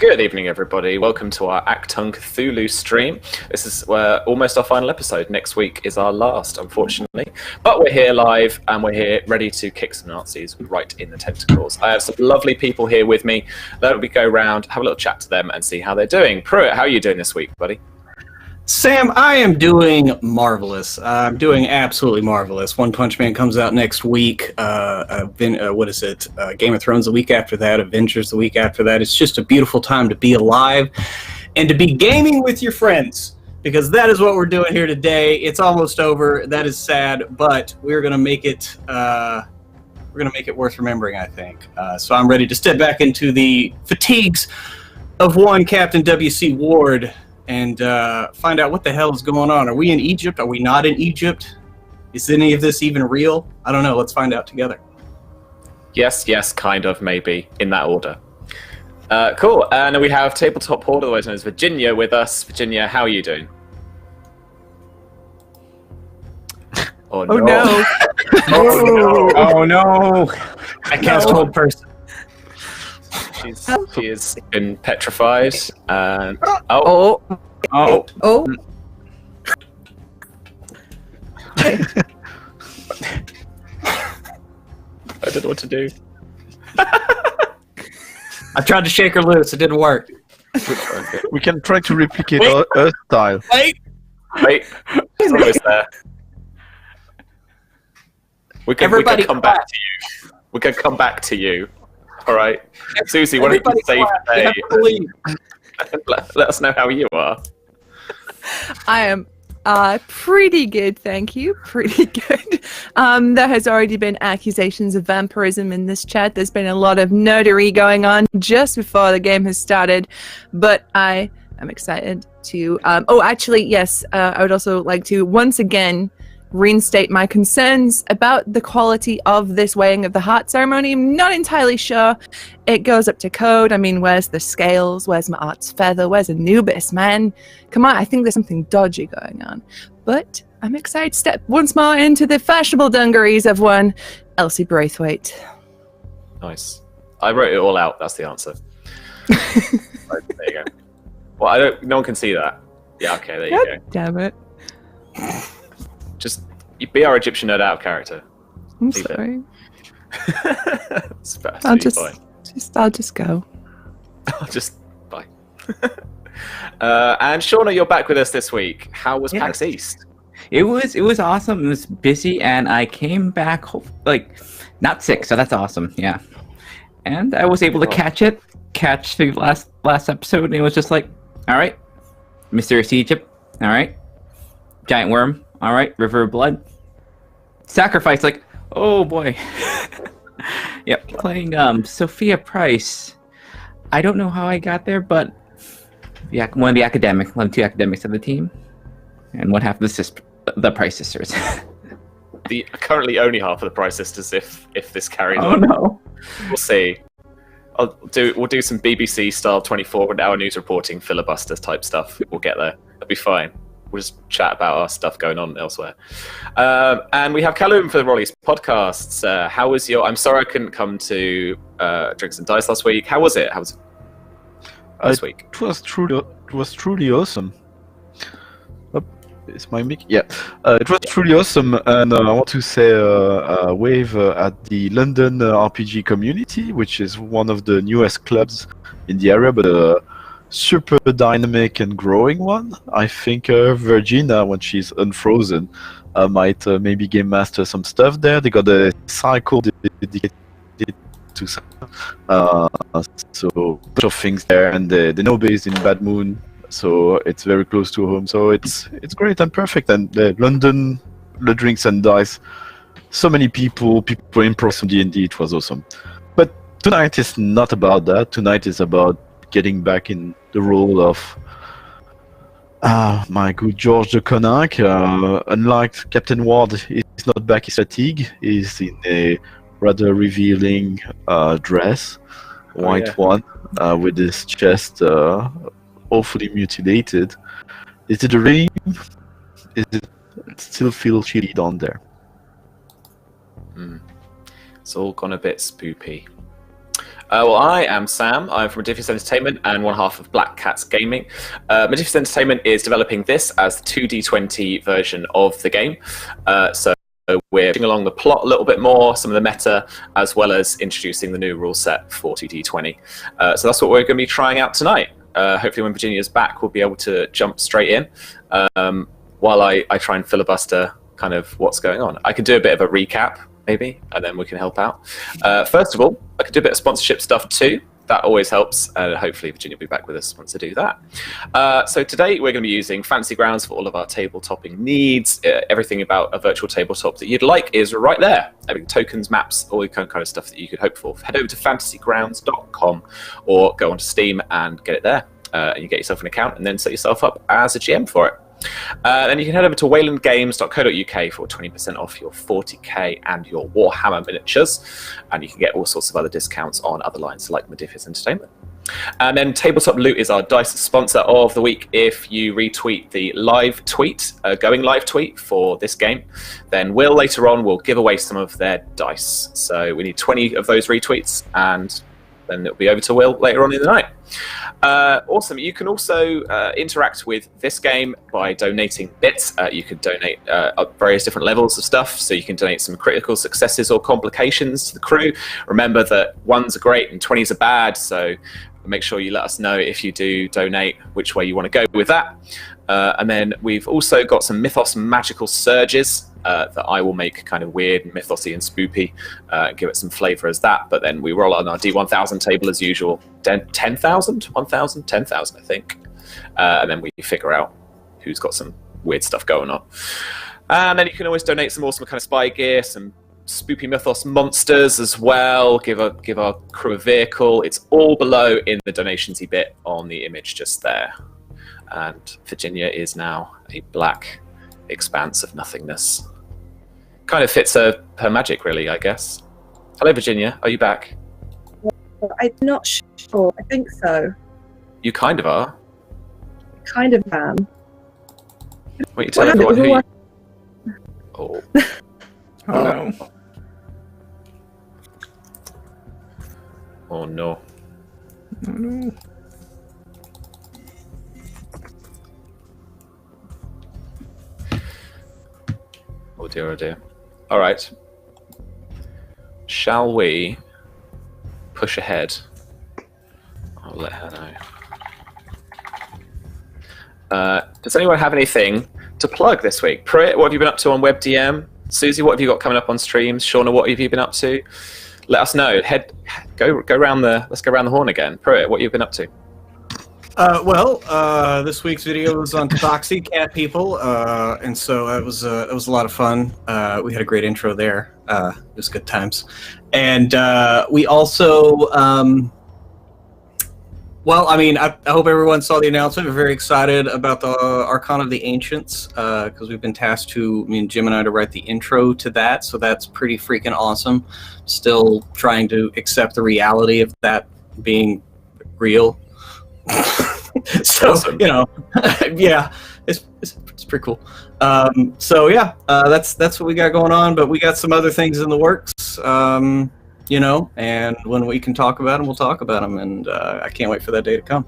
Good evening, everybody. Welcome to our Achtung Cthulhu stream. This is almost our final episode. Next week is our last, unfortunately. But we're here live, and we're here ready to kick some Nazis right in the tentacles. I have some lovely people here with me. Let me go round, have a little chat to them, and see how they're doing. Pruitt, how are you doing this week, buddy? Sam, I am doing marvelous. I'm doing absolutely marvelous. One Punch Man comes out next week. Game of Thrones the week after that. Avengers the week after that. It's just a beautiful time to be alive and to be gaming with your friends, because that is what we're doing here today. It's almost over. That is sad, but we're gonna make it. We're gonna make it worth remembering, I think. So I'm ready to step back into the fatigues of one Captain W.C. Ward and find out what the hell is going on. Are we in Egypt? Are we not in Egypt? Is any of this even real? I don't know. Let's find out together. Yes, kind of, maybe, in that order. Cool. And we have Tabletop Horde, otherwise known as Virginia, with us. Virginia, how are you doing? Oh no. Oh no. I cast Hold Person. She has been petrified. And Oh. I don't know what to do. I tried to shake her loose. It didn't work. We can try to replicate her style. Wait. It's almost there. We can come back to you. We can come back to you. All right, Susie, what did you say today? Let us know how you are. I am pretty good, thank you. Pretty good. There has already been accusations of vampirism in this chat. There's been a lot of nerdery going on just before the game has started, but I am excited to... yes, I would also like to once again reinstate my concerns about the quality of this weighing of the heart ceremony. I'm not entirely sure it goes up to code. I mean, where's the scales? Where's my art's feather? Where's Anubis, man? Come on, I think there's something dodgy going on. But I'm excited to step once more into the fashionable dungarees of one Elsie Braithwaite. Nice. I wrote it all out. That's the answer. Right, there you go. Well, no one can see that. Yeah, okay, there you go. Damn it. Just be our Egyptian nerd out character. I'm sorry. I'll just go. Bye. And Shauna, you're back with us this week. How was PAX East? It was awesome. It was busy, and I came back not sick, so that's awesome. Yeah, and I was able to catch the last episode, and it was just like, all right, Mysterious Egypt, all right, Giant Worm. All right, River of Blood. Sacrifice, oh boy. Yep, playing Sophia Price. I don't know how I got there, but one of the two academics of the team, and one half of the Price sisters. The currently only half of the Price sisters, if this carries on. Oh no. We'll see. We'll do some BBC style 24-hour news reporting filibuster type stuff. We'll get there. It'll be fine. We'll just chat about our stuff going on elsewhere. And we have Callum for the Rollies podcasts. How was your... I'm sorry I couldn't come to Drinks and Dice last week. How was it? How was it this week? It was truly awesome. Oh, is my mic? Yeah. It was truly awesome, and I want to say a wave at the London RPG community, which is one of the newest clubs in the area, but super dynamic and growing one. I think Virginia, when she's unfrozen, might maybe game master some stuff there. They got a cycle dedicated to so a bunch of things there, and the Nobes in Bad Moon, so it's very close to home. So it's great and perfect. And London, the Drinks and Dice, so many people improv some D&D. It was awesome. But tonight is not about that. Tonight is about getting back in the role of my good George de Coninck. Unlike Captain Ward, he's not back in fatigue. He's in a rather revealing dress, white one, with his chest awfully mutilated. Is it a dream? Is it still feel chilly down there? It's all gone a bit spoopy. Well, I am Sam. I'm from Modiphius Entertainment and one half of Black Cats Gaming. Modiphius Entertainment is developing this as the 2D20 version of the game. So we're pushing along the plot a little bit more, some of the meta, as well as introducing the new rule set for 2D20. So that's what we're going to be trying out tonight. Hopefully when Virginia's back, we'll be able to jump straight in while I try and filibuster kind of what's going on. I could do a bit of a recap, maybe, and then we can help out. First of all, I could do a bit of sponsorship stuff too. That always helps. Hopefully Virginia will be back with us once I do that. So today we're going to be using Fantasy Grounds for all of our tabletopping needs. Everything about a virtual tabletop that you'd like is right there. Having tokens, maps, all the kind of stuff that you could hope for. Head over to fantasygrounds.com or go onto Steam and get it there. And you get yourself an account and then set yourself up as a GM for it. Then you can head over to waylandgames.co.uk for 20% off your 40k and your Warhammer miniatures, and you can get all sorts of other discounts on other lines like Modiphius Entertainment. And then Tabletop Loot is our dice sponsor of the week. If you retweet the live tweet, going live tweet for this game, then Will later on will give away some of their dice. So we need 20 of those retweets, and then it'll be over to Will later on in the night. Awesome. You can also interact with this game by donating bits. You can donate various different levels of stuff. So you can donate some critical successes or complications to the crew. Remember that 1s are great and 20s are bad. So make sure you let us know if you do donate which way you want to go with that. And then we've also got some Mythos magical surges that I will make kind of weird and mythosy and spoopy, give it some flavor as that. But then we roll on our D1000 table as usual. 10,000? 1,000? 10,000, I think. And then we figure out who's got some weird stuff going on. And then you can always donate some awesome kind of spy gear, some spoopy mythos monsters as well. Give our crew a vehicle. It's all below in the donations-y bit on the image just there. And Virginia is now a black expanse of nothingness. Kind of fits her magic, really, I guess. Hello, Virginia. Are you back? I'm not sure. I think so. You kind of are. Kind of am. Wait, you tell everyone who you... Oh. Oh no. Oh no. Oh no. Oh dear, oh dear. All right. Shall we push ahead? I'll let her know. Does anyone have anything to plug this week? Prit, what have you been up to on WebDM? Susie, what have you got coming up on streams? Shauna, what have you been up to? Let us know. Go around let's go around the horn again. Prit, what have you been up to? This week's video was on Tabaxi, cat people, and so it was a lot of fun. We had a great intro there. It was good times. And we also, I hope everyone saw the announcement. We're very excited about the Archon of the Ancients, because we've been tasked me and Jim and I, to write the intro to that, so that's pretty freaking awesome. Still trying to accept the reality of that being real. So awesome. Yeah, it's pretty cool. That's what we got going on, but we got some other things in the works, and when we can talk about them, we'll talk about them, and I can't wait for that day to come.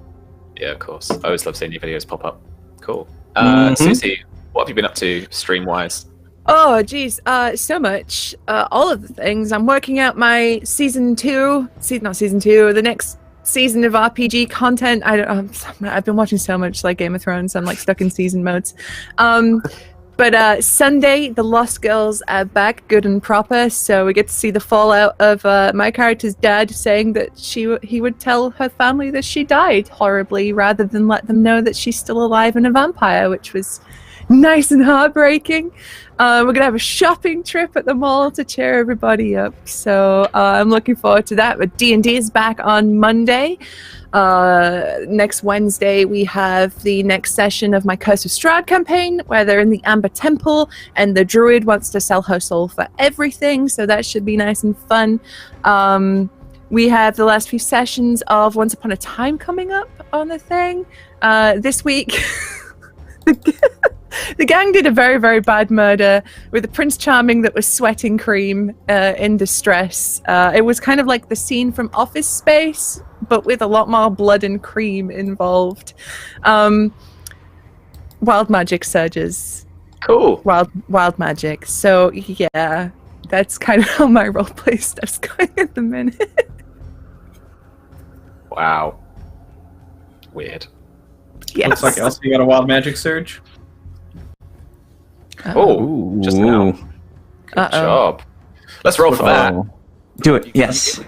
Yeah, of course. I always love seeing your videos pop up. Cool. Mhm. Susie, what have you been up to stream-wise? Oh, geez, so much. All of the things. I'm working out my the next season of RPG content. I've been watching so much like Game of Thrones. I'm like stuck in season modes. But Sunday, the Lost Girls are back, good and proper. So we get to see the fallout of my character's dad saying that he would tell her family that she died horribly, rather than let them know that she's still alive and a vampire, which was nice and heartbreaking. We're gonna have a shopping trip at the mall to cheer everybody up, so I'm looking forward to that. But D&D is back on Monday. Next Wednesday we have the next session of my Curse of Strahd campaign, where they're in the Amber Temple and the druid wants to sell her soul for everything, so that should be nice and fun. We have the last few sessions of Once Upon a Time coming up on the thing this week. The gang did a very, very bad murder with a Prince Charming that was sweating cream in distress. It was kind of like the scene from Office Space, but with a lot more blood and cream involved. Wild magic surges. Cool. Wild magic. So, yeah, that's kind of how my roleplay stuff's going at the minute. Wow. Weird. Yes. Looks like Elsie got a wild magic surge. Oh, just now. Good job. Let's roll for that. Do it. Yes.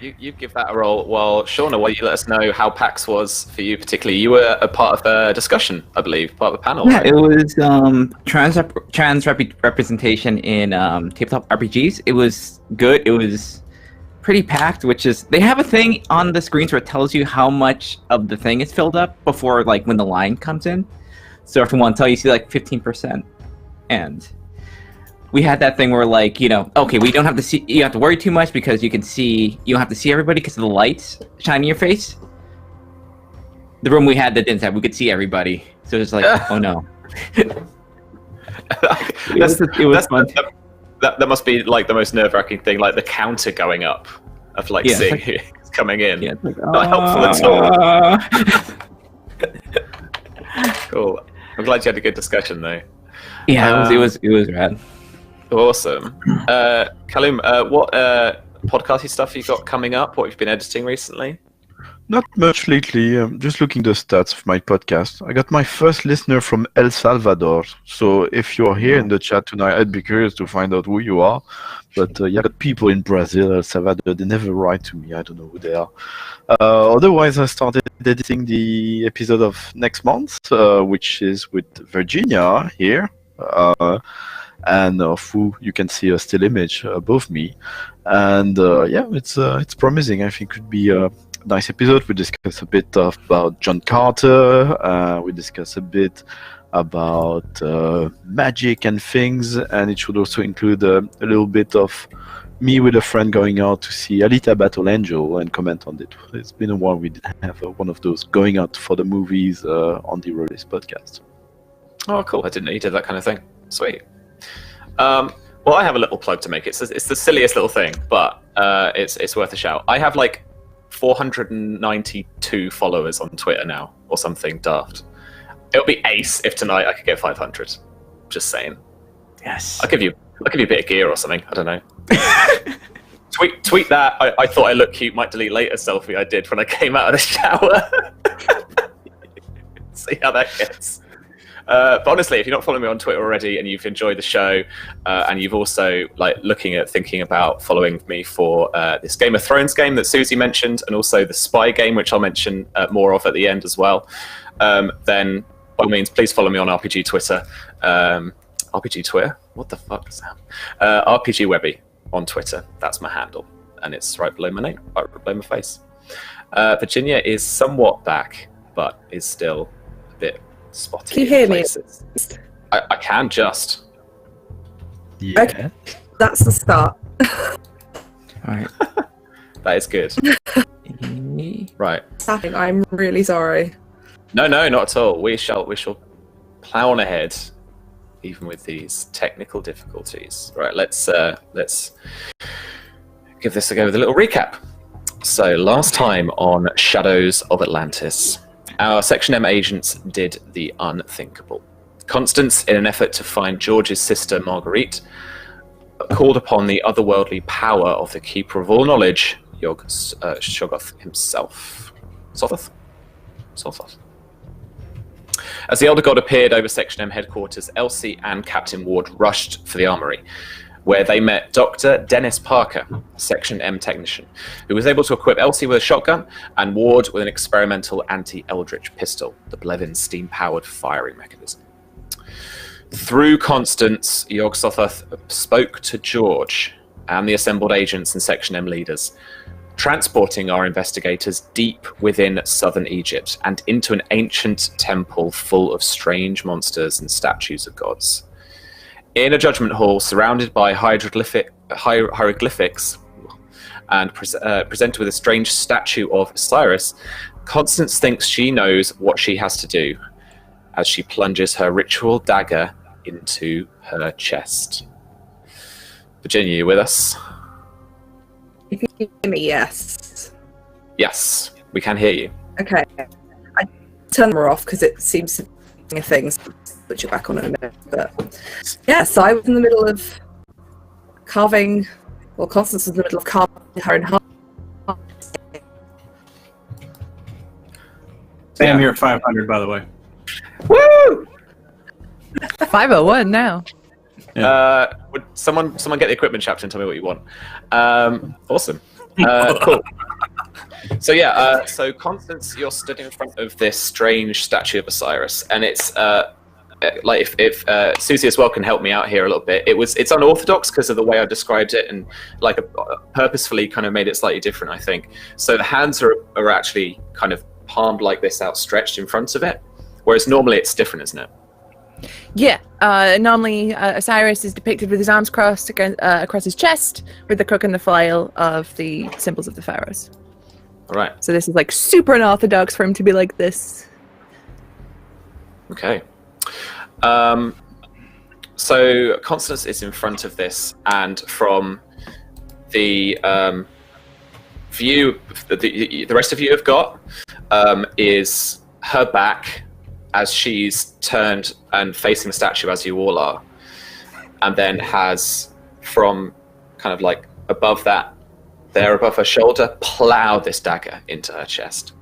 You give that a roll. Well, Shauna, why don't you let us know how PAX was for you particularly? You were a part of a discussion, I believe, part of a panel. Yeah, right? it was trans representation in tabletop RPGs. It was good. It was pretty packed, which is they have a thing on the screens where it tells you how much of the thing is filled up before like when the line comes in. So if you want to tell you see like 15%, and we had that thing where like, you know, okay, we don't have to see, you don't have to worry too much because you can see, you don't have to see everybody because of the lights shining in your face. The room we had that didn't have, we could see everybody. So it's like, oh no. It was fun. That must be like the most nerve-wracking thing, like the counter going up of like seeing like, who's coming in. Yeah, like, Not helpful at all. Cool. I'm glad you had a good discussion though. Yeah, it was rad. Awesome. Callum, what podcasty stuff you got coming up? What you've been editing recently? Not much lately. Just looking the stats of my podcast. I got my first listener from El Salvador. So if you're here in the chat tonight, I'd be curious to find out who you are. But yeah, got people in Brazil, El Salvador. They never write to me. I don't know who they are. Otherwise, I started editing the episode of next month, which is with Virginia here. And of who you can see a still image above me. And yeah, it's promising. I think it could be a nice episode. We discuss a bit about John Carter. We discuss a bit about magic and things, and it should also include a little bit of me with a friend going out to see Alita Battle Angel and comment on it. It's been a while we didn't have one of those going out for the movies on the Release podcast. Oh, cool. I didn't know you did that kind of thing. Sweet. Well, I have a little plug to make. It's the silliest little thing, but it's worth a shout. I have like 492 followers on Twitter now, or something daft. It'll be ace if tonight I could get 500. Just saying. Yes. I'll give you a bit of gear or something. I don't know. tweet that. I thought I looked cute. Might delete later selfie I did when I came out of the shower. See how that gets. But honestly, if you're not following me on Twitter already and you've enjoyed the show, and you've also like thinking about following me for this Game of Thrones game that Susie mentioned, and also the Spy game, which I'll mention more of at the end as well, then by all means, please follow me on RPG Twitter. RPG Twitter? What the fuck is that? RPG Webby on Twitter. That's my handle, and it's right below my name, right below my face. Virginia is somewhat back, but is still a bit spotty. Can you hear me? I can just. Yeah. Okay. That's the start. All right. That is good. Right. I'm really sorry. No, not at all. We shall plow on ahead, even with these technical difficulties. Right. Let's give this a go with a little recap. So last time on Shadows of Atlantis, our Section M agents did the unthinkable. Constance, in an effort to find George's sister Marguerite, called upon the otherworldly power of the Keeper of All Knowledge, Shoggoth himself. Sothoth. As the Elder God appeared over Section M headquarters, Elsie and Captain Ward rushed for the armory, where they met Dr. Dennis Parker, Section M technician, who was able to equip Elsie with a shotgun and Ward with an experimental anti-Eldritch pistol, the Blevin steam-powered firing mechanism. Through Constance, Yog-Sothoth spoke to George and the assembled agents and Section M leaders, transporting our investigators deep within southern Egypt and into an ancient temple full of strange monsters and statues of gods. In a judgment hall surrounded by hieroglyphics and presented with a strange statue of Osiris, Constance thinks she knows what she has to do. as she plunges her ritual dagger into her chest. Virginia, you with us? If you hear me, yes. Yes, we can hear you. Okay. I turn them off because it seems to be a thing. So I'll put you back on in a minute. But yeah, so I was in the middle of carving, well, Constance was in the middle of carving her in half. Sam, you're at 500, by the way. Woo! 501 now. Would someone get the equipment chapter and tell me what you want? Awesome. Cool. So yeah, so Constance, you're stood in front of this strange statue of Osiris, and it's like if Susie as well can help me out here a little bit. It's unorthodox because of the way I described it, and like purposefully kind of made it slightly different, I think. So the hands are actually kind of palmed like this, outstretched in front of it, whereas normally it's different, isn't it? Yeah, normally Osiris is depicted with his arms crossed across his chest, with the crook and the flail of the symbols of the pharaohs. All right. So this is like super unorthodox for him to be like this. Okay. So Constance is in front of this, and from the view the rest of you have got is her back as she's turned and facing the statue as you all are, and then has from kind of like above that, there above her shoulder, plow this dagger into her chest.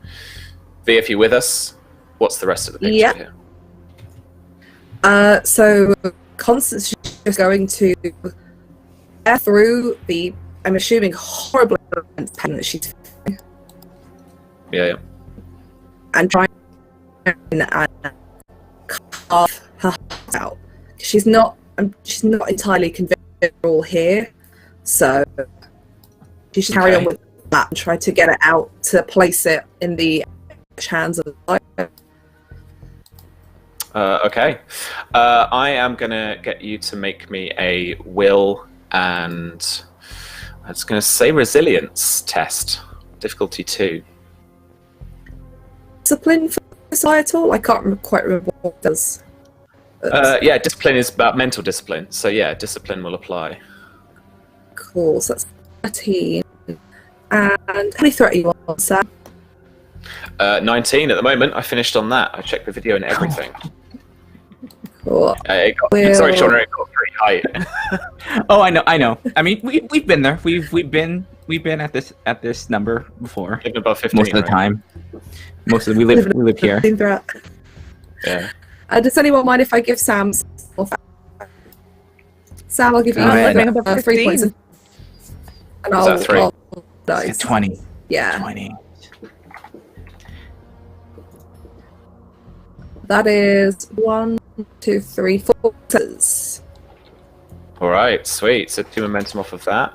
V, if you're with us, what's the rest of the picture here? So Constance is going to tear through the, I'm assuming, horribly intense pain that she's feeling, Yeah. and try and carve her heart out. She's not entirely convinced they're all here, so she should carry on with that and try to get it out to place it in the hands of the light. Okay. I am going to get you to make me a will and I was going to say resilience test. Difficulty 2. Discipline for societal? I can't quite remember what it does. Yeah, discipline is about mental discipline. So yeah, discipline will apply. Cool, so that's 13. And how many threat are you on, Sam? 19 at the moment. I finished on that. I checked the video and everything. Cool. Sorry, Sean, it got pretty high. Oh, I know. I mean, we've been there. We've been at this number before. Even above 15, most of the time. We live here. Threat. Yeah. Does anyone mind if I give Sam? Sam, I'll give you 3 points. And Is that 3? Nice. 20. Yeah. 20. That is 1, 2, 3, 4 successes. All right, sweet. So 2 momentum off of that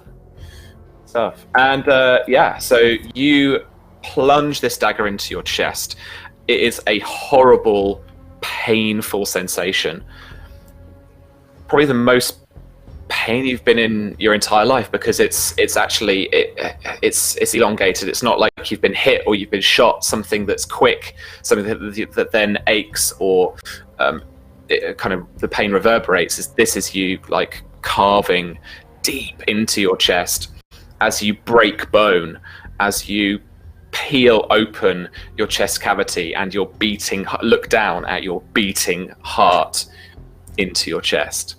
stuff. And yeah, so you plunge this dagger into your chest. It is a horrible, painful sensation. Probably the most pain you've been in your entire life, because it's actually it's elongated. It's not like you've been hit or you've been shot. Something that's quick, something that then aches, or kind of the pain reverberates. This is you like carving deep into your chest as you break bone, as you peel open your chest cavity and your look down at your beating heart into your chest.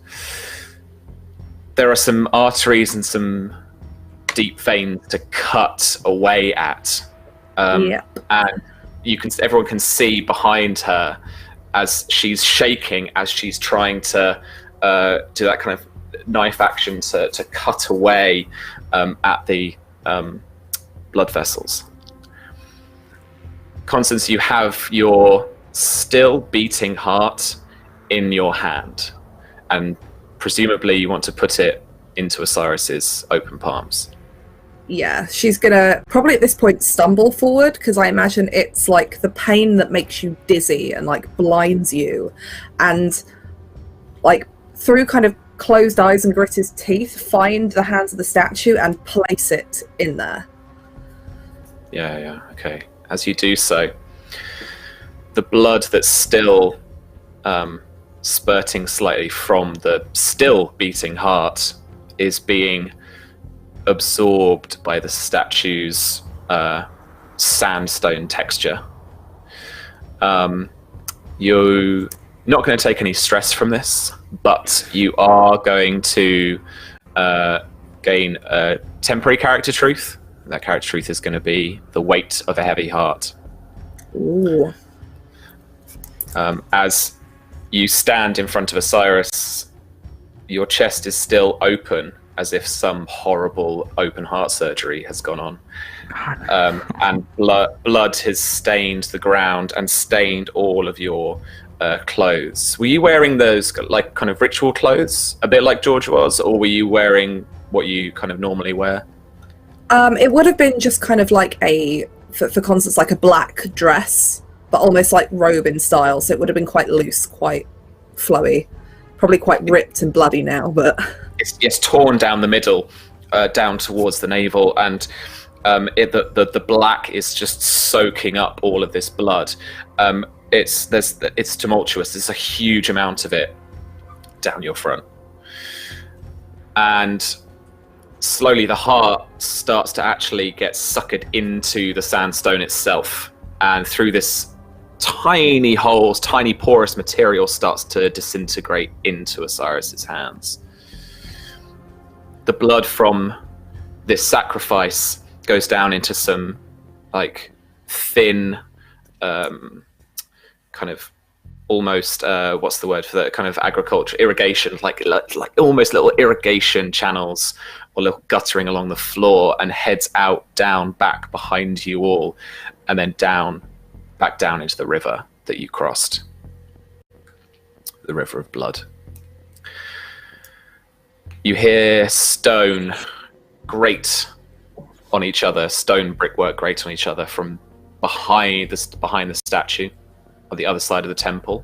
There are some arteries and some deep veins to cut away at, and everyone can see behind her as she's shaking, as she's trying to do that kind of knife action to cut away at the blood vessels. Constance, you have your still beating heart in your hand, and presumably you want to put it into Osiris's open palms. Yeah, she's gonna probably at this point stumble forward, because I imagine it's like the pain that makes you dizzy and like blinds you, and like through kind of closed eyes and gritted teeth, find the hands of the statue and place it in there. Yeah, okay. As you do so, the blood that's still spurting slightly from the still beating heart, is being absorbed by the statue's sandstone texture. You're not going to take any stress from this, but you are going to gain a temporary character truth. That character truth is going to be the weight of a heavy heart. Ooh. As you stand in front of Osiris, your chest is still open, as if some horrible open heart surgery has gone on. And blood has stained the ground and stained all of your clothes. Were you wearing those like kind of ritual clothes, a bit like George was, or were you wearing what you kind of normally wear? It would have been just kind of like for Constance, like a black dress, but almost like robe in style. So it would have been quite loose, quite flowy, probably quite ripped and bloody now. But it's torn down the middle, down towards the navel, and the black is just soaking up all of this blood. It's tumultuous. There's a huge amount of it down your front, and slowly the heart starts to actually get suckered into the sandstone itself, and through this tiny holes, tiny porous material starts to disintegrate into Osiris's hands. The blood from this sacrifice goes down into some like thin kind of almost what's the word for that, kind of agriculture, irrigation, like almost little irrigation channels or little guttering along the floor, and heads out, down, back behind you all, and then back down into the river that you crossed, the river of blood. You hear stone grate on each other, stone brickwork grate on each other from behind the statue on the other side of the temple,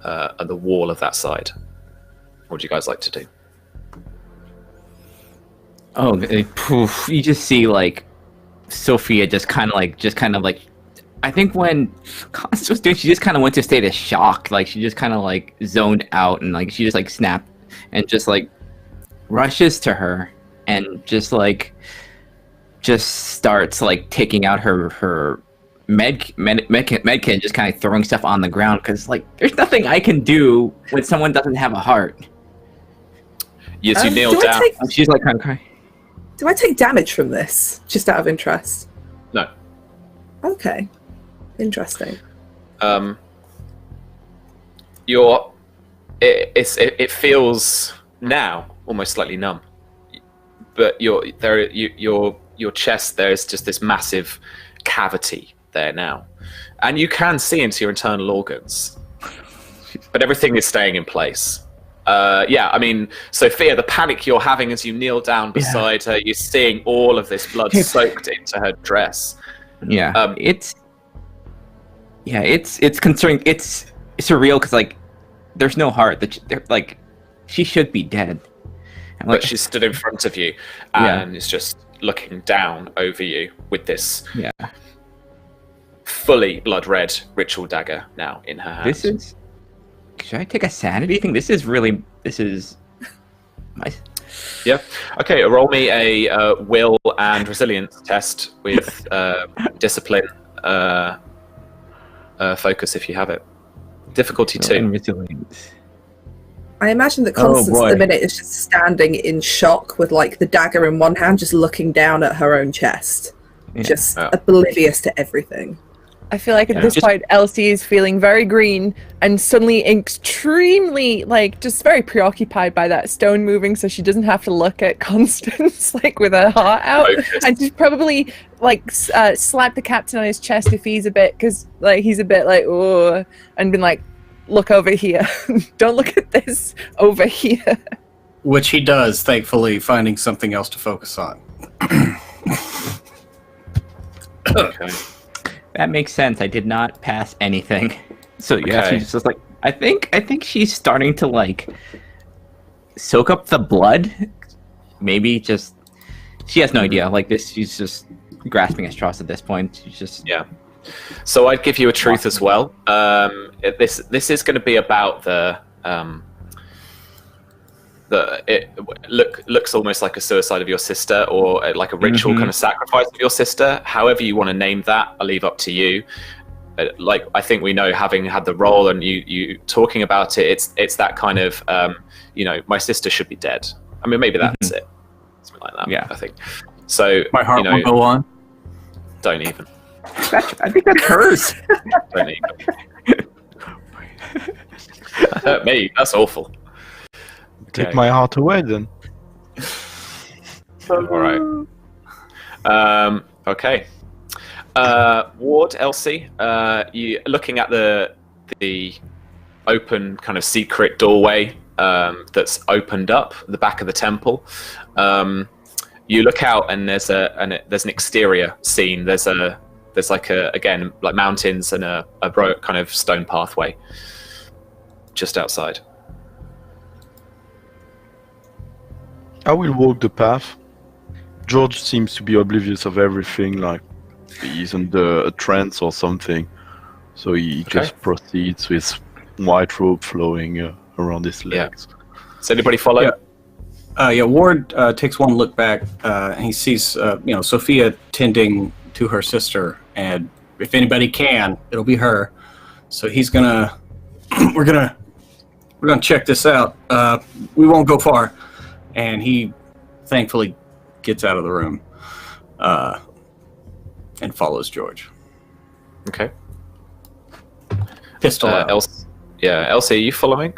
and the wall of that side. What would you guys like to do? Oh, poof, you just see like Sophia just kind of like I think when Constance was doing, she just kind of went to a state of shock. Like she just kind of like zoned out, and like she just like snapped and just like rushes to her and just starts like taking out her med kit, just kind of throwing stuff on the ground, because like there's nothing I can do when someone doesn't have a heart. Yes, you kneel down. She's like kind of crying. Do I take damage from this, just out of interest? No. Okay. Interesting. It feels now almost slightly numb, but your chest, there's just this massive cavity there now, and you can see into your internal organs, but everything is staying in place. I mean, Sophia, the panic you're having as you kneel down beside her, you're seeing all of this blood soaked into her dress. It's concerning. It's surreal, because like there's no heart. Like she should be dead, but she stood in front of you and is just looking down over you with this fully blood red ritual dagger now in her hand. Should I take a sanity thing? This is nice. Yeah. Okay, roll me a will and resilience test with discipline focus if you have it. Difficulty 2. Resilience. I imagine that Constance at the minute is just standing in shock with like the dagger in one hand, just looking down at her own chest, just oblivious to everything. I feel like at this point, Elsie is feeling very green and suddenly extremely, like, just very preoccupied by that stone moving, so she doesn't have to look at Constance, like, with her heart out. And she's probably, like, slapped the captain on his chest if he's a bit, because, like, he's a bit like, oh, and been like, look over here. Don't look at this over here. Which he does, thankfully, finding something else to focus on. Okay. That makes sense. I did not pass anything. So she's just like, I think she's starting to like soak up the blood. Maybe just she has no idea. Like this, she's just grasping at straws at this point. She's just So I'd give you a truth as well. This is going to be about it looks almost like a suicide of your sister, or like a ritual kind of sacrifice of your sister. However you want to name that, I'll leave up to you. Like, I think we know, having had the role and you talking about it, it's that kind of my sister should be dead. I mean, maybe that's it, something like that. Yeah, I think so. My heart will go on. Don't even. I think that's hers. Don't even. That hurt me. That's awful. Take my heart away then. All right. Okay. Ward, Elsie, you looking at the open kind of secret doorway that's opened up at the back of the temple. You look out and there's an exterior scene. There's like mountains and a kind of stone pathway just outside. I will walk the path. George seems to be oblivious of everything, like he's under a trance or something. So he just proceeds with white robe flowing around his legs. Does anybody follow? Ward takes one look back and he sees Sophia tending to her sister, and if anybody can, it'll be her. So he's gonna we're gonna check this out. We won't go far. And he thankfully gets out of the room and follows George. Okay. Pistol out. Elsie, are you following?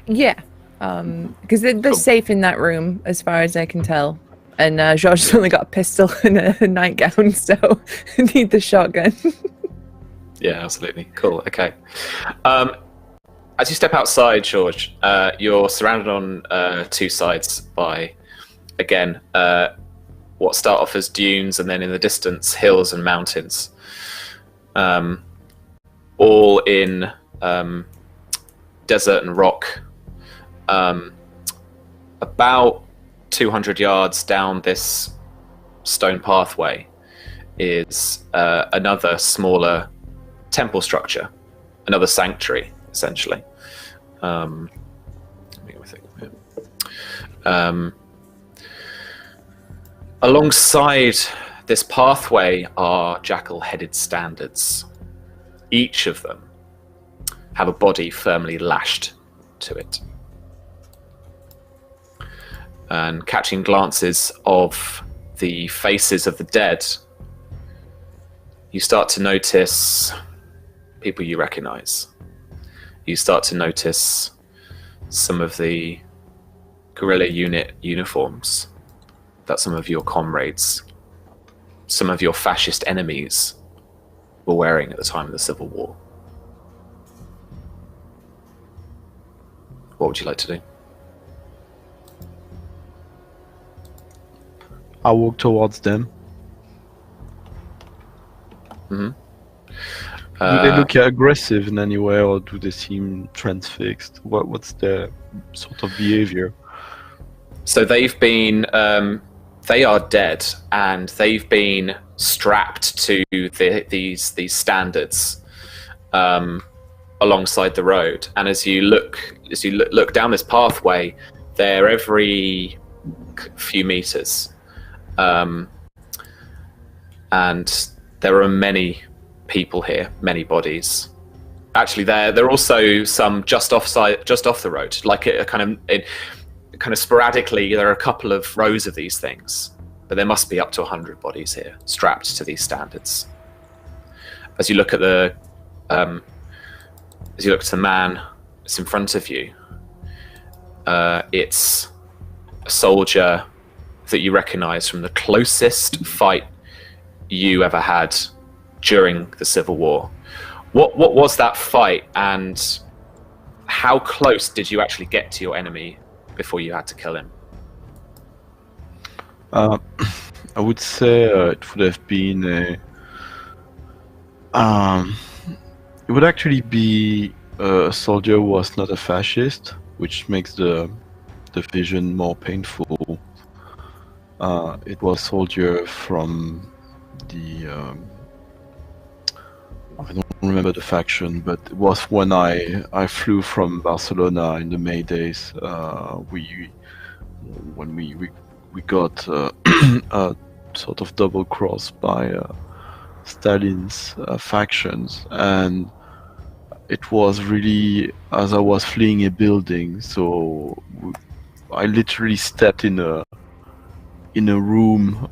Yeah, because they're safe in that room as far as I can tell. And George's only got a pistol and a nightgown, so I need the shotgun. Yeah, absolutely. Cool. Okay. As you step outside, George, you're surrounded on two sides by, again, what start off as dunes and then in the distance, hills and mountains. All in desert and rock. About 200 yards down this stone pathway is another smaller temple structure, another sanctuary, essentially. Alongside this pathway are jackal-headed standards. Each of them have a body firmly lashed to it. And catching glances of the faces of the dead, you start to notice people you recognize. You start to notice some of the guerrilla unit uniforms that some of your comrades, some of your fascist enemies were wearing at the time of the Civil War. What would you like to do? I walk towards them. Mm-hmm. Do they look aggressive in any way, or do they seem transfixed? What's their sort of behavior? So they've been, they are dead, and they've been strapped to these standards alongside the road. And as you look down this pathway, they're every few meters, and there are many people here, many bodies. Actually, there are also some just off the road, like a kind of sporadically. There are a couple of rows of these things, but there must be up to 100 bodies here, strapped to these standards. As you look at the man that's in front of you, it's a soldier that you recognize from the closest fight you ever had during the Civil War. What was that fight, and how close did you actually get to your enemy before you had to kill him? I would say it would have been it would actually be a soldier who was not a fascist, which makes the vision more painful. It was a soldier from the I don't remember the faction, but it was when I flew from Barcelona in the May days. When we got sort of double crossed by Stalin's factions, and it was really as I was fleeing a building. So I literally stepped in a room,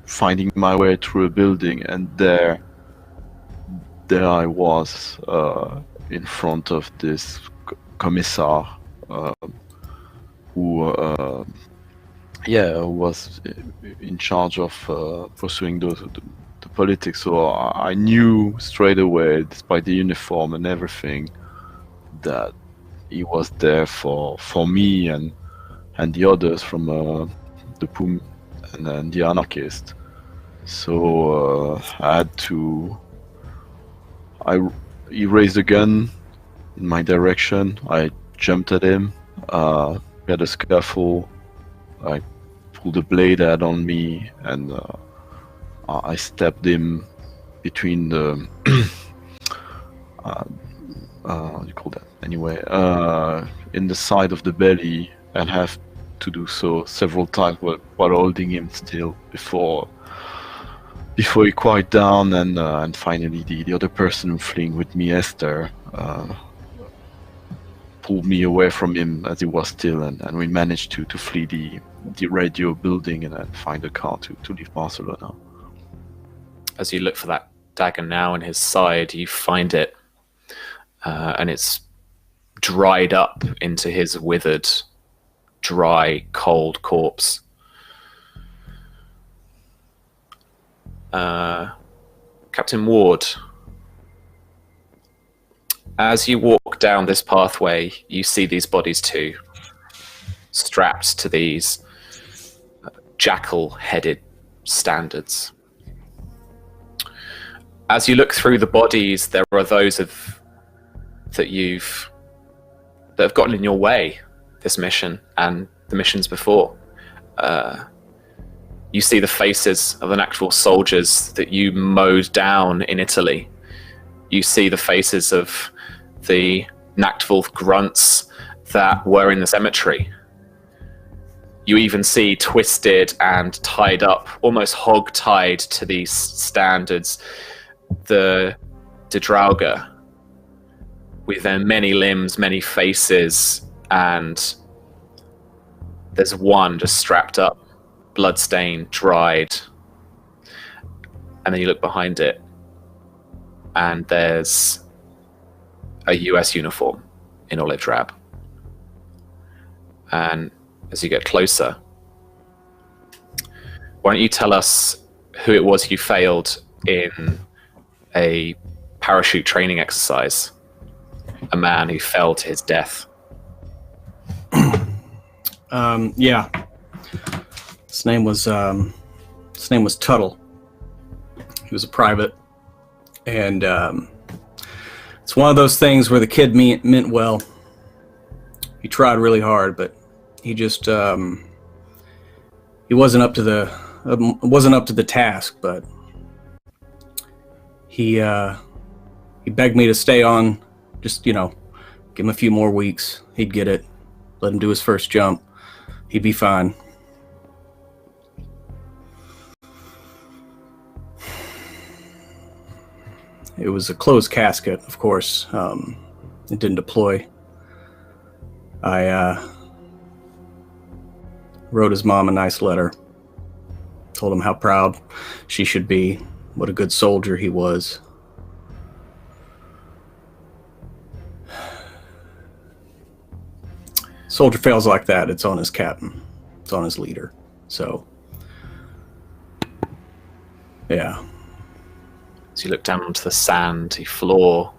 finding my way through a building, and there I was in front of this commissar who was in charge of pursuing the politics. So I knew straight away, despite the uniform and everything, that he was there for me and the others from the POUM and the anarchist. So I had to. He raised a gun in my direction. I jumped at him. We had a scuffle. I pulled a blade out on me, and I stabbed him between the what do you call that? Anyway, in the side of the belly, and have to do so several times while holding him still before he quieted down, and finally the other person fleeing with me, Esther, pulled me away from him as he was still, and we managed to flee the radio building and find a car to leave Barcelona. As you look for that dagger now in his side, you find it, and it's dried up into his withered, dry, cold corpse. Captain Ward, as you walk down this pathway, you see these bodies too, strapped to these jackal-headed standards. As you look through the bodies, there are those that have gotten in your way this mission and the missions before. You see the faces of the actual soldiers that you mowed down in Italy. You see the faces of the Nachtwolf grunts that were in the cemetery. You even see twisted and tied up, almost hog-tied to these standards, the Draugr, with their many limbs, many faces, and there's one just strapped up, bloodstained, dried. And then you look behind it, and there's a US uniform in olive drab. And as you get closer, why don't you tell us who it was you failed in a parachute training exercise? A man who fell to his death. Yeah. His name was Tuttle. He was a private, and it's one of those things where the kid meant well. He tried really hard, but he just he wasn't up to the task. But he begged me to stay on. Just, give him a few more weeks. He'd get it. Let him do his first jump. He'd be fine. It was a closed casket, of course. It didn't deploy. I wrote his mom a nice letter. Told him how proud she should be. What a good soldier he was. Soldier fails like that, it's on his captain. It's on his leader. So, yeah. As you look down onto the sandy floor,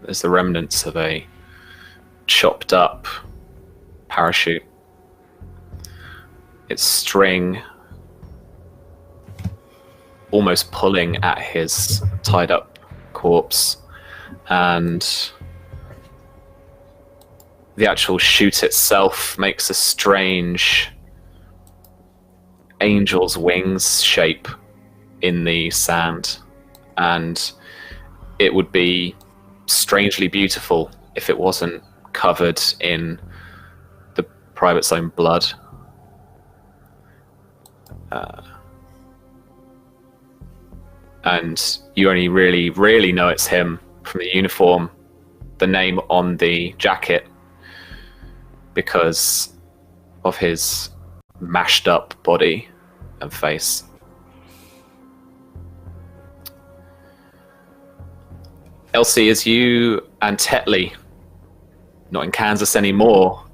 there's the remnants of a chopped up parachute. Its string almost pulling at his tied up corpse, and the actual chute itself makes a strange angel's wings shape in the sand, and it would be strangely beautiful if it wasn't covered in the private's own blood. And you only really know it's him from the uniform, the name on the jacket, because of his mashed up body and face. Elsie, as you and Tetley, not in Kansas anymore,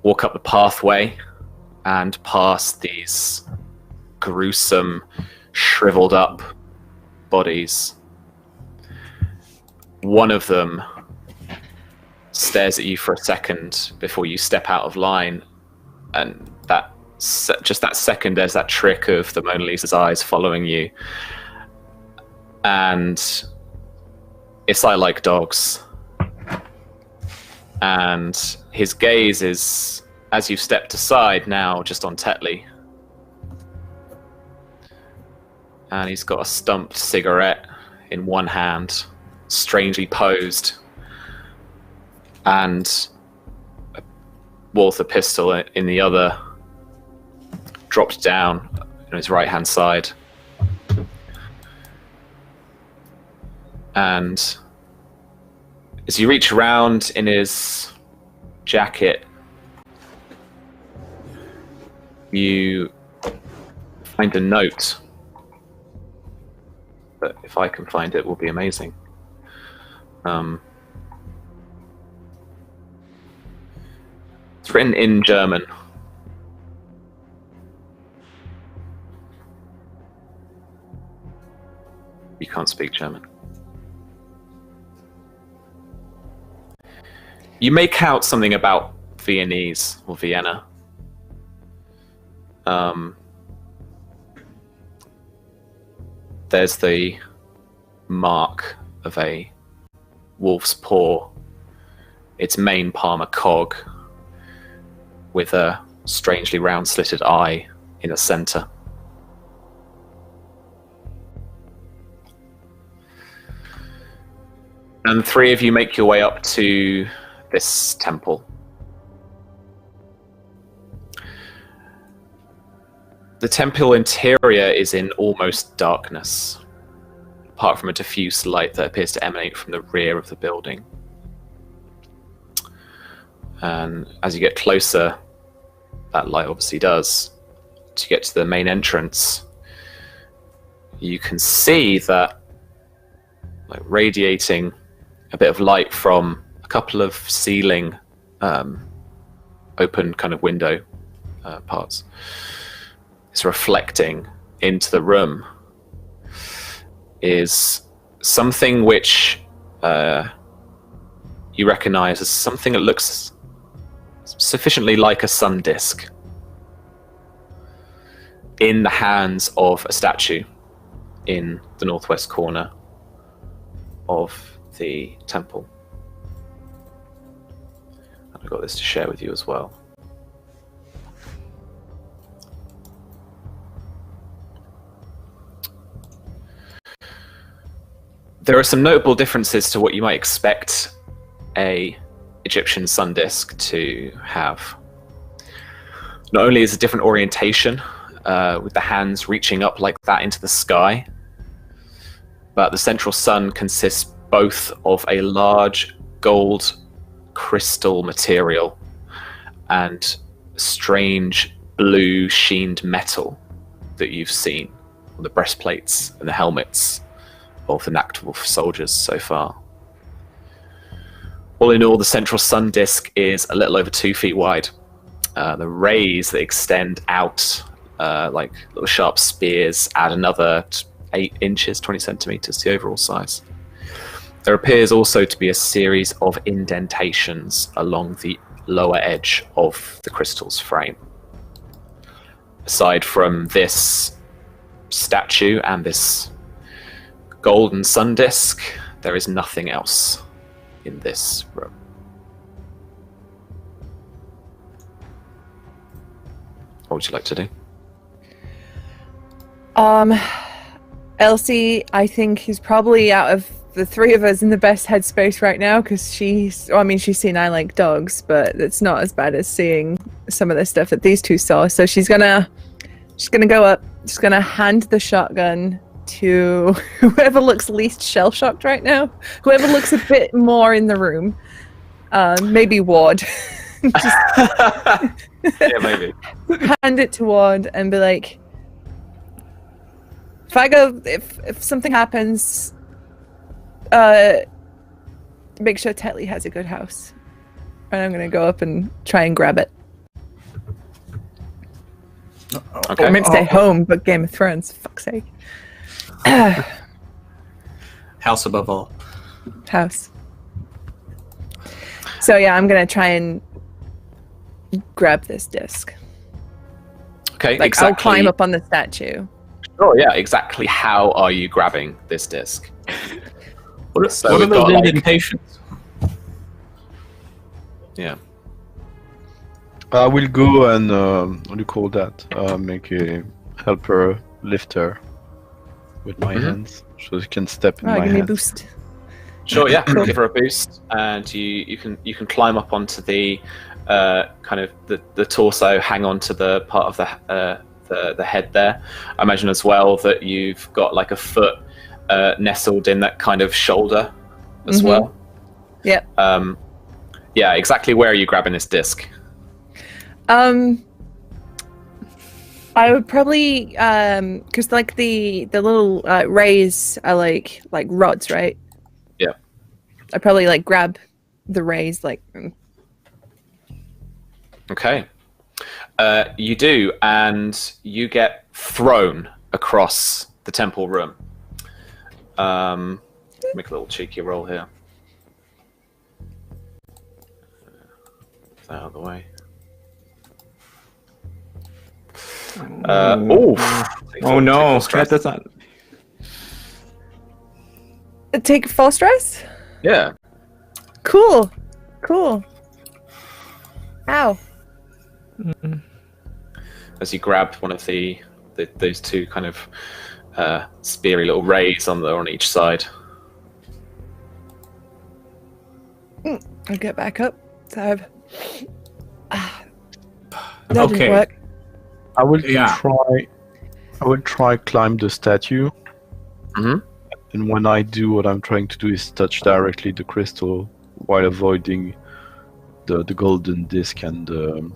walk up the pathway and past these gruesome, shriveled up bodies, one of them stares at you for a second before you step out of line, and just that second, there's that trick of the Mona Lisa's eyes following you, and it's like dogs. And his gaze is, as you've stepped aside now, just on Tetley. And he's got a stumped cigarette in one hand, strangely posed, and a Walther pistol in the other, dropped down on his right-hand side. And as you reach around in his jacket, you find a note. But if I can find it, will be amazing. It's written in German. You can't speak German. You make out something about Viennese or Vienna. There's the mark of a wolf's paw, its main palm a cog, with a strangely round-slitted eye in the center. And the three of you make your way up to this temple. The temple interior is in almost darkness, apart from a diffuse light that appears to emanate from the rear of the building. And as you get closer, that light obviously does, to get to the main entrance, you can see that, like, radiating a bit of light from a couple of ceiling open kind of window parts. It's reflecting into the room is something which you recognize as something that looks sufficiently like a sun disk in the hands of a statue in the northwest corner of the temple. I've got this to share with you as well. There are some notable differences to what you might expect a Egyptian sun disk to have. Not only is it a different orientation, with the hands reaching up like that into the sky, but the central sun consists both of a large gold crystal material and strange blue sheened metal that you've seen on the breastplates and the helmets of the Nactable soldiers so far. All in all, the central sun disk is a little over 2 feet wide. The rays that extend out like little sharp spears add another 8 inches, 20 centimeters to the overall size. There appears also to be a series of indentations along the lower edge of the crystal's frame. Aside from this statue and this golden sun disk, there is nothing else in this room. What would you like to do? Elsie, I think, is probably out of the three of us in the best headspace right now because she's seen I Like Dogs, but it's not as bad as seeing some of the stuff that these two saw. So she's gonna go up, she's gonna hand the shotgun to whoever looks least shell-shocked right now, whoever looks a bit more in the room. Maybe Ward. Yeah, maybe. Hand it to Ward and be like, if something happens, make sure Tetley has a good house. And I'm gonna go up and try and grab it. Okay. I meant to say home, but Game of Thrones, fuck's sake. House above all. House. So yeah, I'm gonna try and grab this disc. Okay, Like exactly. I'll climb up on the statue. Oh yeah, exactly. How are you grabbing this disc? What So are we've those got, like- indentations? Yeah. I will go and what do you call that? Help her lift her with my hands, so she can step in my Give me a hands. boost. Sure. Yeah. Give her a boost, and you can climb up onto the kind of the torso, hang on to the part of the head there. I imagine as well that you've got like a foot nestled in that kind of shoulder as well. Yep. Yeah. Exactly. Where are you grabbing this disc? I would probably because like the little rays are like rods, right? Yeah. I'd probably like grab the rays like. Okay. You do, and you get thrown across the temple room. Make a little cheeky roll here. Get that out of the way. Oh no, that's not. Take 4 stress. Yeah. Cool. Ow. As you grab one of those two kind of speary little rays on each side. I'll get back up. So that didn't Okay. work. I will Yeah. try climb the statue. Mhm. And when I do, what I'm trying to do is touch directly the crystal while avoiding the golden disc and the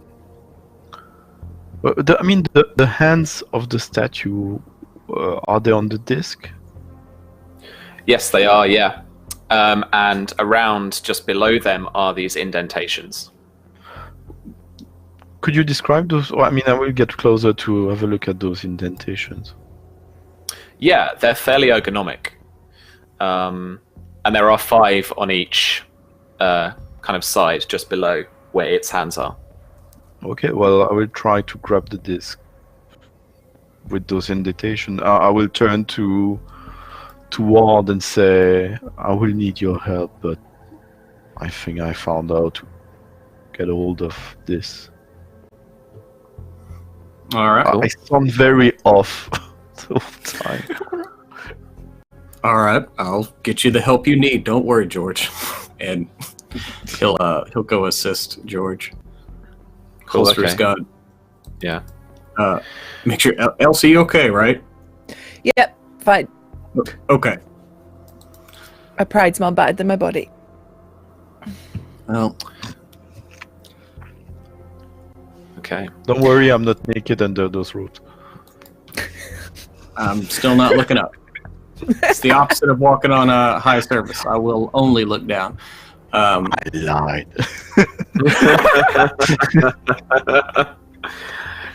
hands of the statue, are they on the disc? Yes, they are. Yeah. And around just below them are these indentations. Could you describe those? I will get closer to have a look at those indentations. Yeah, they're fairly ergonomic. And there are 5 on each kind of side just below where its hands are. Okay, well, I will try to grab the disc with those indentations. I will turn to Ward and say, I will need your help, but I think I found out to get hold of this. All right. I sound very off the whole time. All right. I'll get you the help you need. Don't worry, George. And he'll go assist George. Cool, Holster his okay. gun. Yeah. Make sure Elsie okay, right? Yep. Fine. Okay. My pride's more bad than my body. Well, Okay. Don't worry, I'm not naked under those ropes. I'm still not looking up. It's the opposite of walking on a high surface. I will only look down. I lied.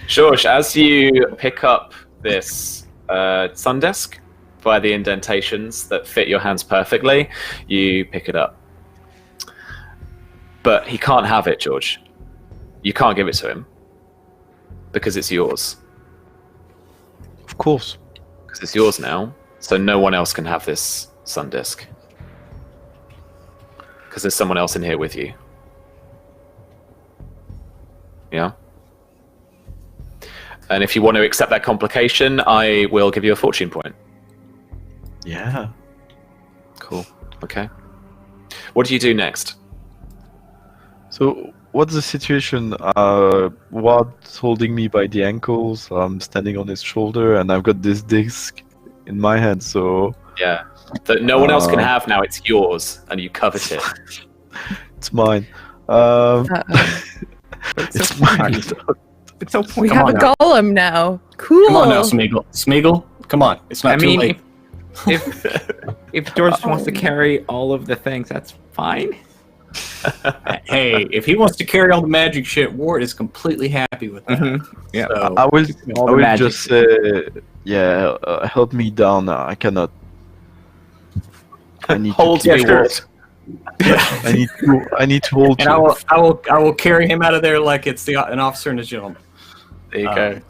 George, as you pick up this sun disk via the indentations that fit your hands perfectly, you pick it up. But he can't have it, George. You can't give it to him. Because it's yours. Of course. Because it's yours now, so no one else can have this sun disk. Because there's someone else in here with you. Yeah? And if you want to accept that complication, I will give you a fortune point. Yeah. Cool. Okay. What do you do next? So, what's the situation? Ward's holding me by the ankles. I'm standing on his shoulder, and I've got this disc in my hand. So Yeah. That no one else can have now. It's yours, and you covet it. it's mine. It's It's so mine. It's so We pointy. have on a now. golem now. Cool. Come on now, Smeagol. Smeagol, come on. It's not I too mean, late. if George just wants to carry all of the things, that's fine. Hey, if he wants to carry all the magic shit, Ward is completely happy with that. Yeah. So, I will. All I the will magic. just say, yeah. Help me down. I cannot. I need Hold to me, keep- Ward. I need to hold and you. I will carry him out of there like it's an officer and a gentleman. There you go.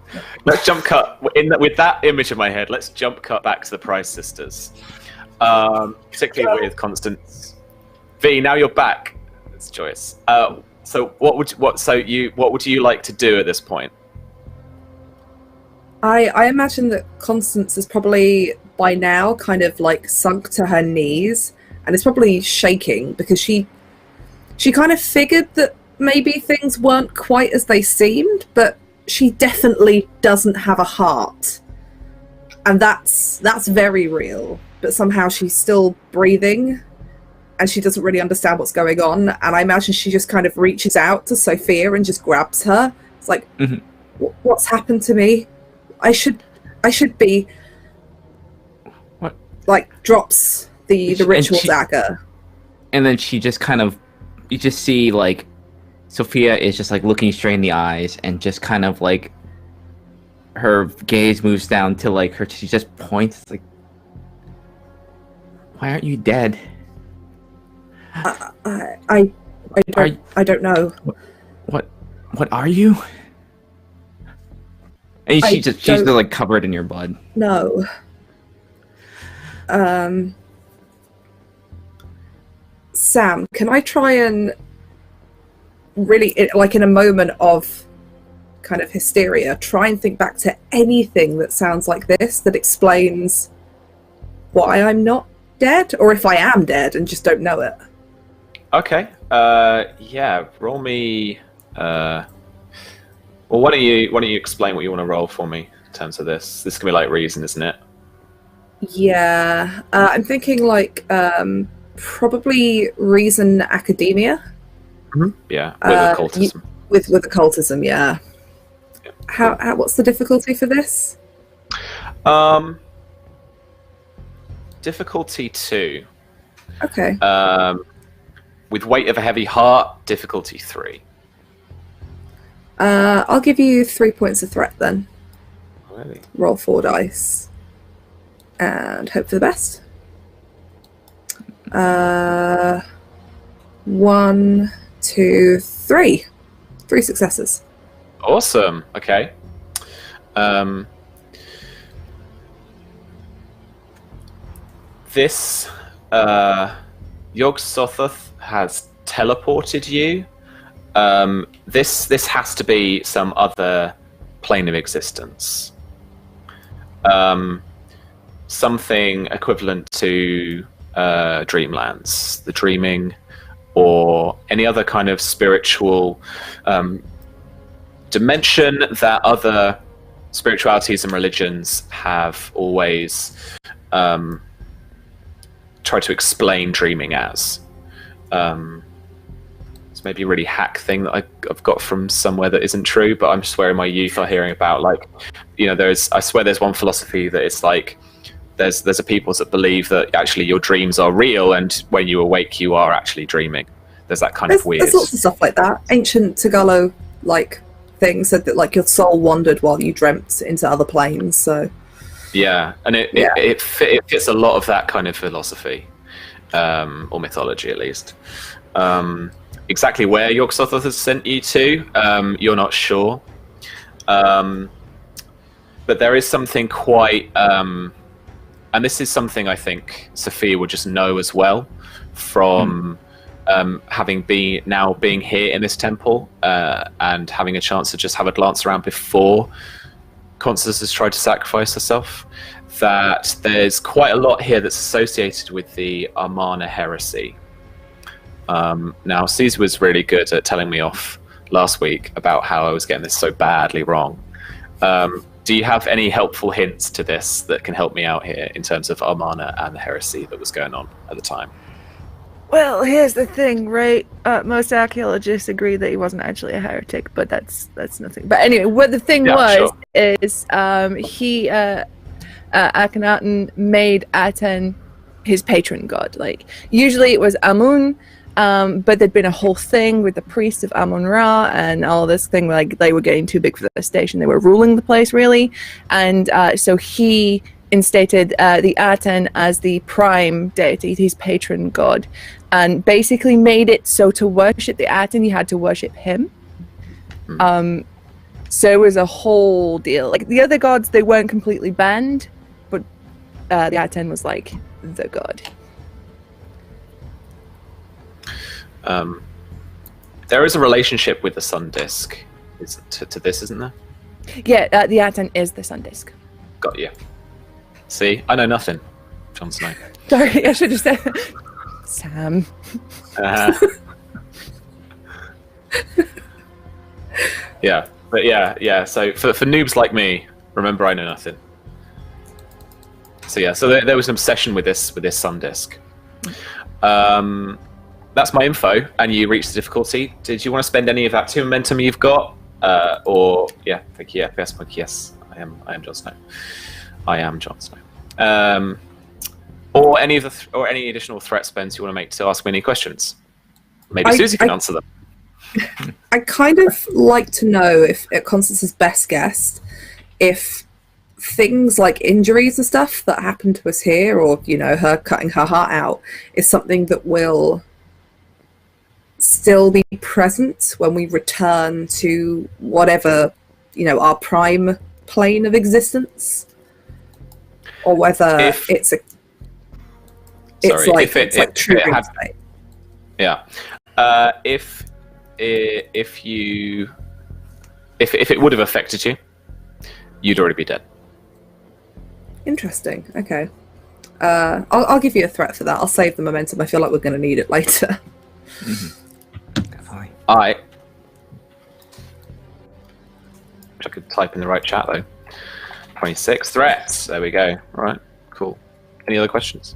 Let's jump cut with that image in my head. Let's jump cut back to the Price sisters, particularly with Constance. V, now you're back. It's joyous. So what would you like to do at this point? I imagine that Constance is probably by now kind of like sunk to her knees and is probably shaking because she kind of figured that maybe things weren't quite as they seemed, but she definitely doesn't have a heart. And that's very real. But somehow she's still breathing and she doesn't really understand what's going on. And I imagine she just kind of reaches out to Sophia and just grabs her. It's like, what's happened to me? I should be. What? Like drops the ritual she- dagger. And then she just kind of, you just see like, Sophia is just like looking straight in the eyes and just kind of like, her gaze moves down to like her, she just points like, why aren't you dead? I don't know. What are you? And she's just like covered in your blood. No. Sam, can I try and really, like in a moment of kind of hysteria, try and think back to anything that sounds like this that explains why I'm not dead, or if I am dead and just don't know it? Okay. Yeah. Roll me. Well, why don't you explain what you want to roll for me in terms of this? This is gonna be like reason, isn't it? Yeah. I'm thinking like probably reason academia. Yeah. With occultism. With occultism, yeah. Yeah. How what's the difficulty for this? Difficulty 2. Okay. With weight of a heavy heart, difficulty 3. I'll give you 3 points of threat then. Really? Roll 4 dice. And hope for the best. 1, 2, 3. 3 successes. Awesome. Okay. This Yog-Sothoth has teleported you. This has to be some other plane of existence. Something equivalent to Dreamlands, the Dreaming, or any other kind of spiritual dimension that other spiritualities and religions have always tried to explain dreaming as. It's maybe a really hack thing that I've got from somewhere that isn't true, but I'm swearing my youth are hearing about, like, you know, I swear there's one philosophy that it's like there's a people that believe that actually your dreams are real, and when you awake you are actually dreaming. There's that kind of weird. There's lots of stuff like that. Ancient Tagalog like thing said that like your soul wandered while you dreamt into other planes. So yeah, and it fits a lot of that kind of philosophy, or mythology at least. Exactly where Yog-Sothoth has sent you to, you're not sure. But there is something quite, and this is something I think Sophia would just know as well from having being here in this temple and having a chance to just have a glance around before Constance has tried to sacrifice herself. that there's quite a lot here that's associated with the Armana heresy. Now, Caesar was really good at telling me off last week about how I was getting this so badly wrong. Do you have any helpful hints to this that can help me out here in terms of Armana and the heresy that was going on at the time? Well, here's the thing, right? Most archaeologists agree that he wasn't actually a heretic, but that's nothing. But anyway, what the thing is Akhenaten made Aten his patron god. Like, usually it was Amun, but there'd been a whole thing with the priest of Amun-Ra and all this thing, like they were getting too big for their station. They were ruling the place, really. And so he instated the Aten as the prime deity, his patron god, and basically made it so to worship the Aten, you had to worship him. So it was a whole deal. Like, the other gods, they weren't completely banned, but the Aten was like the god. There is a relationship with the sun disk to this, isn't there? Yeah, the Aten is the sun disk. Got you. See, I know nothing, Jon Snow. Sorry, I should have said Sam. Yeah, but yeah. So for noobs like me, remember I know nothing. So yeah, so there was an obsession with this sun disk. That's my info, and you reached the difficulty. Did you want to spend any of that 2 momentum you've got, or yeah? Thank you. Yes, I am Jon Snow. I am Jon Snow. Or any of or any additional threat spends you want to make to ask me any questions. Maybe Susie can answer them. I kind of like to know, if at Constance's best guess, if things like injuries and stuff that happened to us here, or her cutting her heart out, is something that will still be present when we return to whatever our prime plane of existence, or whether it's like true dream state. Yeah. If it would have affected you, you'd already be dead. Interesting. Okay. I'll give you a threat for that. I'll save the momentum. I feel like we're going to need it later. Definitely. I could type in the right chat though. 26 threats. There we go. All right. Cool. Any other questions?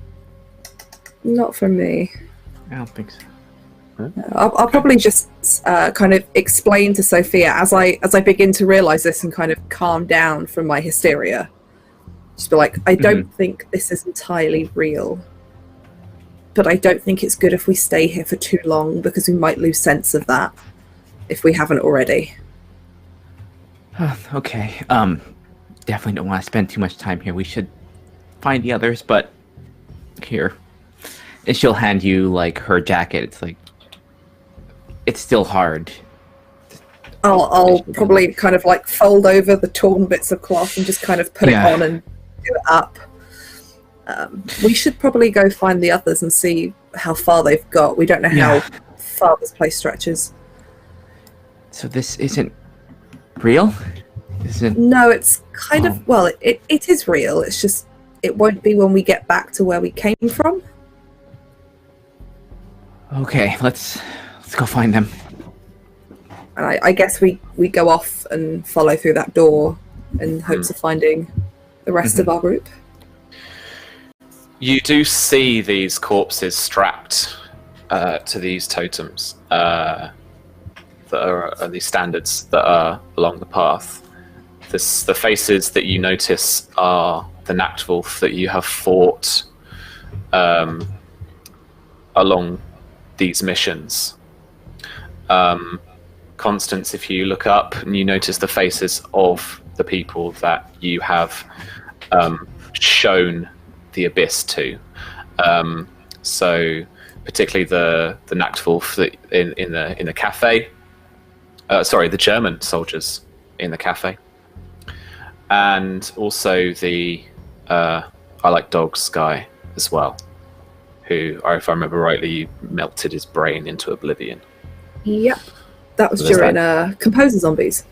Not from me. I don't think so. I'll probably just kind of explain to Sophia as I begin to realize this and kind of calm down from my hysteria. Just be like, I don't think this is entirely real, but I don't think it's good if we stay here for too long, because we might lose sense of that if we haven't already. Okay. Definitely don't want to spend too much time here. We should find the others, but here. And she'll hand you like her jacket. It's like, it's still hard. I'll probably kind of like fold over the torn bits of cloth and just kind of put it on and do it up. We should probably go find the others and see how far they've got. We don't know how far this place stretches. So this isn't real? No, it's kind of, well, it is real. It's just, it won't be when we get back to where we came from. Okay, let's go find them. And I guess we go off and follow through that door in hopes of finding the rest of our group. You do see these corpses strapped to these totems that are these standards that are along the path. The faces that you notice are the Nachtwolf that you have fought along these missions. Constance, if you look up and you notice the faces of the people that you have shown the abyss to, so particularly the Nachtwolf that in the cafe, the German soldiers in the cafe, and also the I like dogs guy as well, who, if I remember rightly, you melted his brain into oblivion. Yep. That was during Composer Zombies.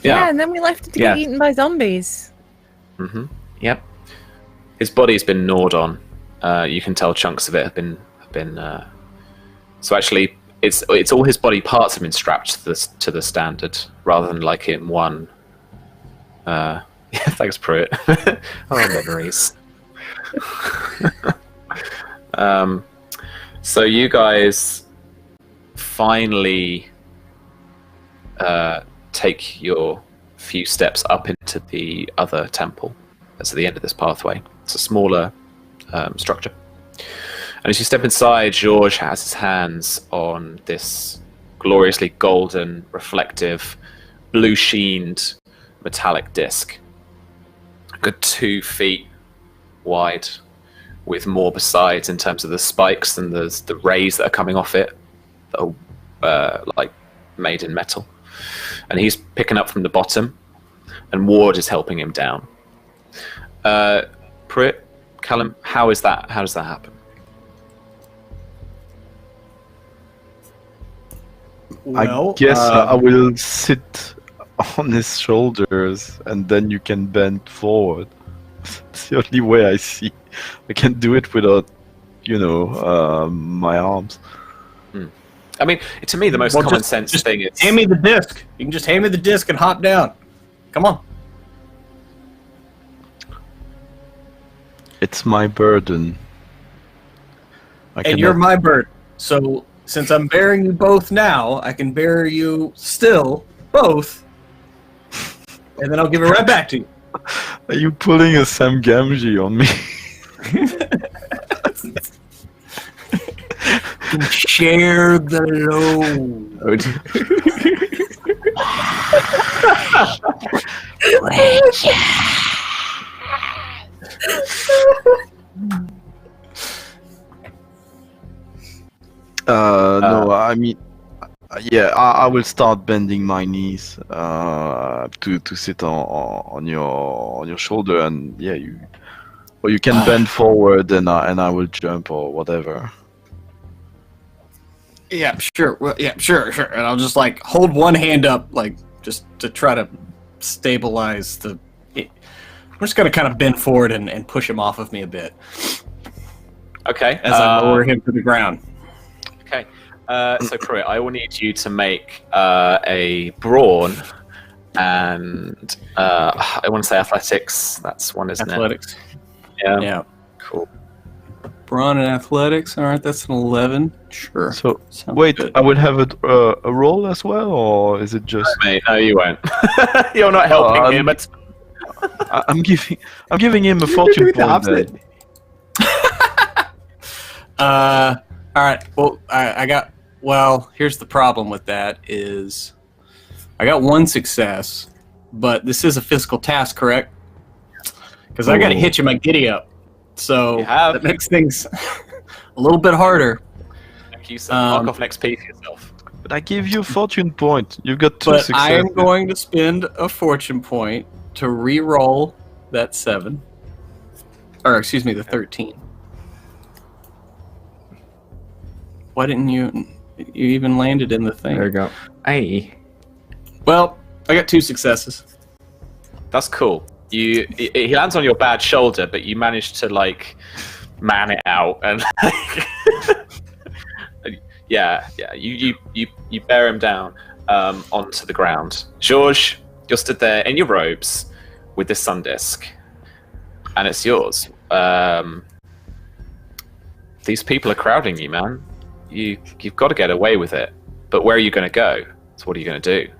Yeah, and then we left it to get eaten by zombies. Mm-hmm. Yep. His body's been gnawed on. You can tell chunks of it have been. So actually, it's all his body parts have been strapped to the standard, rather than like in one. Yeah, thanks, Pruitt. Oh, memories. So you guys finally take your few steps up into the other temple. That's at the end of this pathway. It's a smaller structure. And as you step inside, George has his hands on this gloriously golden, reflective, blue-sheened metallic disc. A good 2 feet wide, with more besides in terms of the spikes and the rays that are coming off it that are like made in metal. And he's picking up from the bottom, and Ward is helping him down. Pruitt, Callum, how does that happen? Well, I guess I will sit on his shoulders, and then you can bend forward. It's the only way I see. I can do it without, my arms. I mean, to me, the most common sense thing is... Hand me the disc. You can just hand me the disc and hop down. Come on. It's my burden. And you're my bird. So, since I'm bearing you both now, I can bear you still, both, and then I'll give it right back to you. Are you pulling a Sam Gamgee on me? Share the load. No, I mean, I will start bending my knees to sit on your shoulder, and you can bend forward, and I will jump or whatever. Yeah, sure. Well, yeah, sure. And I'll just like hold one hand up, like just to try to stabilize the. I'm just gonna kind of bend forward and push him off of me a bit. Okay. As I lower him to the ground. Okay. So Pruitt, I will need you to make a brawn and I want to say athletics. That's one, isn't Athletics. it? Yeah. Cool. Brawn and athletics. All right, that's an 11. Sure. So Sounds wait, good. I will have a roll as well, or is it just? Mate, no, you won't. You're not helping him. I'm giving him a fortune point. Then. All right. Well, I got. Well, here's the problem with that is, I got one success, but this is a physical task, correct? Because I got to hit you my giddy up, so that makes things a little bit harder. Thank you, so mark off an XP for yourself. But I give you a fortune point. You've got 2 But successes. I am going to spend a fortune point to re-roll that 7, or excuse me, the 13. Why didn't you even landed in the thing? There we go. Aye. Well, I got 2 successes. That's cool. He lands on your bad shoulder, but you manage to like man it out and you bear him down onto the ground. George, you're stood there in your robes with this sun disk, and it's yours. These people are crowding you, man. You've got to get away with it. But where are you going to go? So what are you going to do?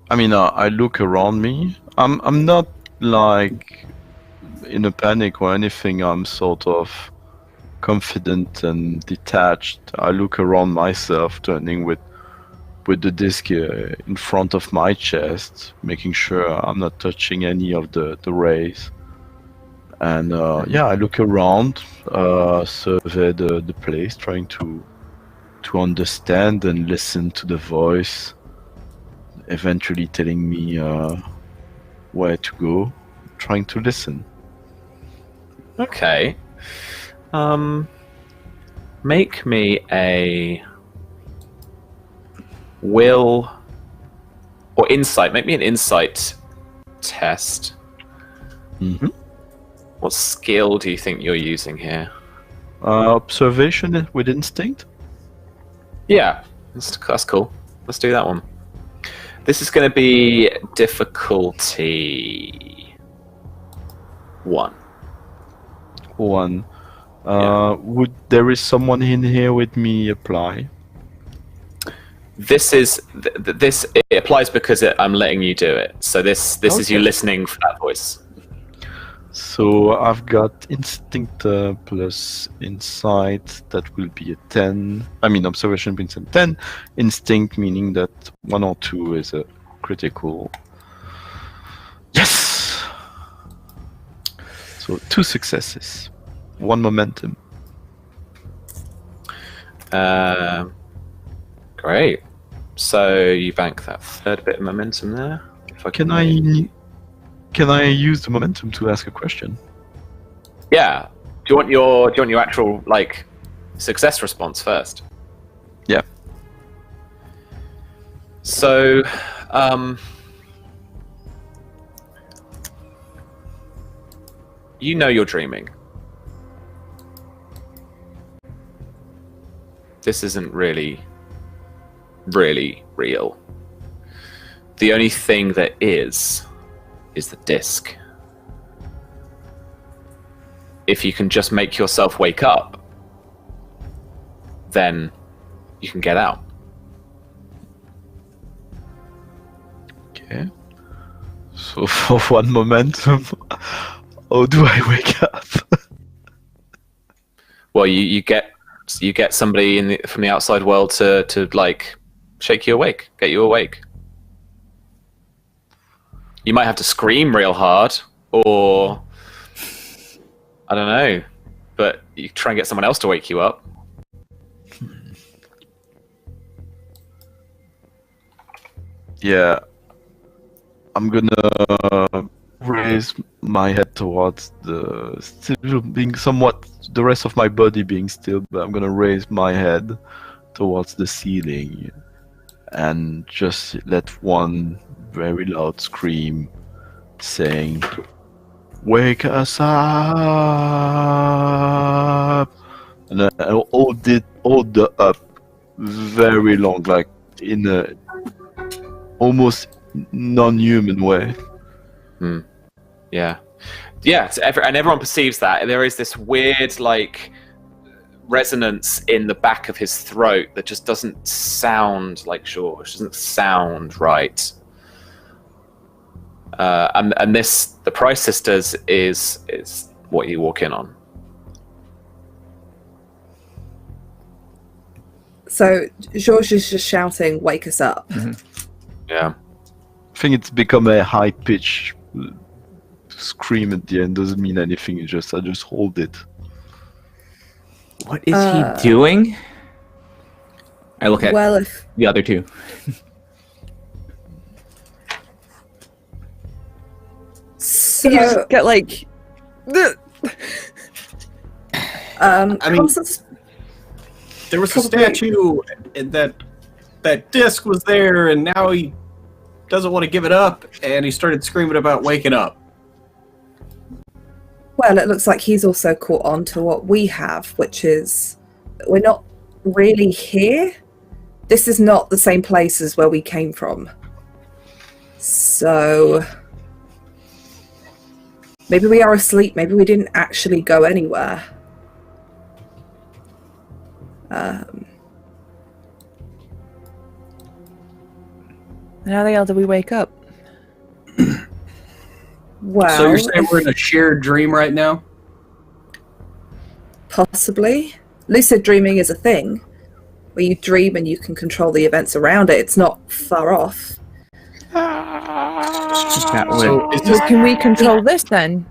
I mean, I look around me. I'm not like in a panic or anything. I'm sort of confident and detached. I look around myself, turning with the disc in front of my chest, making sure I'm not touching any of the rays. And I look around, survey the place, trying to understand and listen to the voice, eventually telling me where to go, trying to listen. Okay. Make me a will or insight. Make me an insight test. Mm-hmm. What skill do you think you're using here? Observation with instinct. Yeah, that's cool. Let's do that one. This is going to be difficulty 1. 1. Yeah. Would there is someone in here with me apply? This is this. It applies because I'm letting you do it. So this is you listening for that voice. So I've got instinct plus insight. That will be a 10. I mean observation brings a 10. Instinct meaning that 1 or 2 is a critical. Yes. So 2 successes, 1 momentum. Great. So you bank that third bit of momentum there. If I Can I use the momentum to ask a question? Yeah. Do you want your actual like success response first? Yeah. So, you know you're dreaming. This isn't really real. The only thing that is the disc. If you can just make yourself wake up, then you can get out. Okay. So for 1 momentum, how do I wake up? Well, you get somebody from the outside world to like shake you awake, get you awake. You might have to scream real hard, or I don't know, but you try and get someone else to wake you up. Yeah, I'm gonna raise my head towards the still being somewhat the rest of my body being still, but I'm gonna raise my head towards the ceiling and just let one very loud scream saying, "Wake us up!" And I hold the up very long, like in a almost non-human way. Yeah. And everyone perceives that. There is this weird, like, resonance in the back of his throat that just doesn't sound like George. Doesn't sound right. And this, the Price Sisters, is what you walk in on. So George is just shouting, "Wake us up!" Mm-hmm. Yeah. I think it's become a high pitch scream at the end. Doesn't mean anything. I just hold it. What is he doing? I look at if the other two. so, You just get like. I mean, Constance, there was a Probably- statue that disc was there, and now he doesn't want to give it up, and he started screaming about waking up. well, it looks like he's also caught on to what we have, which is we're not really here. This is not the same place as where we came from. So maybe we are asleep. Maybe we didn't actually go anywhere. How the hell did we wake up? Well, So you're saying we're in a shared dream right now? possibly. Lucid dreaming is a thing where you dream and you can control the events around it. It's not far off. That would, So is Well, this, can we control this then?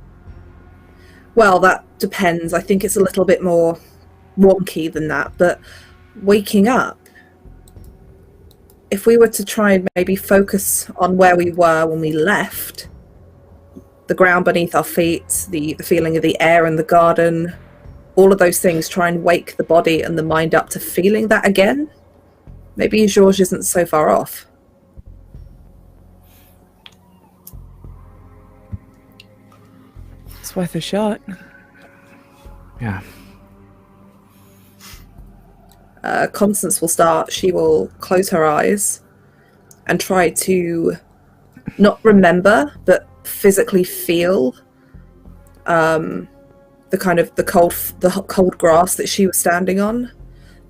Well, that depends. I think it's a little bit more wonky than that. But waking up, if we were to try and maybe focus on where we were when we left, the ground beneath our feet, the feeling of the air in the garden, all of those things, try and wake the body and the mind up to feeling that again, maybe Georges isn't so far off. It's worth a shot. Yeah. Constance will start. She will close her eyes and try to not remember, but physically feel the cold grass that she was standing on,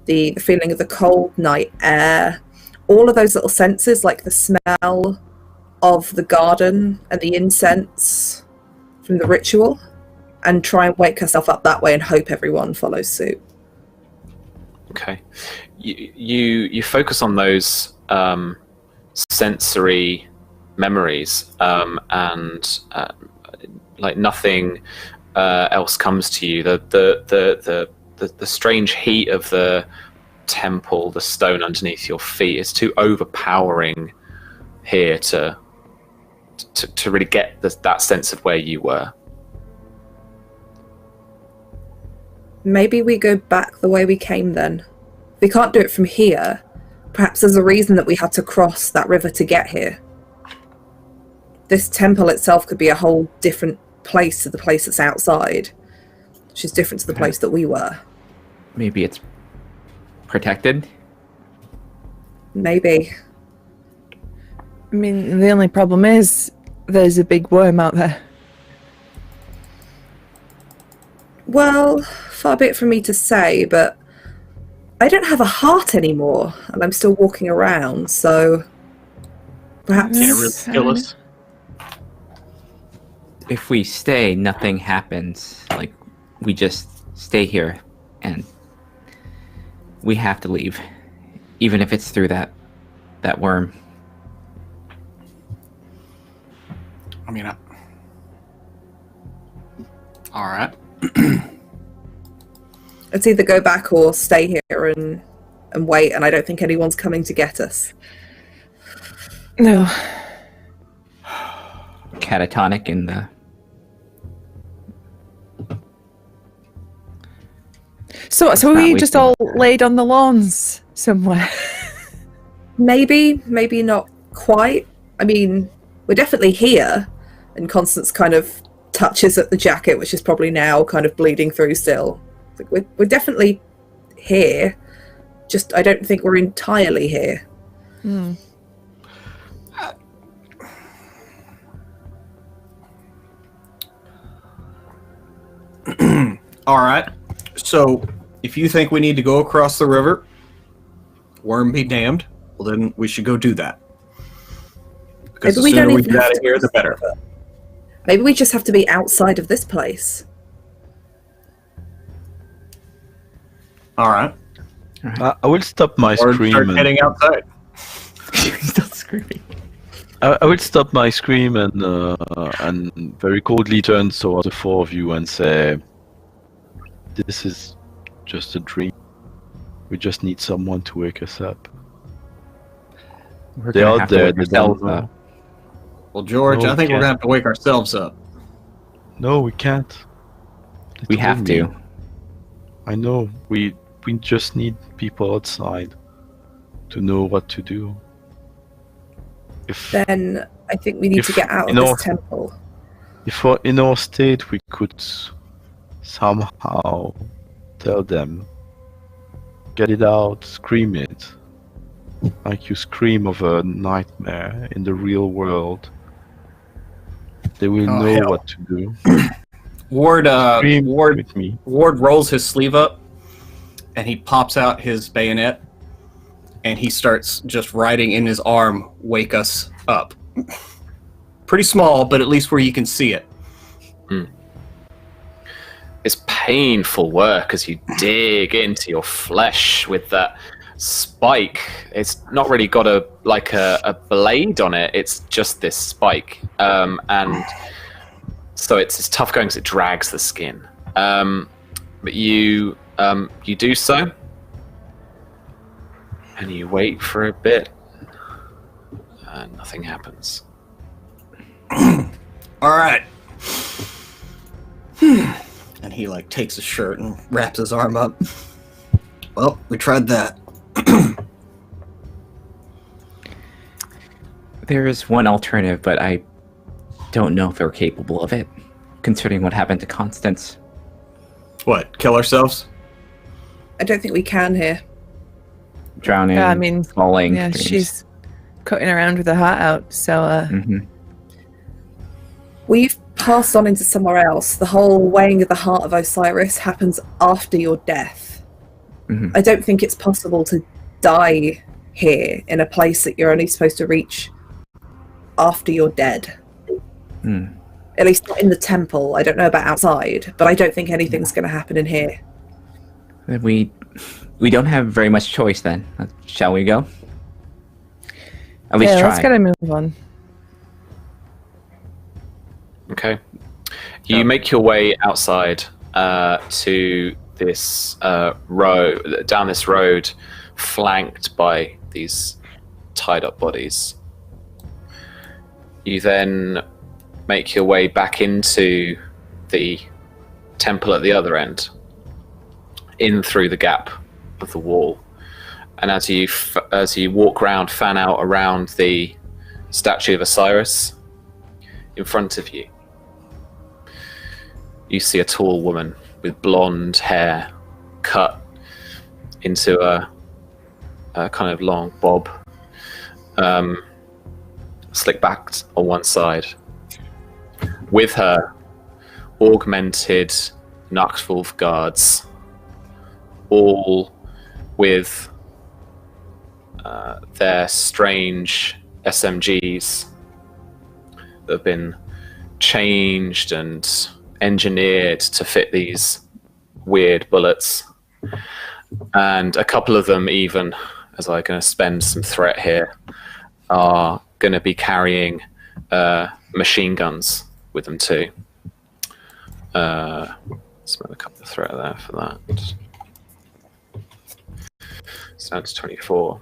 the feeling of the cold night air, all of those little senses, like the smell of the garden and the incense from the ritual, and try and wake herself up that way and hope everyone follows suit. Okay. You focus on those sensory memories, and like nothing else comes to you. The strange heat of the temple, the stone underneath your feet, is too overpowering here to really get that sense of where you were. Maybe we go back the way we came then. We can't do it from here. Perhaps there's a reason that we had to cross that river to get here. This temple itself could be a whole different place to the place that's outside, which is different to the place that we were. Maybe it's protected? Maybe. I mean, the only problem is there's a big worm out there. Well, far be it from me to say, but I don't have a heart anymore, and I'm still walking around, so perhaps... Can't really kill us. If we stay, nothing happens. Like, we just stay here, and we have to leave, even if it's through that worm. I mean, all right. It's either go back or stay here and wait, and I don't think anyone's coming to get us. No. Catatonic in the... So we just all laid on the lawns somewhere? Maybe not quite. I mean, we're definitely here, and Constance kind of touches at the jacket, which is probably now kind of bleeding through still. Like, we're definitely here, just I don't think we're entirely here. All right. So, if you think we need to go across the river, worm be damned, well then we should go do that. Because the sooner we get out of here, the better. Maybe we just have to be outside of this place. All right. I will stop my Or scream. start heading outside. Still screaming. I will stop my scream and very coldly turn towards the four of you and say, "This is just a dream. We just need someone to wake us up." We're They're gonna out have to there. wake They don't ourselves know. up. Well, George, No, I think we we're gonna can't. have to wake ourselves up. No, we can't. They We told have me. to. I know. We just need people outside to know what to do. If Then I think we need to If, get out you of know- this temple. in our state we could somehow tell them, get it out, scream it, like you scream of a nightmare in the real world. They will Oh, know hell. what to do. Ward Scream with me. Ward rolls his sleeve up, and he pops out his bayonet, and he starts just writing in his arm, "Wake us up." Pretty small, but at least where you can see it. It's painful work as you dig into your flesh with that spike. It's not really got a blade on it. It's just this spike, and so it's tough going because it drags the skin. But you do so, and you wait for a bit, and nothing happens. All right. And he takes his shirt and wraps his arm up. Well, we tried that. There is one alternative, but I don't know if they're capable of it. considering what happened to Constance. What? Kill ourselves? I don't think we can here. Drowning, Yeah, I mean, falling. Yeah, dreams. she's cutting around with her heart out. So, Mhm. We've passed on into somewhere else. The whole weighing of the heart of Osiris happens after your death. Mhm. I don't think it's possible to die here in a place that you're only supposed to reach after you're dead. Hmm. At least not in the temple. I don't know about outside, but I don't think anything's going to happen in here. Then we don't have very much choice then. Shall we go? At least yeah, try. let's gotta move on. Okay. You make your way outside to this road, down this road, flanked by these tied-up bodies. You then make your way back into the temple at the other end, in through the gap of the wall. And as you walk around, fan out around the statue of Osiris, in front of you, you see a tall woman with blonde hair cut into a kind of long bob, slick backed on one side. With her, augmented Nachtwolf guards, all with their strange SMGs that have been changed and engineered to fit these weird bullets. And a couple of them, even, as I'm going to spend some threat here, are going to be carrying machine guns with them too. Spend a couple of threat there for that. So that's 24.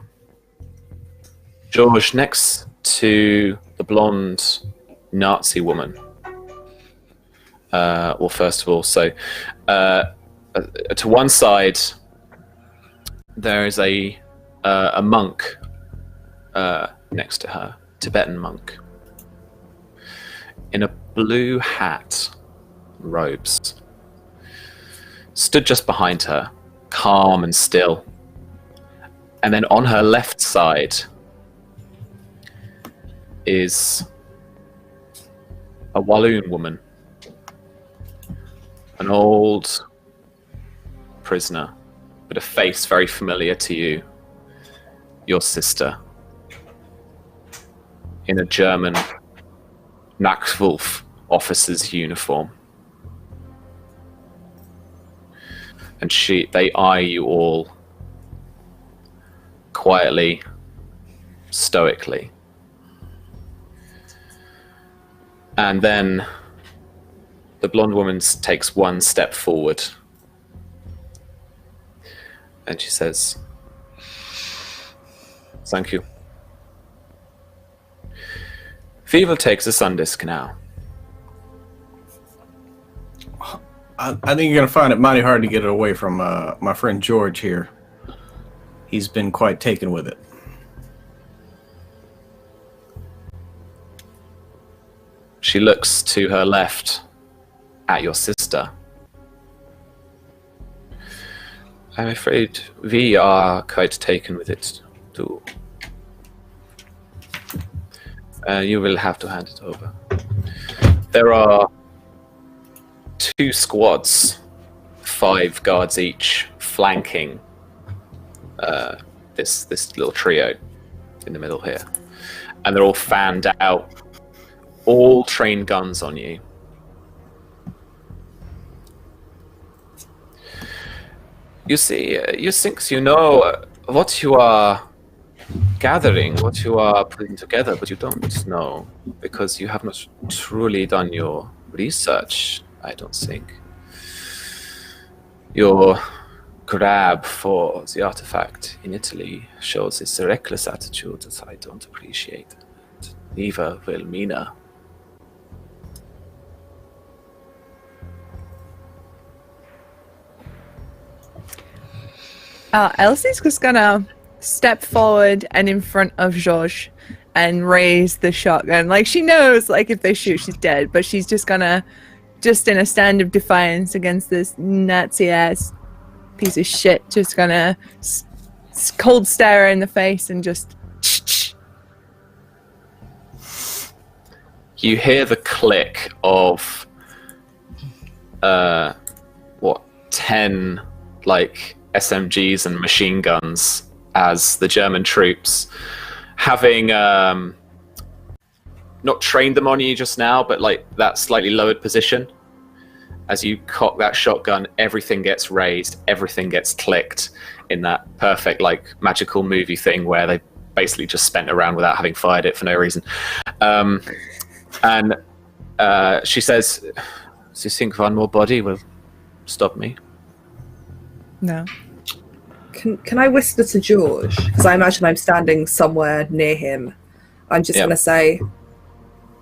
George, next to the blonde Nazi woman. Well, first of all, so to one side there is a monk next to her, Tibetan monk, in a blue hat, robes, stood just behind her, calm and still. And then on her left side is a Walloon woman, an old prisoner, with a face very familiar to you, your sister, in a German Nachtwolf officer's uniform. And they eye you all quietly, stoically. And then the blonde woman takes one step forward and she says, "Thank you. We will take the sun disk now." I think you're going to find it mighty hard to get it away from my friend George here. He's been quite taken with it. She looks to her left at your sister. "I'm afraid we are quite taken with it too. You will have to hand it over." There are 2 squads, 5 guards each, flanking this little trio in the middle here, and they're all fanned out, all trained guns on you. You see, you think you know what you are gathering, what you are putting together, but you don't know because you have not truly done your research, I don't think. Your grab for the artifact in Italy shows it's a reckless attitude that I don't appreciate. Neither will Mina. Elsie's just gonna step forward and in front of Georges and raise the shotgun. Like, she knows, like, if they shoot, she's dead, but she's just gonna just in a stand of defiance against this Nazi-ass piece of shit, just gonna cold stare her in the face and just... You hear the click of 10 like SMGs and machine guns as the German troops, having not trained them on you just now, but like that slightly lowered position, as you cock that shotgun, everything gets raised, everything gets clicked in that perfect like magical movie thing where they basically just spent around without having fired it for no reason. And she says, "Do you think one more body will stop me?" No. Can I whisper to George? Because I imagine I'm standing somewhere near him. I'm just going to say,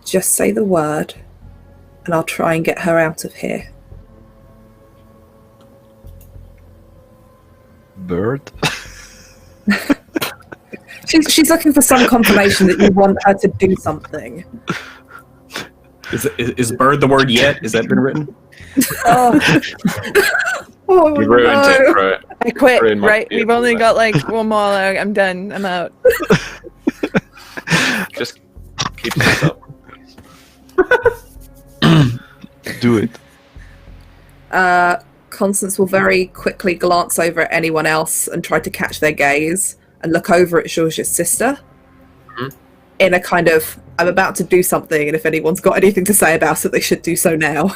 just say the word, and I'll try and get her out of here. Bird. She's looking for some confirmation that you want her to do something. Is bird the word yet? Has that been written? Oh, You ruined it, bro. I quit, Ruined my right? We've beautiful only life. got like one more. I'm done. I'm out. Just keep this up. Do it. Constance will very quickly glance over at anyone else and try to catch their gaze and look over at George's sister in a kind of, I'm about to do something, and if anyone's got anything to say about it, they should do so now.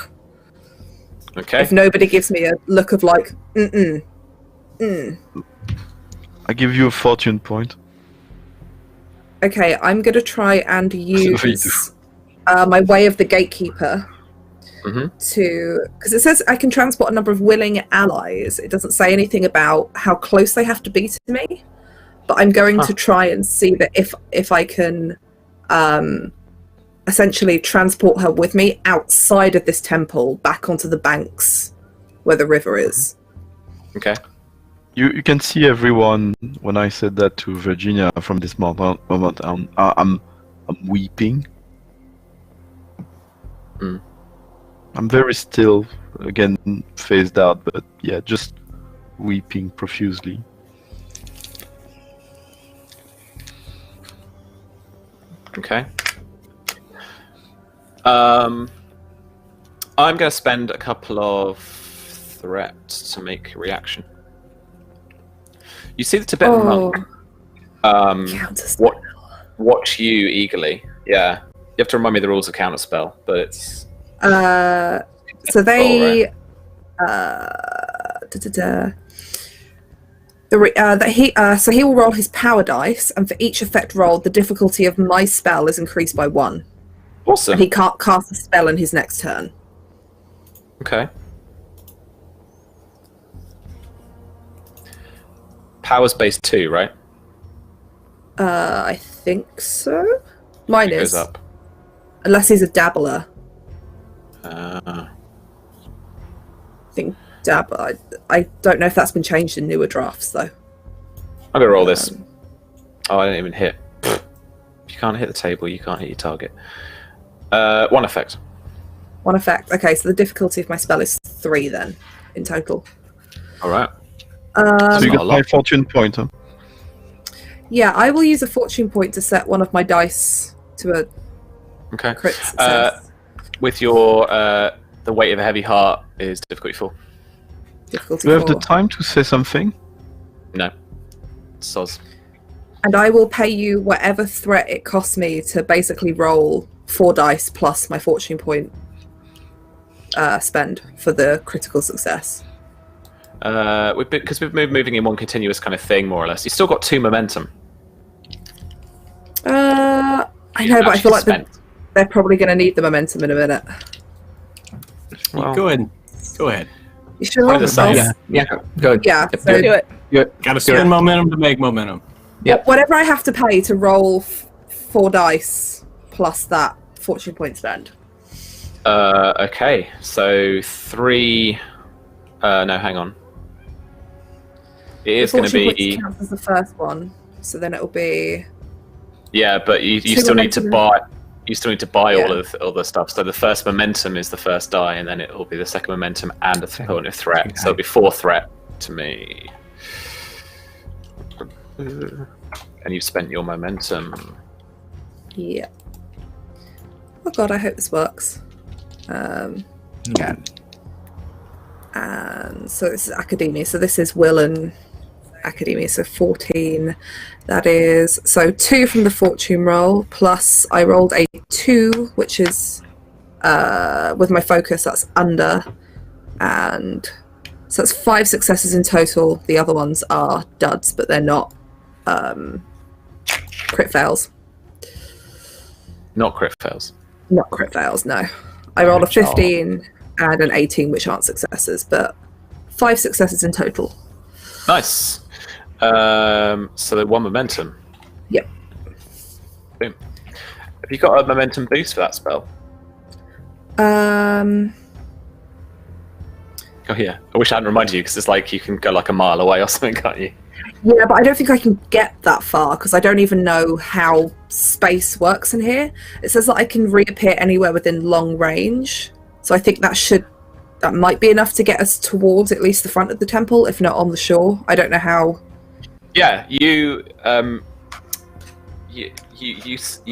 Okay. If nobody gives me a look of like, I give you a fortune point. okay, I'm going to try and use my Way of the Gatekeeper to, because it says I can transport a number of willing allies. It doesn't say anything about how close they have to be to me, but I'm going to try and see that if I can essentially transport her with me outside of this temple back onto the banks where the river is. Okay. You can see everyone when I said that to Virginia from this moment I'm weeping. I'm very still, again phased out, but yeah, just weeping profusely. Okay. I'm going to spend a couple of threats to make a reaction. You see the Tibetan monk watch you eagerly. Yeah. You have to remind me the rules of Counterspell, but it's... So they... So he will roll his power dice, and for each effect rolled, the difficulty of my spell is increased by 1. Awesome. And he can't cast a spell in his next turn. Okay. Power's base 2, right? I think so. Mine It is. goes up. Unless he's a dabbler. Uh, I think dabbler. I don't know if that's been changed in newer drafts, though. I'm going to roll this. Oh, I didn't even hit. If you can't hit the table, you can't hit your target. 1 effect. 1 effect. Okay, so the difficulty of my spell is 3 then, in total. Alright. So you not a got lot. my fortune point, huh? Yeah, I will use a fortune point to set one of my dice to a Okay. crit success. With your the weight of a heavy heart is difficulty 4. Difficulty Do you have the 4. time to say something? No. Soz. And I will pay you whatever threat it costs me to basically roll 4 dice plus my fortune point spend for the critical success. Because we've been moving in one continuous kind of thing, more or less. You've still got 2 momentum. I know, but I feel like they're probably going to need the momentum in a minute. Well, Go ahead. Go ahead. You sure? By the side. Yeah, go. Yeah, Yep, so Do it. Got to spend momentum to make momentum. Yep. whatever I have to pay to roll 4 dice plus that fortune point spend. Okay, so 3... no, hang on. It is going to Fortune be... points counts as the first one, so then it'll be... Yeah, but you Two still need to momentum. buy... You still need to buy Yeah. all the stuff. So the first momentum is the first die, and then it will be the second momentum and a point of threat. So it'll be 4 threat to me. And you've spent your momentum. Yeah. Oh god, I hope this works. Yeah. And so this is Academia. So this is Will and Academia. So 14. That is so 2 from the fortune roll plus I rolled a 2, which is with my focus. That's under, and so that's 5 successes in total. The other ones are duds, but they're not crit fails. Not crit fails. Not crit fails. No, I rolled a 15 and an 18, which aren't successes, but 5 successes in total. Nice. So the 1 momentum. Yep. Boom. Have you got a momentum boost for that spell? Um. Oh yeah. I wish I hadn't reminded you, because it's like you can go like a mile away or something, can't you? Yeah, but I don't think I can get that far because I don't even know how space works in here. It says that I can reappear anywhere within long range, so I think that might be enough to get us towards at least the front of the temple, if not on the shore. I don't know how. Yeah, you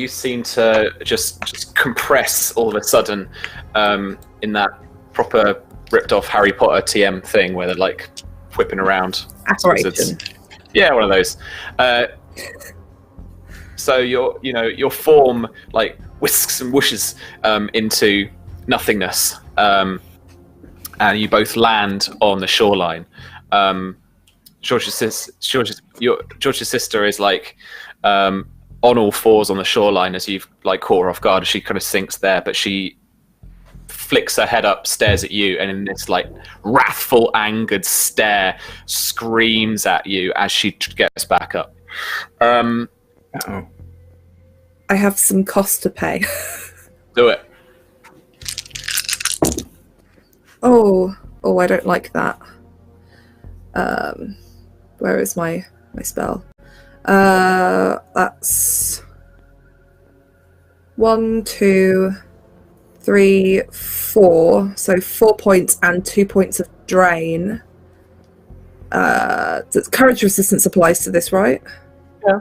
seem to just compress all of a sudden in that proper ripped off Harry Potter TM thing where they're like whipping around. Apparition. Yeah, one of those. So your form like whisks and whooshes into nothingness, and you both land on the shoreline. George's sister is like on all fours on the shoreline as you've like caught her off guard. She kind of sinks there, but she flicks her head up, stares at you, and in this like wrathful, angered stare, screams at you as she gets back up. Uh-oh. I have some cost to pay. Do it. Oh, I don't like that. Where is my spell? That's 1, 2, 3, 4. So 4 points and 2 points of drain. Courage resistance applies to this, right? Yeah.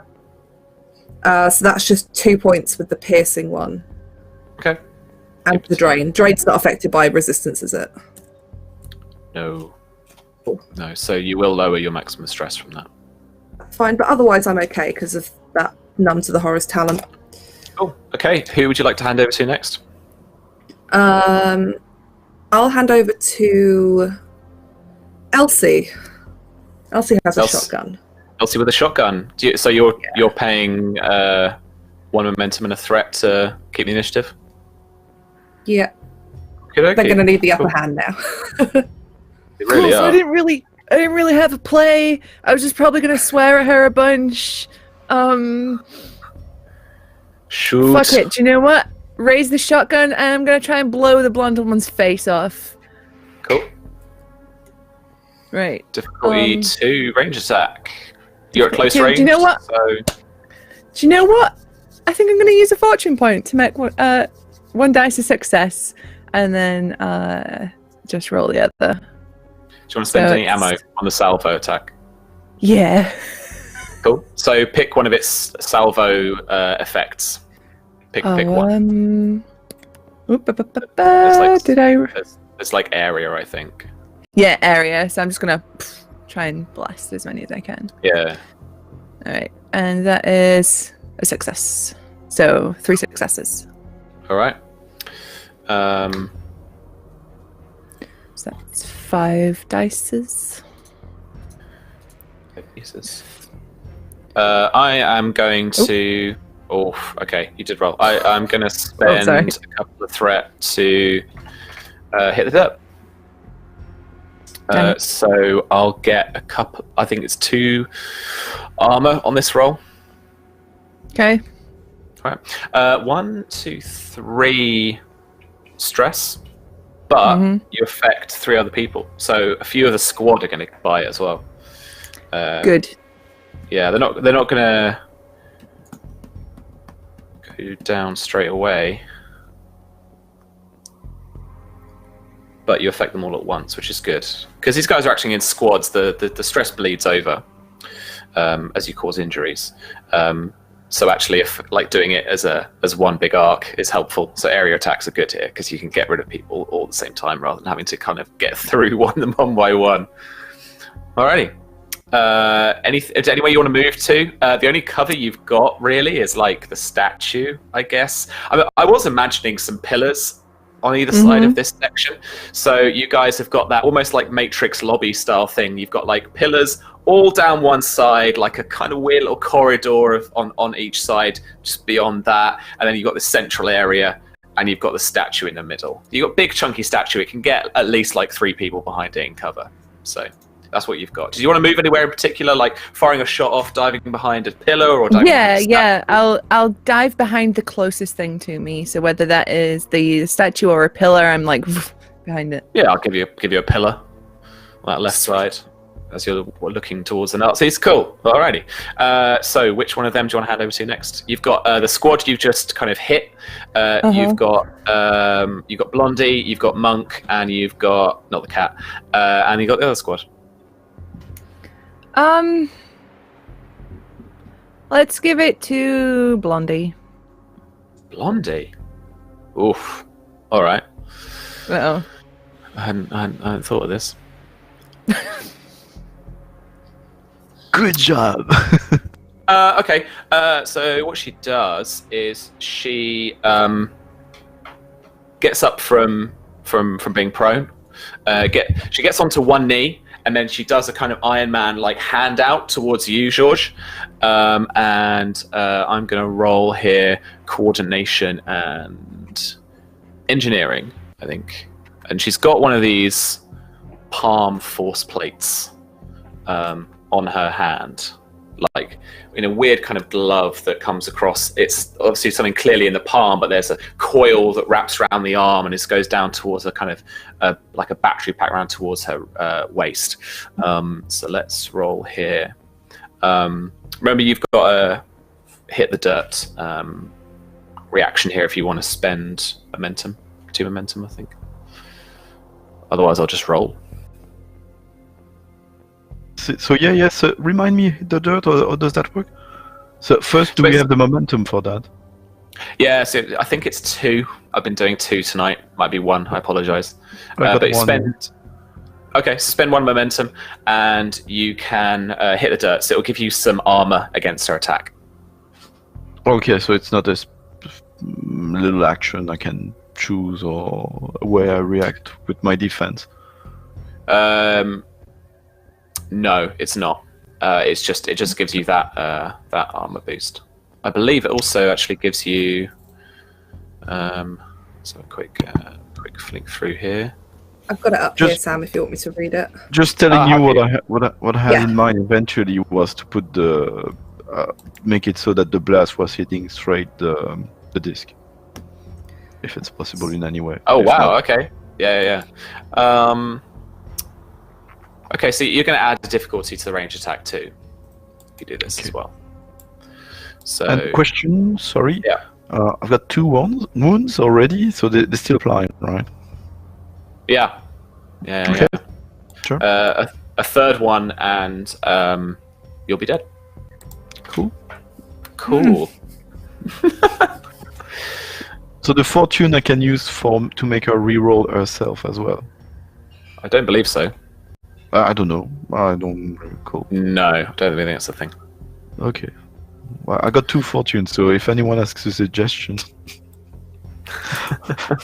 So that's just 2 points with the piercing one. Okay. And the drain. Drain's not affected by resistance, is it? No. No. So you will lower your maximum stress from that. Fine, but otherwise I'm okay because of that Numb to the Horrors talent. Cool. Okay. Who would you like to hand over to next? I'll hand over to Elsie. Elsie has a shotgun. Elsie with a shotgun. So you're paying 1 momentum and a threat to keep the initiative? Yeah. Okay. They're going to need the upper hand now. They really So are. I didn't really have a play. I was just probably gonna swear at her a bunch. Shoot. Fuck it. Do you know what? Raise the shotgun, and I'm gonna try and blow the blonde woman's face off. Cool. Right. Difficulty 2, range attack. You're at close Do range. you know what? So Do you know what? I think I'm gonna use a fortune point to make 1 dice a success, and then just roll the other. do you want to spend So any ammo on the salvo attack? Yeah. Cool. So pick one of its salvo effects. Pick one. like- Did I? It's like area, I think. Yeah, area. So I'm just gonna try and blast as many as I can. Yeah. All right, and that is a success. So 3 successes. All right. So that's 5 dices. Jesus. I am going to. Oh, okay. You did roll. I'm going to spend sorry. a couple of threat to hit the dirt. Damn it. So I'll get a couple. I think it's 2 armor on this roll. Okay. All right. 1, 2, 3 stress, but you affect 3 other people. So a few of the squad are going to buy it as well. Good. Yeah, they're not gonna. you down straight away. But you affect them all at once, which is good. Because these guys are acting in squads, the stress bleeds over as you cause injuries. So actually, if like doing it as one big arc is helpful. So area attacks are good here because you can get rid of people all at the same time rather than having to kind of get through one by one. Alrighty. Anywhere you want to move to? The only cover you've got really is like the statue, I guess. I was imagining some pillars on either side of this section. So you guys have got that almost like Matrix lobby style thing. You've got like pillars all down one side, like a kind of weird little corridor on each side, just beyond that. And then you've got the central area and you've got the statue in the middle. You've got a big chunky statue. It can get at least like 3 people behind it in cover. So that's what you've got. Do you want to move anywhere in particular, like firing a shot off, diving behind a pillar, or diving behind Yeah. I'll dive behind the closest thing to me. So whether that is the statue or a pillar, I'm like behind it. Yeah, I'll give you a pillar on that left side as you're looking towards the Nazis. Cool. Alrighty. So which one of them do you want to hand over to next? You've got the squad you've just kind of hit. You've got Blondie, you've got Monk, and you've got not the cat, and you've got the other squad. Let's give it to Blondie. Blondie? Oof. Alright. Uh-oh. I hadn't thought of this. Good job. Okay. So what she does is she gets up from being prone. She gets onto one knee. And then she does a kind of Iron Man like hand out towards you, George. And I'm going to roll here coordination and engineering, I think. And she's got one of these palm force plates on her hand, like in a weird kind of glove that comes across. It's obviously something clearly in the palm, but there's a coil that wraps around the arm and it goes down towards a kind of like a battery pack around towards her waist. So let's roll here. Remember, you've got a hit the dirt reaction here if you want to spend momentum, 2 momentum, I think. Otherwise, I'll just roll. So yeah. So remind me the dirt, or does that work? So first, do we have the momentum for that? Yeah, so I think it's 2. I've been doing 2 tonight. Might be 1. I apologize. But you spend. Okay, so spend 1 momentum, and you can hit the dirt. So it will give you some armor against her attack. Okay, so it's not a little action I can choose or a way I react with my defense. No, it's not. It just gives you that armor boost. I believe it also actually gives you. So a quick flick through here. I've got it up here, Sam. If you want me to read it. Just telling you what I had in mind eventually was to put the make it so that the blast was hitting straight the disc, if it's possible in any way. Oh wow! Okay. Yeah. Okay, so you're going to add the difficulty to the range attack too. If you do this as well. So. And question, sorry. Yeah. I've got 2 wounds already, so they still apply, right? Yeah. Okay. Yeah. Sure. A 3rd one, and you'll be dead. Cool. So the fortune I can use to make her reroll herself as well. I don't believe so. I don't know. I don't recall. No, I don't think that's the thing. Okay. Well, I got 2 fortunes, so if anyone asks a suggestion,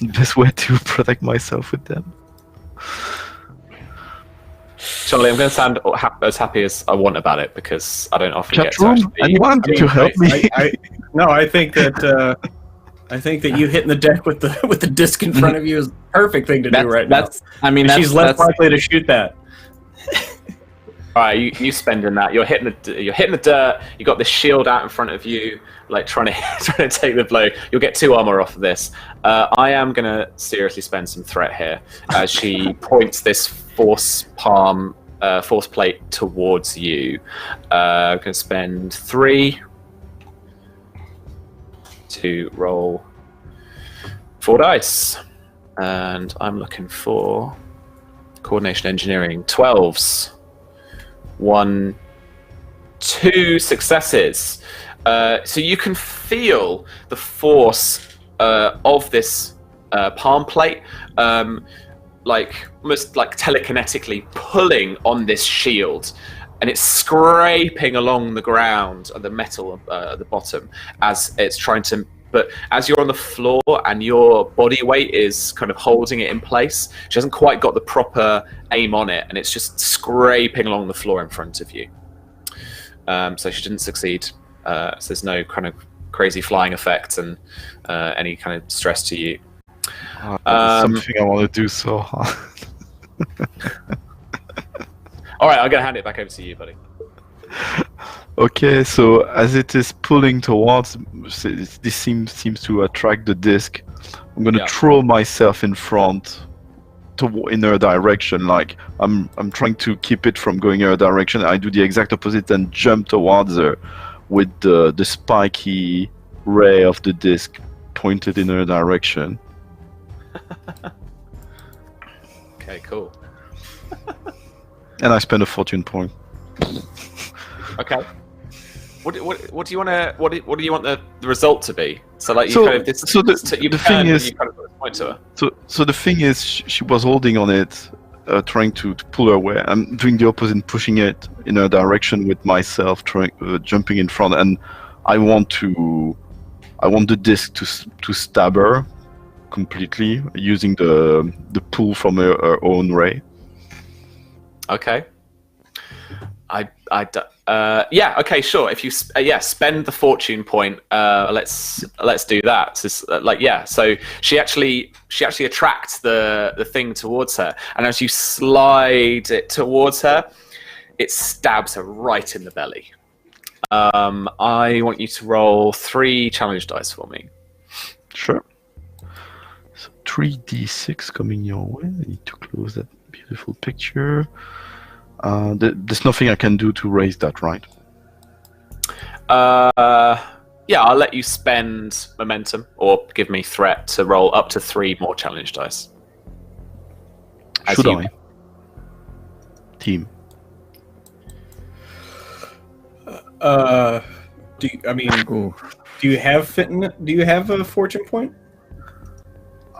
best way to protect myself with them. Charlie, I'm going to sound as happy as I want about it because I don't often get to Chatroom, actually. anyone to help me? I think that you hitting the deck with the disc in front of you is the perfect thing to do right now. She's less likely to shoot that. All right, you spending that. You're hitting the dirt. You got this shield out in front of you, like trying to take the blow. You'll get 2 armor off of this. I am gonna seriously spend some threat here as she points this force plate towards you. I'm gonna spend 3. to roll 4 dice. And I'm looking for coordination engineering 12s. 1, 2 successes. So you can feel the force of this palm plate, almost like telekinetically pulling on this shield, and it's scraping along the ground and the metal at the bottom as it's trying to. But as you're on the floor and your body weight is kind of holding it in place, she hasn't quite got the proper aim on it, and it's just scraping along the floor in front of you. So she didn't succeed. So there's no kind of crazy flying effects and any kind of stress to you. Something I want to do so hard. All right, I'm going to hand it back over to you, buddy. Okay, so as it is pulling towards, this seems to attract the disc. I'm gonna throw myself in front, in her direction. Like I'm trying to keep it from going her direction. I do the exact opposite and jump towards her with the spiky ray of the disc pointed in her direction. Okay, cool. And I spend a fortune point. Okay. What do you want to? What do you want the result to be? So like you So- kind of this. so the thing is- you kind of point to her. So the thing is, she was holding on it, trying to pull her away. I'm doing the opposite, pushing it in her direction with myself, jumping in front, and I want the disc to stab her completely using the pull from her own ray. Okay. Okay, sure. If you spend the fortune point, let's do that. So she actually attracts the thing towards her, and as you slide it towards her, it stabs her right in the belly. I want you to roll 3 challenge dice for me. Sure. So 3d6 coming your way. I need to close that beautiful picture. There's nothing I can do to raise that, right? I'll let you spend momentum or give me threat to roll up to 3 more challenge dice. Should I? Team. Do you have a fortune point?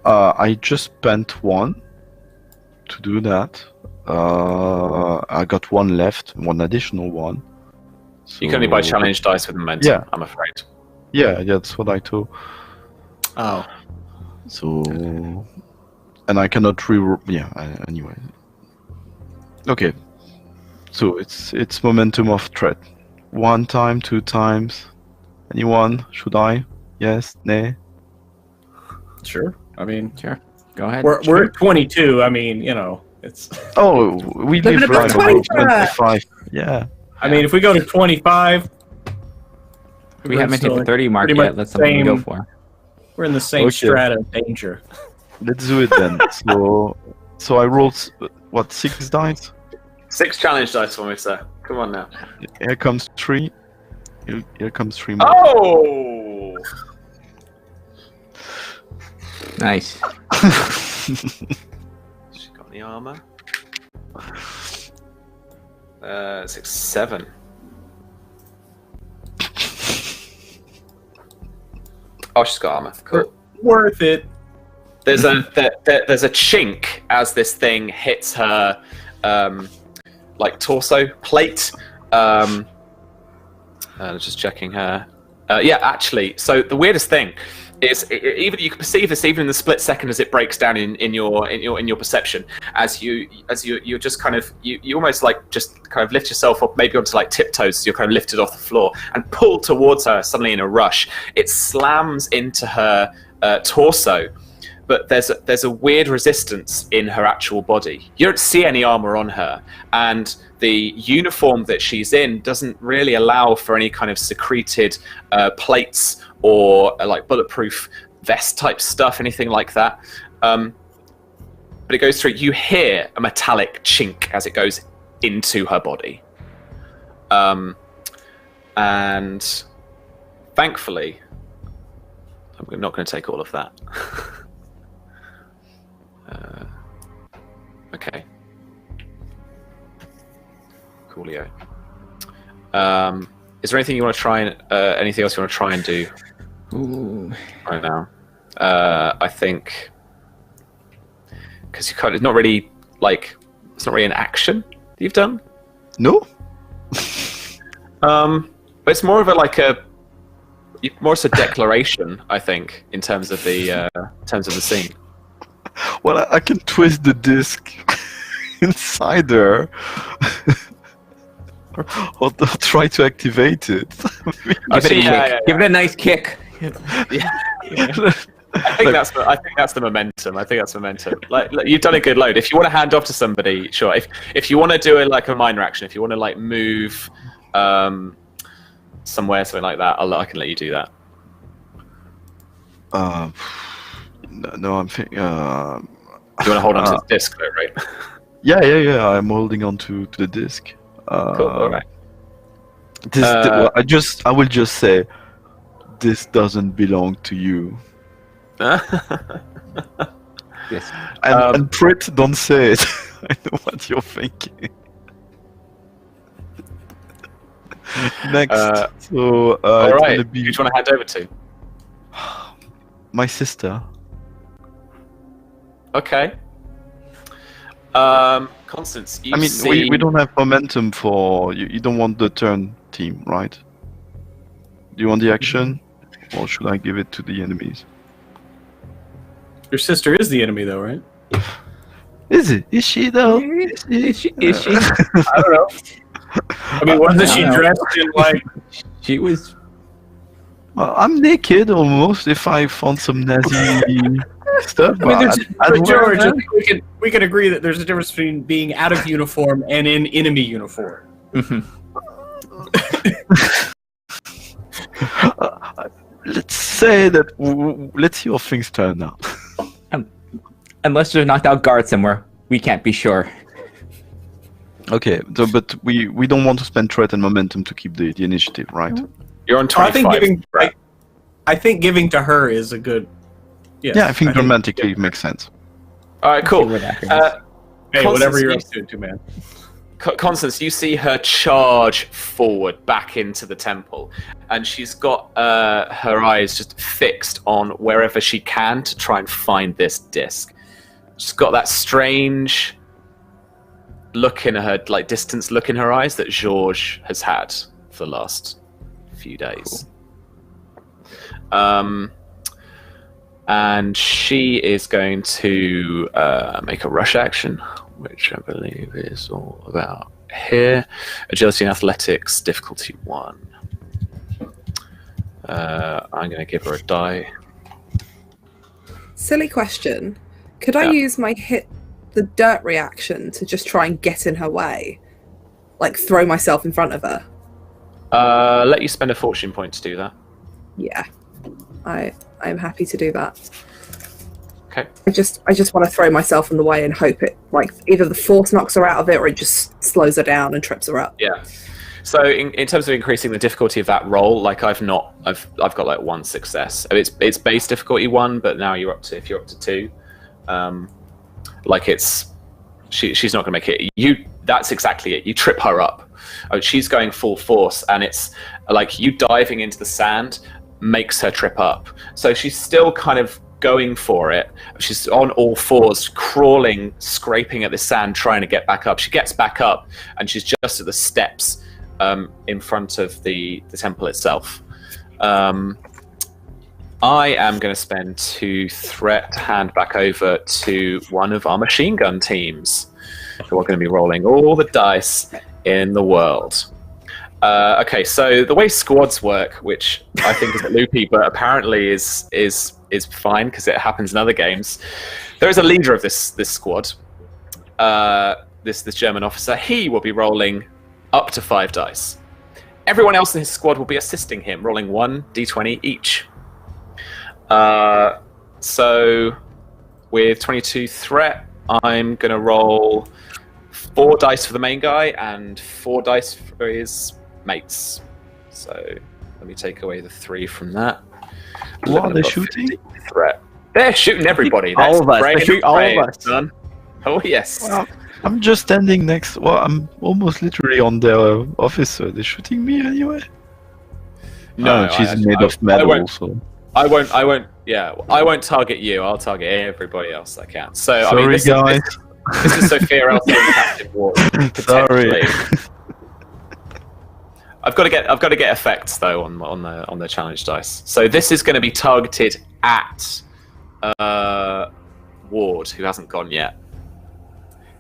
I just spent 1 to do that. I got 1 left, 1 additional 1. So... You can only buy challenge dice with momentum, Yeah. I'm afraid. Yeah, that's what I told. Oh. So, and I cannot reroll. Yeah. Anyway. Okay. So it's momentum of threat. 1 time, 2 times. Anyone? Should I? Yes. Nay. Sure. I mean, Sure. Go ahead. we're at 22. I mean, it's. Oh, we Living live above like 25. Yeah. I mean, if we go to 25, We haven't hit the 30 mark pretty much yet. That's something to go same- for. we're in the same Okay. strata of danger. Let's do it then. So I rolled 6 dice. 6 challenge dice for me, sir. Come on now. Here comes 3. Here comes 3 more. Oh! Nice. She got the armor. 6, 7. Oh, she's got armor. Cool. Worth it. There's a chink as this thing hits her torso plate. Just checking her. Actually, so the weirdest thing is even you can perceive this even in the split second as it breaks down in your perception as you're just kind of you almost like just kind of lift yourself up maybe onto like tiptoes, so you're kind of lifted off the floor and pulled towards her suddenly in a rush. It slams into her torso, but there's a weird resistance in her actual body. You don't see any armor on her, and the uniform that she's in doesn't really allow for any kind of secreted plates or like bulletproof vest type stuff, anything like that. But it goes through. You hear a metallic chink as it goes into her body, and thankfully, we're not going to take all of that. Okay. Coolio. Is there anything you want to try and anything else you want to try and do right now? I think because it's not really an action that you've done. No. But it's more of more as a declaration, I think, in terms of the scene. Well, I can twist the disc inside her, or try to activate it. Give it a nice kick. I think that's the momentum. Like you've done a good load. If you want to hand off to somebody, sure. If you want to do a minor action, if you want to move somewhere, something like that, I can let you do that. No, I'm thinking. You want to hold on to the disc, though, right? Yeah. I'm holding on to the disc. Cool. All right. I will just say, this doesn't belong to you. Yes. And Prit, don't say it. I know what you're thinking. Next. So, all it's right. gonna be Who do you want to hand over to? my sister. Okay. Constance, we don't have momentum for you. You don't want the turn team, right? Do you want the action, or should I give it to the enemies? Your sister is the enemy, though, right? Is it? Is she though? Is she? I don't know. I mean, wasn't she dressed in She was. I'm naked almost. If I found some Nazi stuff, I mean, I'd George, wear I think we can agree that there's a difference between being out of uniform and in enemy uniform. Let's say that. Let's see how things turn out. Unless there's a knocked out guard somewhere, we can't be sure. Okay, but we don't want to spend threat and momentum to keep the initiative, right? You're on 25. I think giving to her is a good. Yes, Yeah, I think dramatically it makes sense. All right, cool. Hey, whatever you're up to, man. Constance, you see her charge forward back into the temple, and she's got her eyes just fixed on wherever she can to try and find this disc. She's got that strange look in her, distance look in her eyes that Georges has had for the last few days. Cool. And she is going to make a rush action, which I believe is all about here. Agility and athletics, difficulty 1. I'm going to give her a die. Silly question. Could I use my hit the dirt reaction to just try and get in her way? Like throw myself in front of her? Let you spend a fortune point to do that. Yeah. I'm happy to do that. Okay. I just want to throw myself in the way and hope it either the force knocks her out of it or it just slows her down and trips her up. Yeah. So in terms of increasing the difficulty of that roll, I've got 1 success. It's base difficulty 1, but now if you're up to 2, she's not going to make it. That's exactly it. You trip her up. She's going full force, and it's like you diving into the sand makes her trip up. So she's still kind of going for it. She's on all fours, crawling, scraping at the sand, trying to get back up. She gets back up, and she's just at the steps in front of the temple itself. I am going to spend 2 threat to hand back over to one of our machine gun teams, who are going to be rolling all the dice in the world. Okay, so the way squads work, which I think is a loopy, but apparently is fine because it happens in other games. There is a leader of this squad, this German officer. He will be rolling up to 5 dice. Everyone else in his squad will be assisting him, rolling 1 d20 each. So with 22 threat, I'm going to roll 4 dice for the main guy and 4 dice for his mates. So let me take away the 3 from that. Who are they shooting? Threat. They're shooting everybody. All That's of us. brain They're shooting all brain, of us. son. Oh yes. Well, I'm just standing next. Well, I'm almost literally on their office. So they're shooting me anyway. No, she's I- made I- of metal. I won't- So I won't. Yeah, I won't target you. I'll target everybody else I can. So I sorry, mean, this guys. This is Sophia Elsa and Captain Ward. Sorry. potentially. I've got to get effects though on the challenge dice. So this is going to be targeted at Ward, who hasn't gone yet,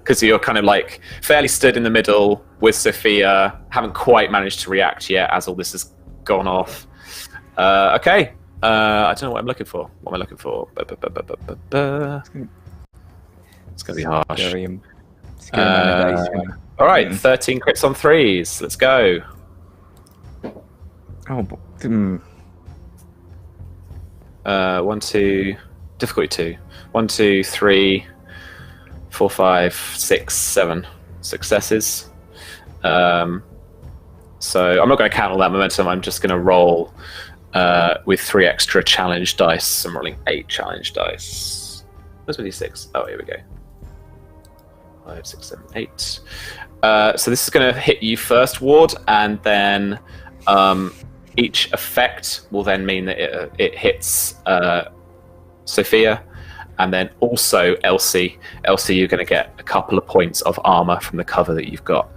because you're kind of like fairly stood in the middle with Sophia, haven't quite managed to react yet as all this has gone off. Okay. I don't know what I'm looking for. What am I looking for? It's going to be harsh. Scary amount of dice. All right, 13 crits on 3s. Let's go. Oh, 1, 2, difficulty 2. 1, 2, 3, 4, 5, 6, 7 successes. So I'm not going to count all that momentum. I'm just going to roll with 3 extra challenge dice. I'm rolling 8 challenge dice. Where's my d6? Oh, here we go. 5, 6, 7, 8. So this is going to hit you first, Ward, and then each effect will then mean that it hits Sophia, and then also Elsie. Elsie, you're going to get a couple of points of armor from the cover that you've got.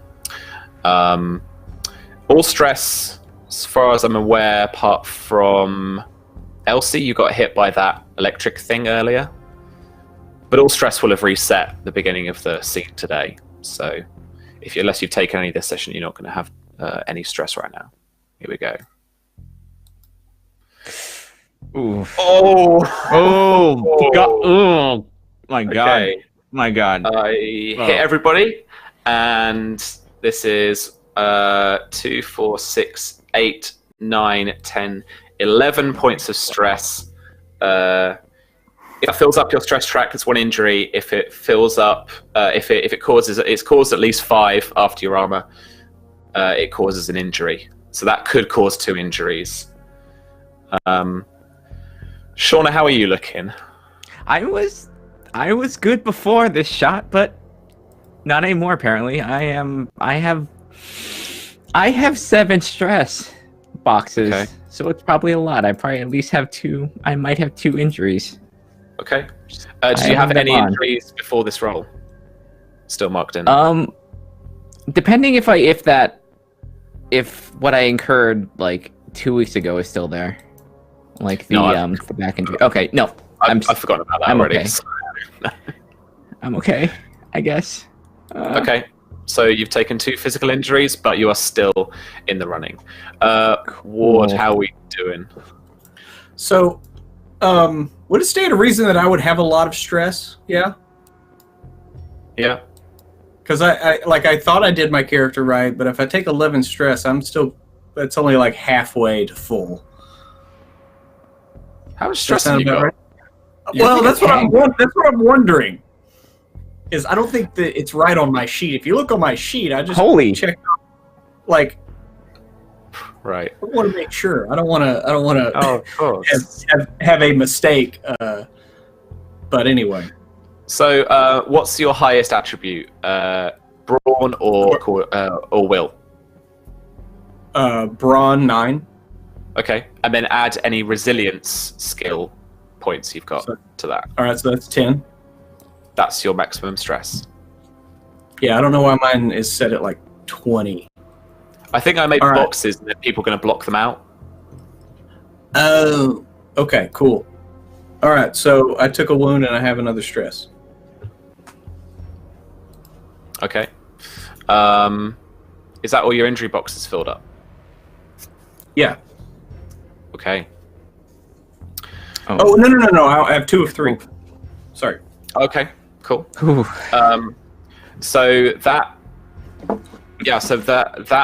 All stress, as far as I'm aware, apart from Elsie, you got hit by that electric thing earlier. But all stress will have reset at the beginning of the scene today. So unless you've taken any this session, you're not going to have any stress right now. Here we go. Ooh. Oh! Oh my god. Okay. My god. I hit everybody, and this is 2, 4, 6, 8, 9, 10, 11 points of stress. If it fills up your stress track, it's 1 injury. If it fills up, if it causes, it's caused at least 5 after your armor. It causes an injury, so that could cause 2 injuries. Shauna, how are you looking? I was good before this shot, but not anymore. Apparently, I have 7 stress boxes, Okay. so it's probably a lot. I probably at least have 2. I might have 2 injuries. Okay. Did you have any injuries before this roll? Still marked in. Depending if what I incurred like 2 weeks ago is still there, like the back injury. Okay, no, I've forgotten about that I'm already. okay. I'm okay, I guess. Okay, so you've taken 2 physical injuries, but you are still in the running. Ward, Cool. how are we doing? So, would it stand to reason that I would have a lot of stress? Yeah. Yeah. Because I thought I did my character right, but if I take 11 stress, that's only like halfway to full. How much stress have Sound you about got? right? Yeah, Well, I that's think what I'm wondering. Is I don't think that it's right on my sheet. If you look on my sheet, I just Holy. check. Like, Right. I want to make sure. I don't want to. Oh, of course. have a mistake. But anyway, So, what's your highest attribute? Brawn or will? Brawn 9. Okay, and then add any resilience skill points you've got to that. All right, so that's 10. That's your maximum stress. Yeah, I don't know why mine is set at like 20. I think I made All right. boxes and then people are going to block them out. Oh, okay, cool. All right, so I took a wound and I have another stress. Okay. Is that all your injury boxes filled up? Yeah. Okay. Oh, no. I have 2 of 3. Sorry. Okay, cool. Ooh. So that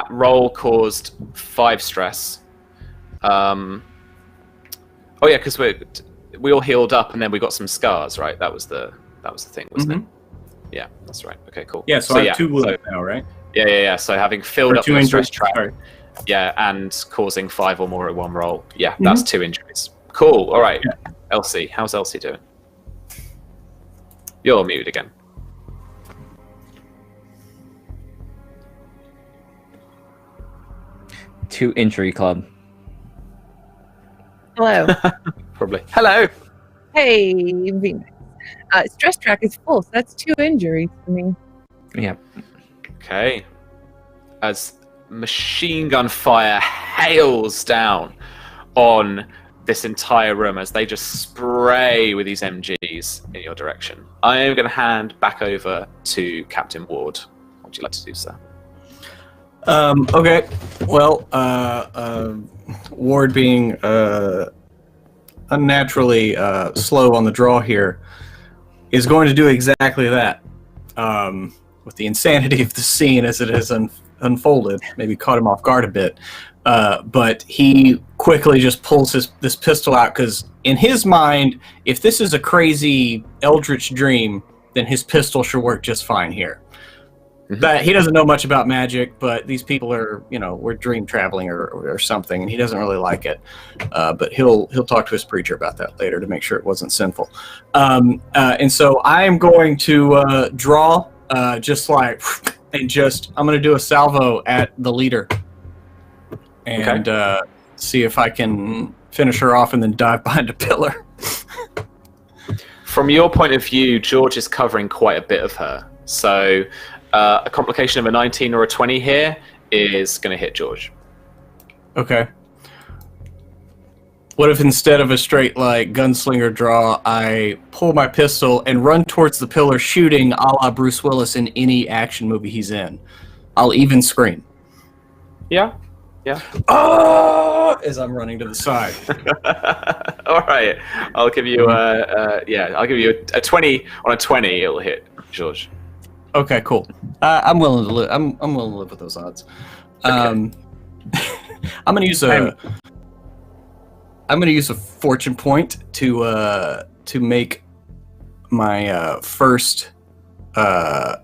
roll caused 5 stress. Oh yeah, because we all healed up and then we got some scars, right? That was the thing, wasn't it? Yeah, that's right. Okay, cool. Yeah, so I have 2 wounds now, right? Yeah. So having filled Or up 2 your injuries. stress track, Sorry. yeah, and causing 5 or more at one roll, yeah, that's 2 injuries. Cool. All right. Elsie, how's Elsie doing? You're muted again. To injury club. Hello. Probably. Hello. Hey, Venus. Stress track is full, so that's 2 injuries for me. Yeah. Okay. As machine gun fire hails down on this entire room as they just spray with these MGs in your direction, I am going to hand back over to Captain Ward. What would you like to do, sir? Okay. Well, Ward being unnaturally slow on the draw here is going to do exactly that. With the insanity of the scene as it has unfolded, maybe caught him off guard a bit. But he quickly just pulls this pistol out because in his mind, if this is a crazy eldritch dream, then his pistol should work just fine here. That he doesn't know much about magic, but these people are, we're dream traveling or something, and he doesn't really like it. But he'll talk to his preacher about that later to make sure it wasn't sinful. And so I am going to draw I'm going to do a salvo at the leader and see if I can finish her off and then dive behind a pillar. From your point of view, George is covering quite a bit of her, so. A complication of a 19 or a 20 here is going to hit George. Okay. What if instead of a straight gunslinger draw, I pull my pistol and run towards the pillar, shooting a la Bruce Willis in any action movie he's in? I'll even scream. Yeah. As I'm running to the side. All right. I'll give you I'll give you a 20 on a 20. It'll hit George. Okay, cool. I'm willing to live. I'm willing to live with those odds. Okay. I'm gonna use a fortune point to make my first die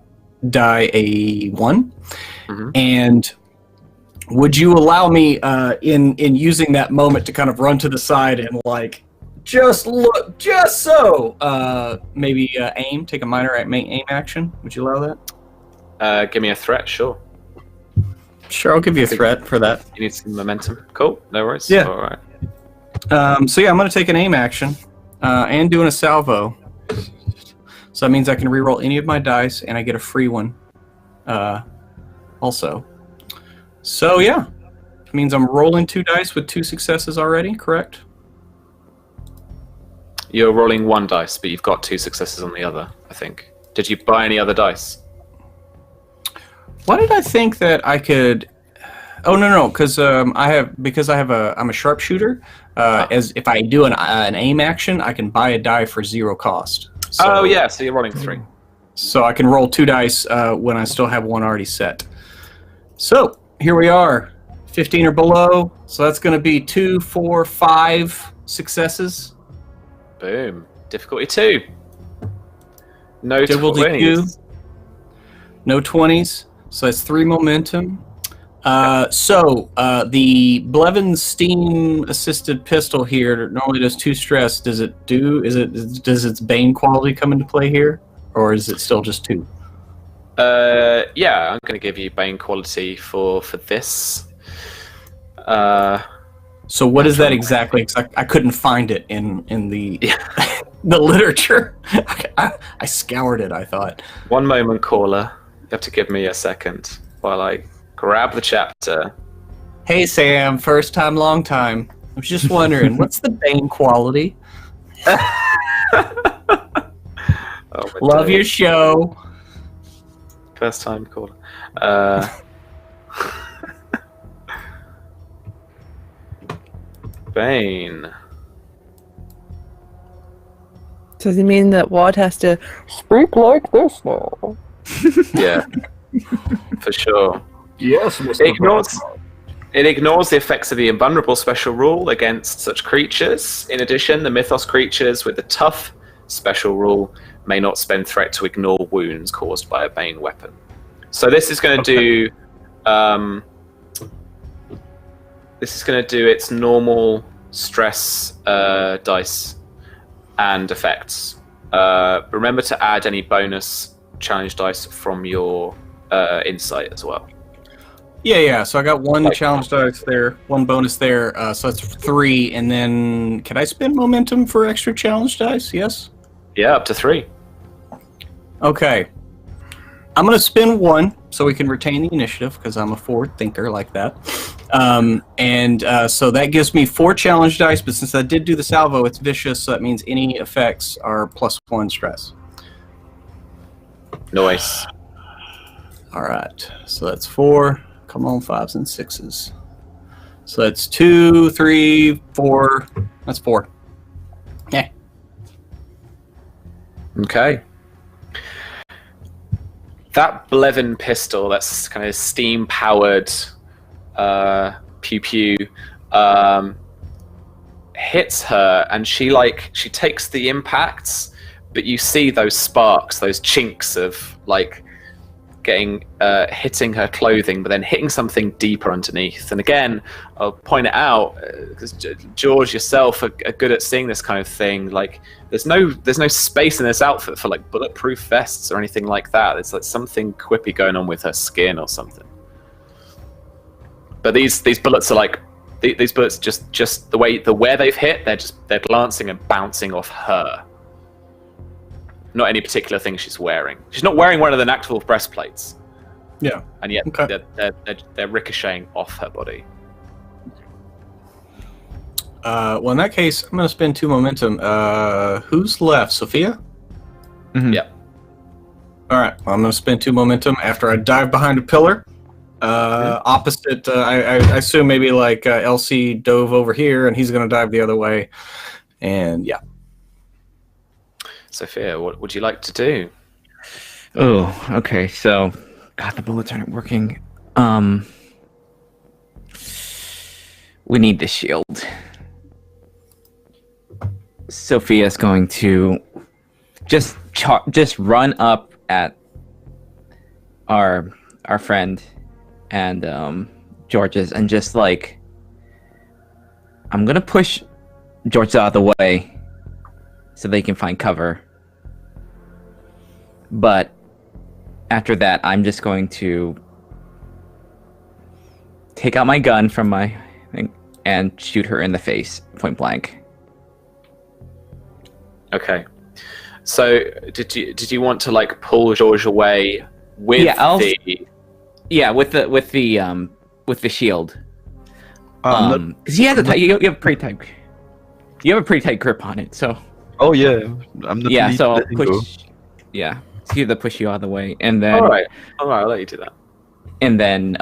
a 1. Mm-hmm. And would you allow me in using that moment to kind of run to the side and maybe aim, take a minor aim action? Would you allow that? Give me a threat, sure. Sure, I'll give you a threat for that. You need some momentum. Cool, no worries. Yeah. All right. I'm going to take an aim action and doing a salvo. So that means I can reroll any of my dice and I get a free one also. So yeah, it means I'm rolling 2 dice with 2 successes already, correct? You're rolling 1 dice, but you've got 2 successes on the other, I think. Did you buy any other dice? Why did I think that I could? Oh no, because I'm a sharpshooter. As if I do an aim action, I can buy a die for 0 cost. So so you're rolling 3. So I can roll 2 dice when I still have 1 already set. So here we are, 15 or below. So that's going to be 2, 4, 5 successes. Boom. Difficulty 2. No Difficulty 20s. 2. No 20s. So that's 3 momentum. The Blevins steam assisted pistol here normally does 2 stress. Does its Bane quality come into play here? Or is it still just 2? Yeah, I'm going to give you Bane quality for this. So what is that exactly? 'Cause I couldn't find it in the the literature. I scoured it, I thought. One moment, caller. You have to give me a second while I grab the chapter. Hey Sam, first time, long time. I was just wondering, what's the Bane quality? Love your show. First time caller. Bane. Does it mean that Ward has to speak like this now? Yeah, for sure. Yes, It ignores the effects of the invulnerable special rule against such creatures. In addition, the Mythos creatures with the tough special rule may not spend threat to ignore wounds caused by a Bane weapon. So this is going to do. This is going to do its normal stress dice and effects. Remember to add any bonus challenge dice from your insight as well. Yeah. So I got one challenge dice there, one bonus there. So that's 3. And then can I spend momentum for extra challenge dice? Yes? Yeah, up to 3. Okay. I'm going to spend 1 so we can retain the initiative because I'm a forward thinker like that. So that gives me 4 challenge dice, but since I did do the salvo, it's vicious, so that means any effects are +1 stress. Nice. All right. So that's 4. Come on, 5s and 6s. So that's 2, 3, 4. That's 4. Yeah. Okay. That Blevin pistol, that's kind of steam-powered pew pew, hits her, and she takes the impacts, but you see those sparks, those chinks of getting hitting her clothing, but then hitting something deeper underneath. And again, I'll point it out because George, yourself are good at seeing this kind of thing. There's no space in this outfit for bulletproof vests or anything like that. It's something quippy going on with her skin or something. But these bullets are these bullets just where they've hit, they're glancing and bouncing off her. Not any particular thing she's wearing. She's not wearing one of the actual breastplates. Yeah. And yet Okay. they're ricocheting off her body. Well, in that case, I'm going to spend 2 momentum. Who's left? Sophia? Mhm. Yeah. All right. Well, I'm going to spend 2 momentum after I dive behind a pillar. Opposite, I assume maybe Elsie dove over here, and he's going to dive the other way. And yeah. Sophia, what would you like to do? Oh, okay. So, God, the bullets aren't working. We need the shield. Sophia's going to just run up at our friend and George's and just I'm gonna push George out of the way so they can find cover. But after that, I'm just going to take out my gun from my thing and shoot her in the face, point blank. Okay. So did you want to pull George away with with the shield? Because he has you have a pretty tight grip on it, so. Oh yeah, I'm not. Yeah, really so I'll letting go. push. Yeah, it's either push you out of the way, and then. All right, I'll let you do that. And then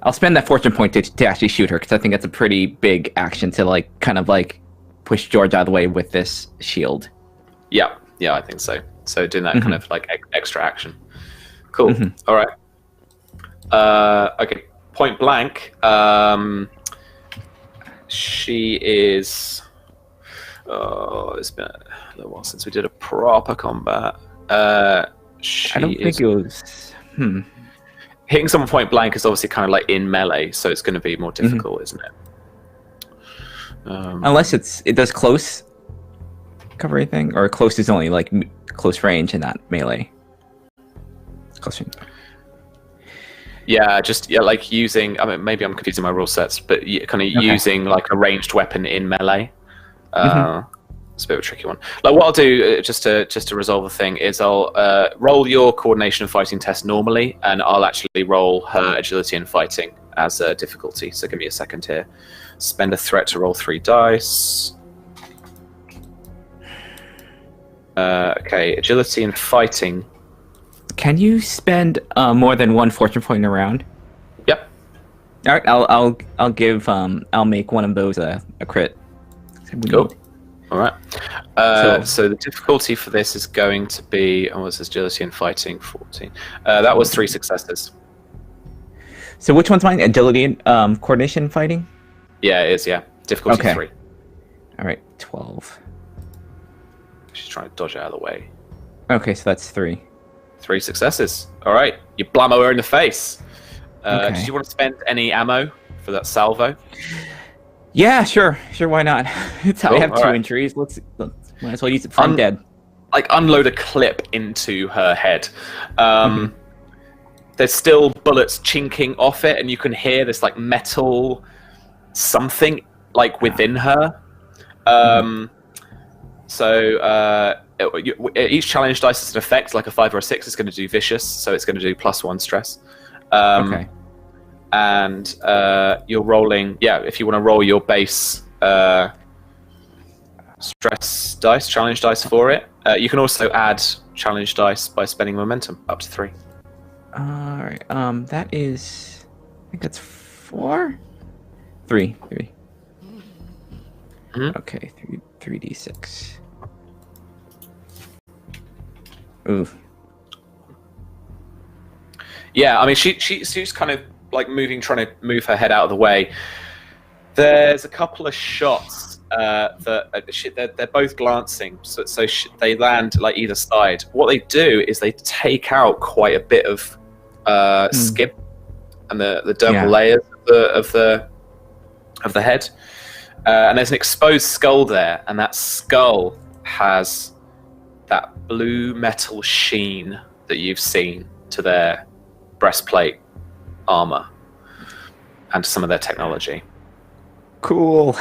I'll spend that fortune point to actually shoot her because I think that's a pretty big action to push George out of the way with this shield. Yeah, I think so. So doing that kind of extra action. Cool. All right. Okay. Point blank. She is. Oh, it's been a little while since we did a proper combat. I don't think it was. Hitting someone point blank is obviously kind of in melee, so it's going to be more difficult, isn't it? Unless it does close cover anything, or close is only close range and not melee. Close range. Yeah, using. I mean, maybe I'm confusing my rule sets, but using a ranged weapon in melee. It's a bit of a tricky one. What I'll do just to resolve the thing is I'll roll your coordination and fighting test normally, and I'll actually roll her agility and fighting as a difficulty. So give me a second here. Spend a threat to roll 3 dice. Okay, agility and fighting. Can you spend more than 1 fortune point in a round? Yep. All right, I'll give I'll make one of those a crit. Cool. All right. So the difficulty for this is going to be. Oh, what's agility and fighting? 14. That was 3 successes. So which one's mine? Agility and coordination and fighting? Yeah, it is. Yeah, difficulty 3. All right, 12. She's trying to dodge out of the way. Okay, so that's 3. 3 successes. All right, you blammo her in the face. Okay. Did you want to spend any ammo for that salvo? Yeah, sure, why not? It's how I Cool, have two alright. injuries. Might as well use it for I'm dead. Like unload a clip into her head. Mhm. There's still bullets chinking off it, and you can hear this like metal something like within her. Each challenge dice is an effect, like a 5 or a 6 is going to do vicious, so it's going to do +1 stress. Okay. And you're rolling, if you want to roll your base stress dice, challenge dice for it. You can also add challenge dice by spending momentum up to 3. Alright, that is... I think that's 4? 3. Mhm. Okay, 3d6. Ooh. Yeah, I mean, she's kind of like trying to move her head out of the way. There's a couple of shots that they're both glancing, so they land like either side. What they do is they take out quite a bit of skin and the dermal layers of the head, and there's an exposed skull there, and that skull has that blue metal sheen that you've seen to their breastplate armor and to some of their technology. Cool.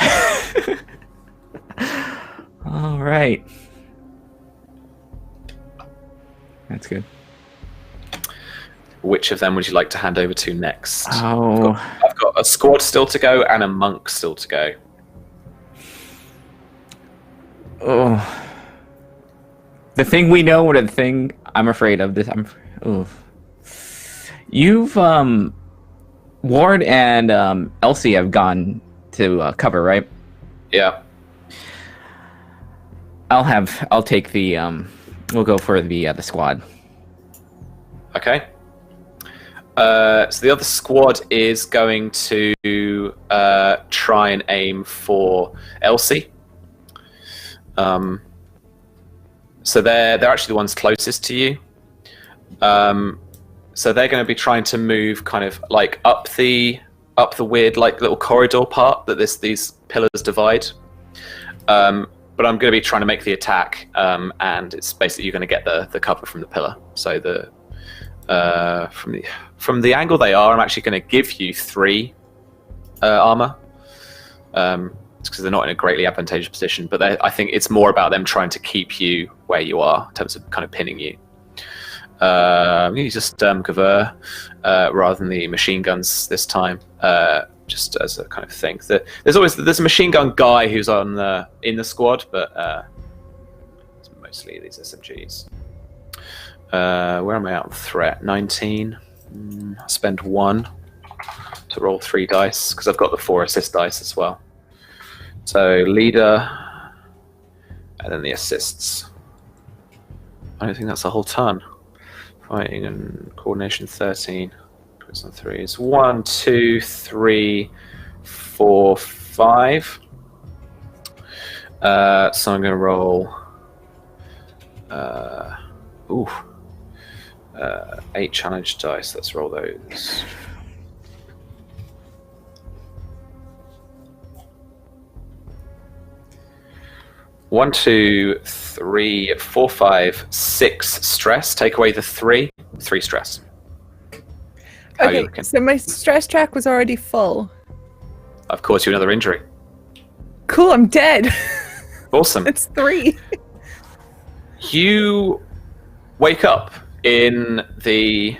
All right. That's good. Which of them would you like to hand over to next? Oh. I've got a squad still to go and a monk still to go. Oh. The thing we know, or the thing I'm afraid of. You've Ward and Elsie have gone to cover, right? Yeah. I'll take the we'll go for the squad. Okay. So the other squad is going to try and aim for Elsie. So they're actually the ones closest to you. So they're going to be trying to move kind of like up the weird like little corridor part that these pillars divide. But I'm going to be trying to make the attack, and it's basically you're going to get the cover from the pillar. So from the angle they are, I'm actually going to give you 3 armor. It's because they're not in a greatly advantageous position, but I think it's more about them trying to keep you where you are in terms of kind of pinning you. You just cover rather than the machine guns this time, just as a kind of thing. There's a machine gun guy who's in the squad, but it's mostly these SMGs. Where am I at on threat? 19. I spend 1 to roll 3 dice because I've got the 4 assist dice as well. So leader, and then the assists. I don't think that's a whole ton. Fighting and coordination 13. Quiz on 3 is 1, 2, 3, 4, 5. So I'm going to roll 8 challenge dice. Let's roll those. One, 2, 3, 4, 5, 6 stress. Take away the 3 stress. How are you Okay, looking? so my stress track was already full. I've caused you another injury. Cool, I'm dead. Awesome. It's 3. You wake up in the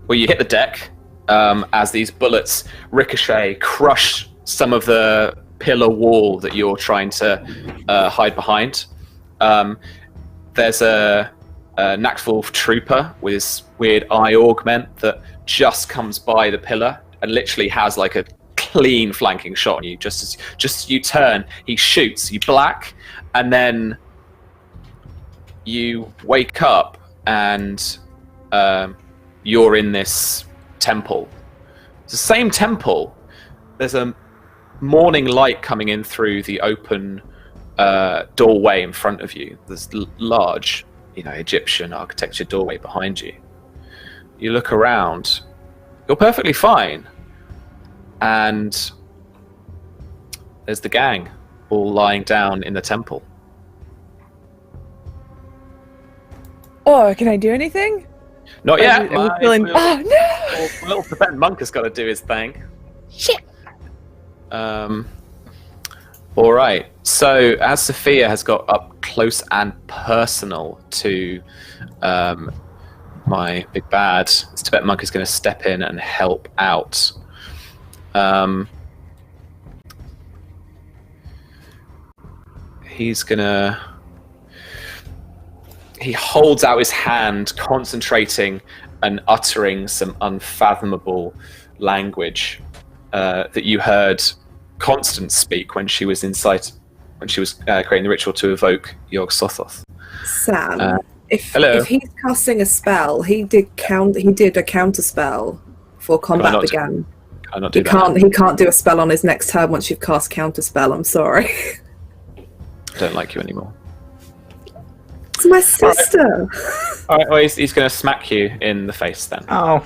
you hit the deck as these bullets ricochet, crush some of the pillar wall that you're trying to hide behind. There's a Nactwolf trooper with his weird eye augment that just comes by the pillar and literally has like a clean flanking shot on you. Just as you turn, he shoots, you black, and then you wake up and you're in this temple. It's the same temple. There's a morning light coming in through the open doorway in front of you. There's large, Egyptian architecture doorway behind you. You look around. You're perfectly fine, and there's the gang all lying down in the temple. Oh, can I do anything? Not yet. Are we feeling... Oh, no! Well, the Ben Monk has got to do his thing. Shit! All right. So, as Sophia has got up close and personal to my big bad, this Tibetan monk is going to step in and help out. He's gonna. He holds out his hand, concentrating and uttering some unfathomable language that you heard Constance speak when she was inside, when she was creating the ritual to evoke Yog Sothoth. Sam, hello. if he's casting a spell, he did a counter spell before combat began. He can't do a spell on his next turn once you've cast counter spell. I'm sorry. I don't like you anymore. It's my sister. All right, well, he's going to smack you in the face then. Oh.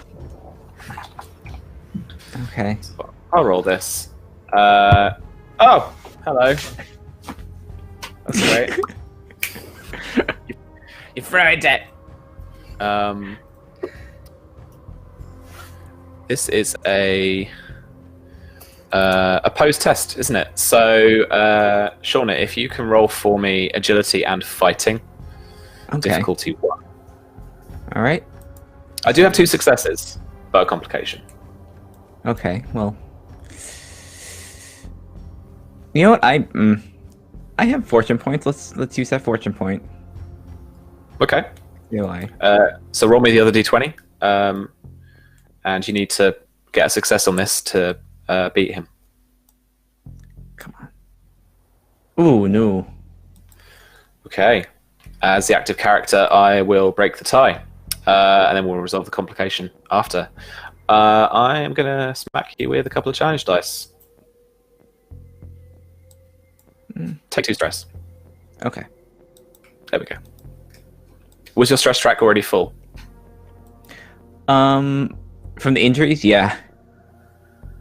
Okay. I'll roll this. Oh, hello. That's great. you fried it. This is a opposed test, isn't it? So, Shauna, if you can roll for me agility and fighting. Okay. Difficulty 1. All right. I do have 2 successes, but a complication. Okay. Well, you know what? I have fortune points. Let's use that fortune point. Okay. You lie. So roll me the other d20, and you need to get a success on this to beat him. Come on. Ooh, no. Okay. As the active character, I will break the tie, and then we'll resolve the complication after. I am going to smack you with a couple of challenge dice. Take 2 stress. Okay. There we go. Was your stress track already full? From the injuries, yeah.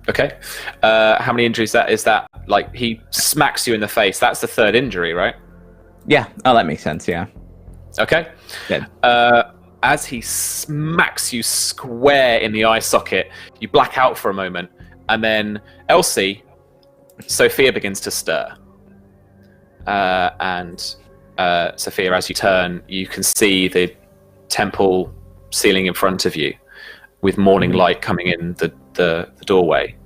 Okay. How many injuries is that? Like, he smacks you in the face. That's the 3rd injury, right? Yeah. Oh, that makes sense. Yeah. Okay. Good. As he smacks you square in the eye socket, you black out for a moment, and then Elsie, Sophia begins to stir. And Sophia, as you turn, you can see the temple ceiling in front of you, with morning light coming in the doorway.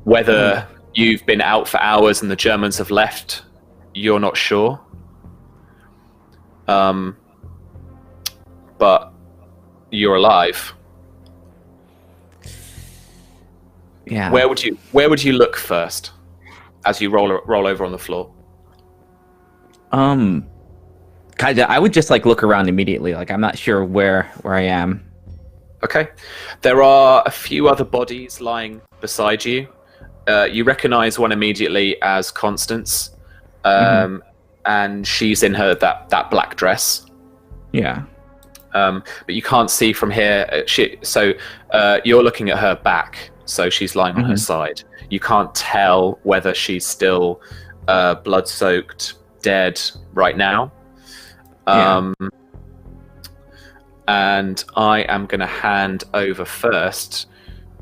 Whether you've been out for hours and the Germans have left, you're not sure. But you're alive. Yeah. Where would you look first as you roll over on the floor? Kinda. I would just look around immediately. I'm not sure where I am. Okay. There are a few other bodies lying beside you. You recognize one immediately as Constance, and she's in her that black dress. Yeah. But you can't see from here. You're looking at her back, so she's lying on her side. You can't tell whether she's still blood-soaked, dead right now. And I am going to hand over first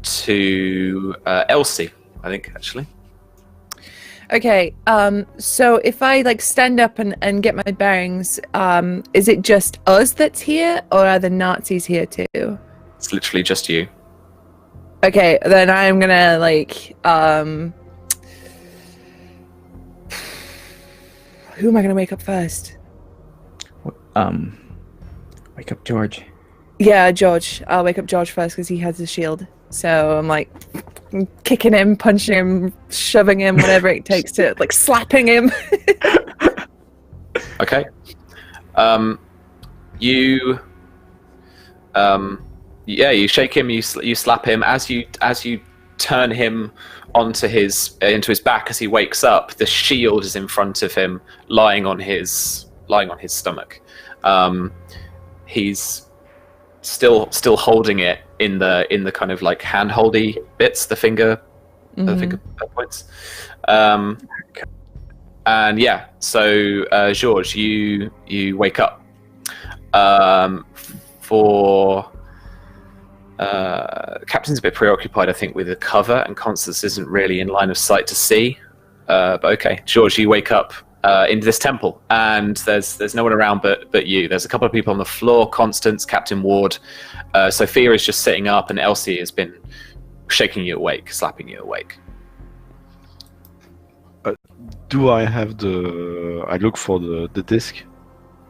to Elsie, I think, actually. Okay, so if I stand up and get my bearings, is it just us that's here, or are the Nazis here too? It's literally just you. Okay, then I'm gonna who am I gonna wake up first? Wake up George. Yeah, George. I'll wake up George first because he has his shield. So I'm kicking him, punching him, shoving him, whatever it takes to slapping him. Okay. You shake him, you slap him. As you turn him into his back as he wakes up, the shield is in front of him, lying on his stomach. He's still holding it in the kind of like hand-holdy bits, the finger points. And yeah, so George, you wake up. Captain's a bit preoccupied, I think, with the cover, and Constance isn't really in line of sight to see. But okay, George, you wake up into this temple, and there's no one around but you. There's a couple of people on the floor: Constance, Captain Ward, Sophia is just sitting up, and Elsie has been shaking you awake, slapping you awake. Do I have I look for the disc?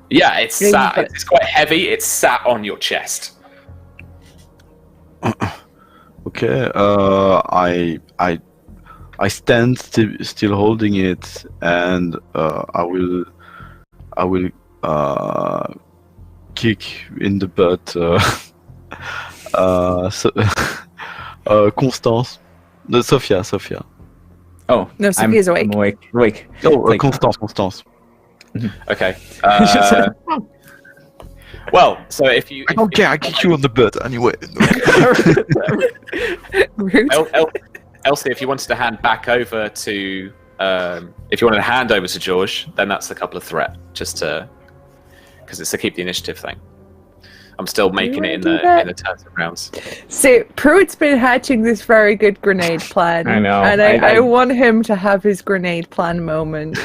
Yeah, it's sat. It's quite heavy. It's sat on your chest. Okay. I stand still holding it, and I will kick in the butt. Constance, no, Sophia. Oh, No, Sophia's awake. I'm awake. Oh, Like- Constance. Okay. Well, so if you, I don't care. I kick you on the butt anyway. Rude. Elsie, if you wanted to hand back over to, if you wanted to hand over to George, then that's a couple of threat, just to, because it's to keep the initiative thing. I'm still making it in the turns and rounds. So Pruitt's been hatching this very good grenade plan. I know. And I want him to have his grenade plan moment.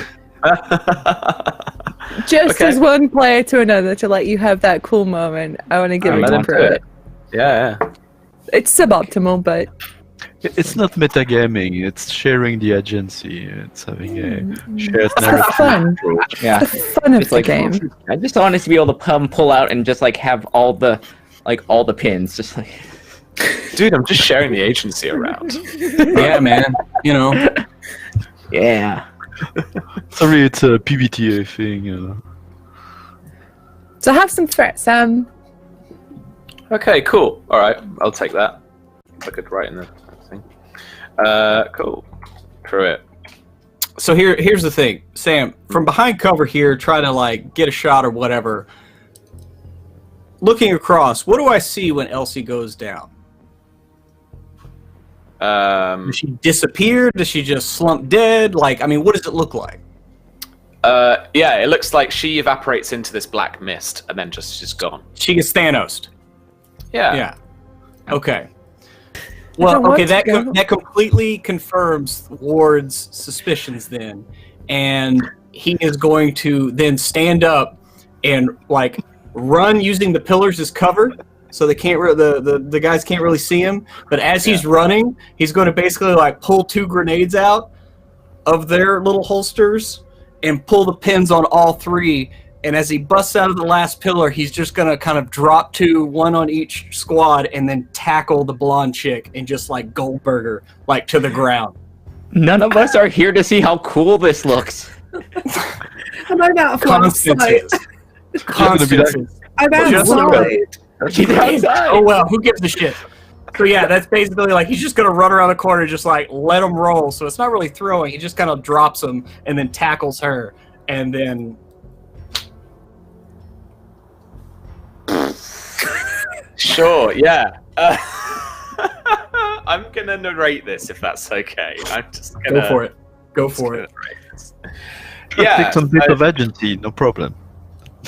Just Okay. as one player to another, to let you have that cool moment. I want to give it Let to him do Pruitt. it. Yeah. It's suboptimal, but It's not metagaming. It's sharing the agency. It's having a shared it's the narrative. fun. Yeah. The fun of It's the like game. I just want us to be able to pull out and just like have all the pins, just like. Dude, I'm just sharing the agency around. Yeah, man. You know. Yeah. Sorry, it's a PBTA thing. So have some threats, Sam. Okay, cool. All right, I'll take that. I could write in the thing. Cool. Pruitt. So here's the thing, Sam. From behind cover here, try to like get a shot or whatever. Looking across, what do I see when Elsie goes down? Does she disappear? Does she just slump dead? Like, I mean, what does it look like? Yeah, it looks like she evaporates into this black mist and then she's gone. She gets Thanos'd. Yeah. Yeah. Okay. don't Well, want okay, to that go. that completely confirms Ward's suspicions then, and he is going to then stand up and like run using the pillars as cover, so they can't the guys can't really see him. But as he's running, he's going to basically like pull 2 grenades out of their little holsters and pull the pins on all 3. And as he busts out of the last pillar, he's just going to kind of drop 2, 1 on each squad, and then tackle the blonde chick and just like Goldberger, like to the ground. None of us are here to see how cool this looks. I'm out of line of sight. Constance. I'm out of Just sight. She's outside. Oh well, who gives a shit? So yeah, that's basically like he's just gonna run around the corner, just like let him roll. So it's not really throwing; he just kind of drops him and then tackles her, and then Sure, yeah. I'm gonna narrate this if that's okay. I'm just gonna go for it. Go for it. narrate this. Take some bit of agency, no problem.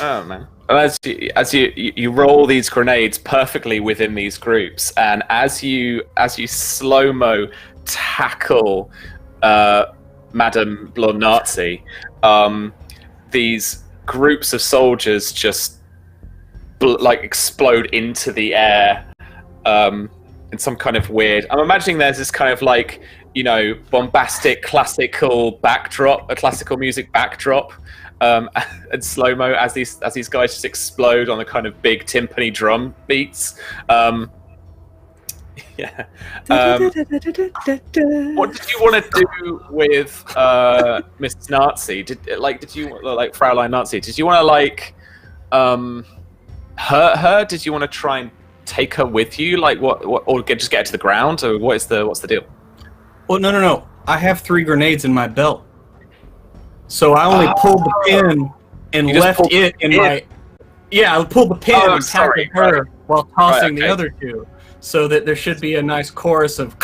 Oh man! As you roll these grenades perfectly within these groups, and as you slow mo tackle Madame Blonde Nazi, these groups of soldiers just like explode into the air in some kind of weird. I'm imagining there's this kind of like, you know, bombastic classical backdrop, a classical music backdrop, and slow mo as these guys just explode on the kind of big timpani drum beats. Yeah. What did you want to do with Mrs. Nazi? Did you like Fraulein Nazi? Did you want to like hurt her? Did you want to try and take her with you? Like what or just get her to the ground? Or what's the deal? Well, no. I have 3 grenades in my belt, so I only pulled the pin and You just left pulled it in the my. Yeah, I pulled the pin Oh, and sorry, tackled her while tossing Right, the other two, so that there should be a nice chorus of.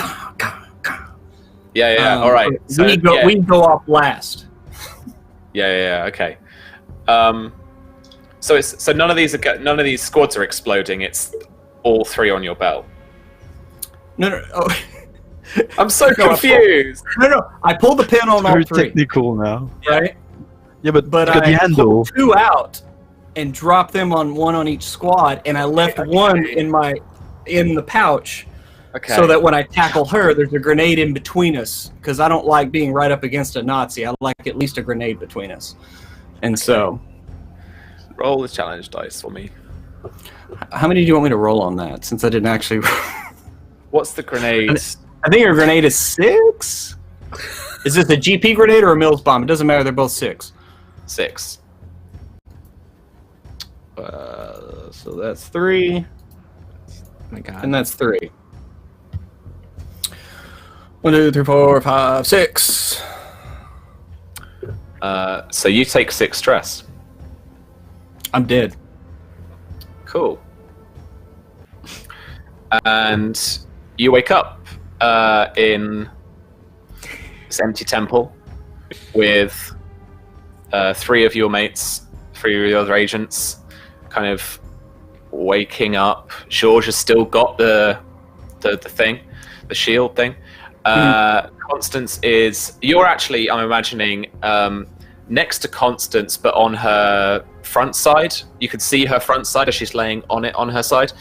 Yeah. All right. So we go off last. Yeah. Okay. So none of these squads are exploding. It's all 3 on your belt. No. Oh. I'm so confused. No. I pulled the pin on all Very 3. technical now. Right. Yeah, but But got I the handle. pulled 2 out and dropped them on one on each squad, and I left one in the pouch, Okay. so that when I tackle her, there's a grenade in between us. Because I don't like being right up against a Nazi. I like at least a grenade between us. And so, roll the challenge dice for me. how many do you want me to roll on that? Since I didn't actually. What's the grenades? I think your grenade is 6. Is this a GP grenade or a Mills bomb? It doesn't matter. They're both 6. 6. So that's 3, Oh my God. and that's 3. 1, 2, 3, 4, 5, 6. So you take 6 stress. I'm dead. Cool. And you wake up in this empty temple with 3 of your mates, 3 of the other agents, kind of waking up. George has still got the thing, the shield thing. Constance is. You're actually, I'm imagining, next to Constance, but on her front side. You can see her front side as she's laying on it on her side.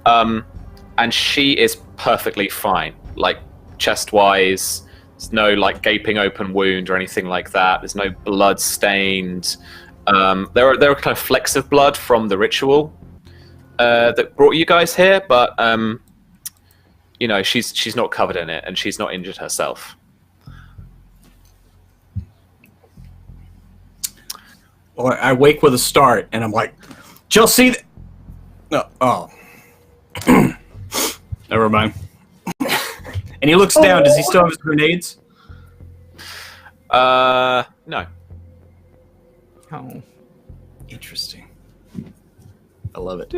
And she is perfectly fine, like chest-wise. There's no like gaping open wound or anything like that. There's no blood stained. There are kind of flecks of blood from the ritual that brought you guys here, but you know, she's not covered in it, and she's not injured herself. Or I wake with a start, and I'm like, "Did y'all see that?" No. Oh. Never mind. And he looks down. Does he still have his grenades? No. Oh. Interesting. I love it.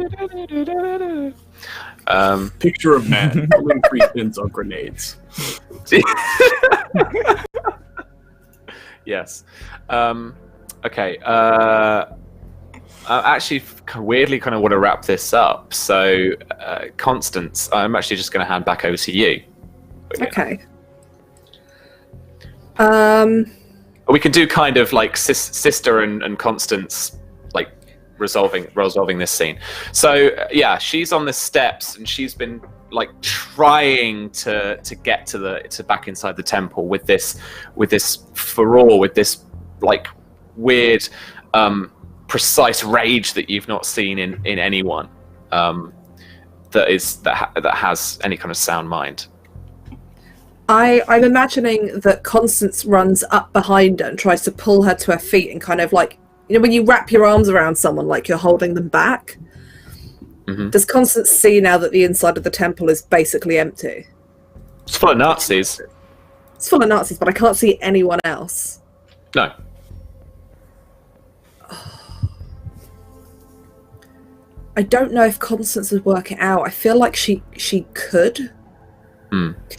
Picture of man pulling 3 pins on grenades. Yes. Okay. I actually weirdly kind of want to wrap this up. So, Constance, I'm actually just going to hand back over to you. Okay. We can do kind of like sister and Constance, like resolving this scene. So yeah, she's on the steps and she's been like trying to get to back inside the temple with this furore, with this like weird precise rage that you've not seen in anyone that has any kind of sound mind. I'm imagining that Constance runs up behind her and tries to pull her to her feet, and kind of like, you know, when you wrap your arms around someone like you're holding them back. Mm-hmm. Does Constance see now that the inside of the temple is basically empty? It's full of Nazis. It's full of Nazis, but I can't see anyone else. No. I don't know if Constance would work it out. I feel like she could.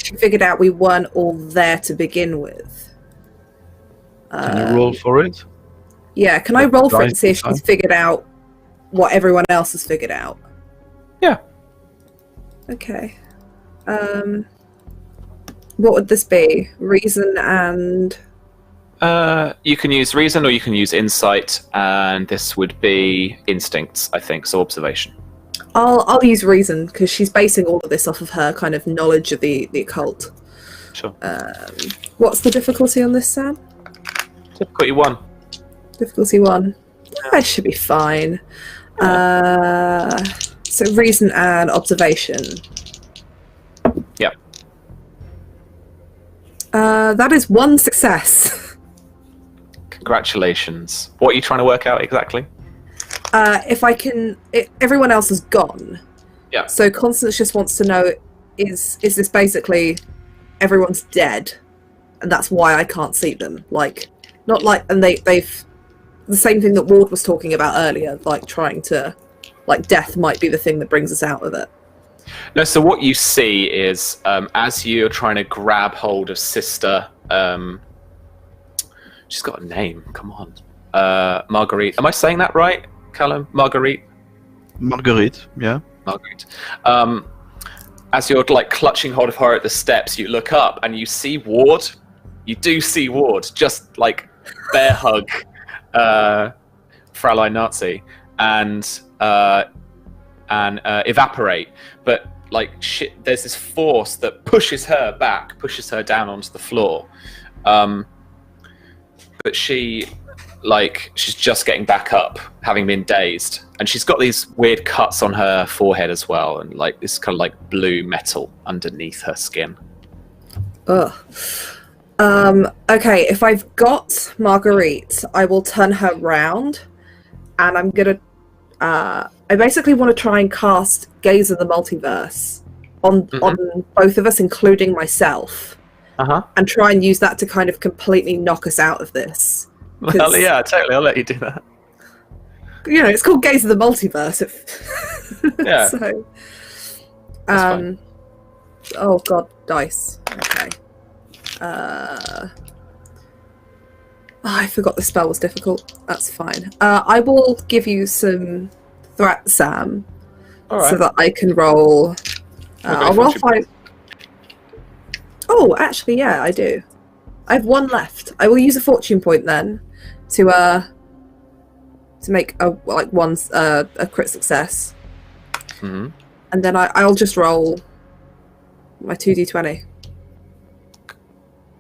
She figured out we weren't all there to begin with. Can you roll for it? Yeah, can I roll for it to see if she's figured out what everyone else has figured out? Yeah. Okay. What would this be? Reason and... You can use reason or you can use insight, and this would be instincts, I think, so observation. I'll use reason, because she's basing all of this off of her kind of knowledge of the occult. Sure. What's the difficulty on this, Sam? Difficulty 1. Difficulty 1. That should be fine. So reason and observation. Yep. That is 1 success. Congratulations. What are you trying to work out exactly? If I can... everyone else is gone. Yeah. So Constance just wants to know, is this basically everyone's dead? And that's why I can't see them. Like, not like... And they've the same thing that Ward was talking about earlier, like trying to, like death might be the thing that brings us out of it. No, so what you see is as you're trying to grab hold of Sister, she's got a name. Come on, Marguerite. Am I saying that right, Callum? Marguerite. Marguerite, yeah. Marguerite. As you're like clutching hold of her at the steps, you look up and you see Ward. You do see Ward, just like bear hug Fraulein Nazi and evaporate. But like shit, there's this force that pushes her back, pushes her down onto the floor. But she's just getting back up, having been dazed, and she's got these weird cuts on her forehead as well, and like this kind of like blue metal underneath her skin. Ugh. Okay, if I've got Marguerite, I will turn her round, and I'm gonna. I basically want to try and cast Gaze of the Multiverse on both of us, including myself. And try and use that to kind of completely knock us out of this. Well, yeah, totally. I'll let you do that. You know, it's called Gaze of the Multiverse. Yeah. So, oh god, dice. Okay. I forgot the spell was difficult. That's fine. I will give you some threat, Sam, so that I can roll. I'll roll 5. Oh, actually, yeah, I do. I have 1 left. I will use a fortune point then to make a crit success. Mm-hmm. And then I'll just roll my 2d20.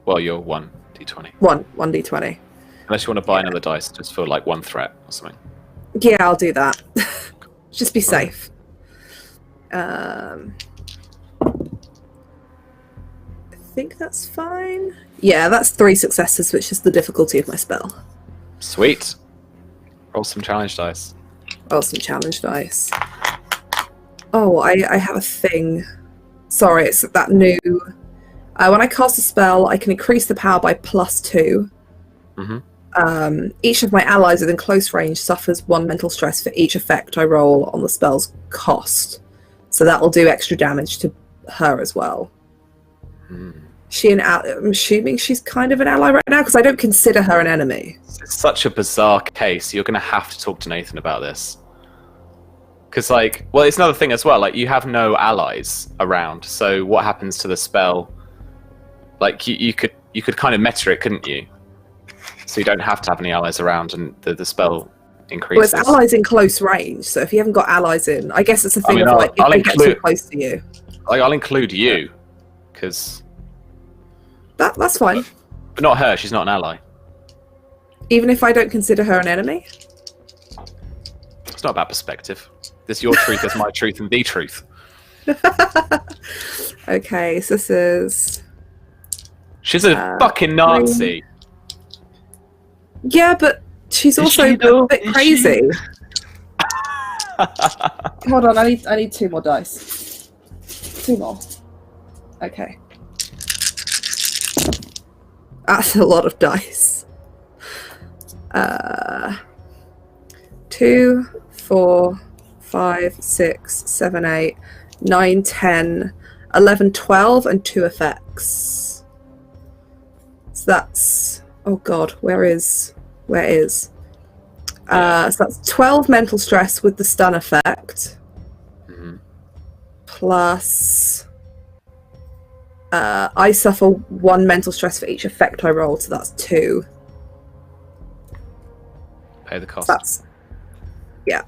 Well, you're 1d20. 1d20. Unless you want to buy another dice just for like 1 threat or something. Yeah, I'll do that. Just be safe. I think that's fine. Yeah, that's 3 successes, which is the difficulty of my spell. Sweet. Roll some challenge dice. Roll some challenge dice. Oh, I have a thing. Sorry, it's that new... when I cast a spell, I can increase the power by +2. Mm-hmm. Each of my allies within close range suffers 1 mental stress for each effect I roll on the spell's cost. So that will do extra damage to her as well. I'm assuming she's kind of an ally right now, because I don't consider her an enemy. It's such a bizarre case. You're going to have to talk to Nathan about this. Because, like, well, it's another thing as well. Like, you have no allies around. So what happens to the spell? Like, you could kind of meta it, couldn't you? So you don't have to have any allies around, and the spell increases. Well, it's allies in close range. So if you haven't got allies in, I guess it's a thing of like if they get too close to you. Like, I'll include you, because that's fine. But not her. She's not an ally. Even if I don't consider her an enemy. It's not about perspective. This your truth is my truth and the truth. Okay, so this is... She's a fucking Nazi. Yeah, but she's also a bit crazy. Hold on, I need 2 more dice. 2 more. Okay. That's a lot of dice. 2, 4, 5, 6, 7, 8, 9, 10, 11, 12, and 2 effects. So that's... Oh god, where is... So that's 12 mental stress with the stun effect. Mm-hmm. Plus... I suffer 1 mental stress for each effect I roll, so that's 2. Pay the cost. That's... Yeah.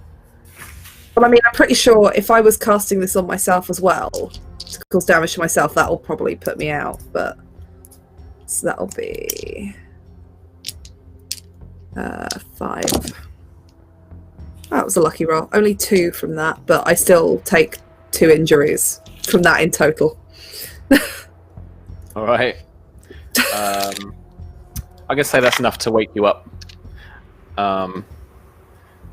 Well, I mean, I'm pretty sure if I was casting this on myself as well, to cause damage to myself, that'll probably put me out, but... So that'll be... 5. That was a lucky roll. Only 2 from that, but I still take 2 injuries from that in total. All right. I'm gonna say that's enough to wake you up.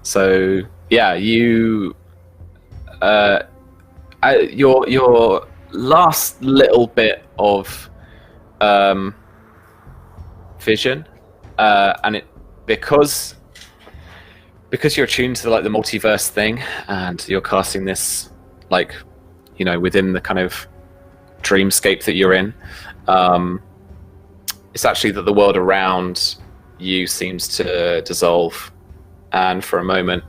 So yeah, you, your last little bit of vision, and it because because you're attuned to the multiverse thing, and you're casting this within the kind of dreamscape that you're in, it's actually that the world around you seems to dissolve, and for a moment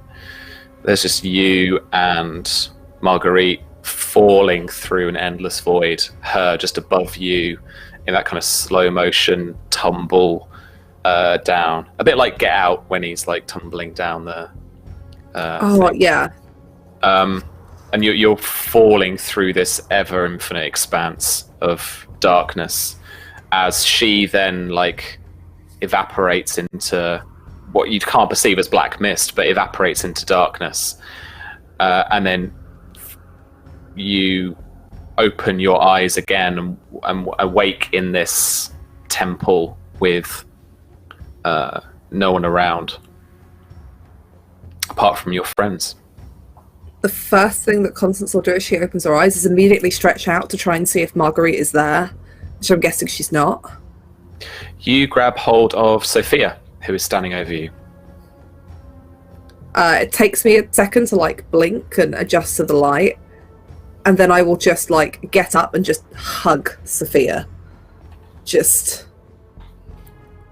there's just you and Marguerite falling through an endless void, her just above you in that kind of slow motion tumble down, a bit like Get Out when he's tumbling down the thing. Yeah. And you're falling through this ever infinite expanse of darkness as she then evaporates into what you can't perceive as black mist, but evaporates into darkness. And then you open your eyes again and awake in this temple with no one around apart from your friends. The first thing that Constance will do as she opens her eyes is immediately stretch out to try and see if Marguerite is there, which I'm guessing she's not. You grab hold of Sophia, who is standing over you. It takes me a second to blink and adjust to the light, and then I will just get up and just hug Sophia.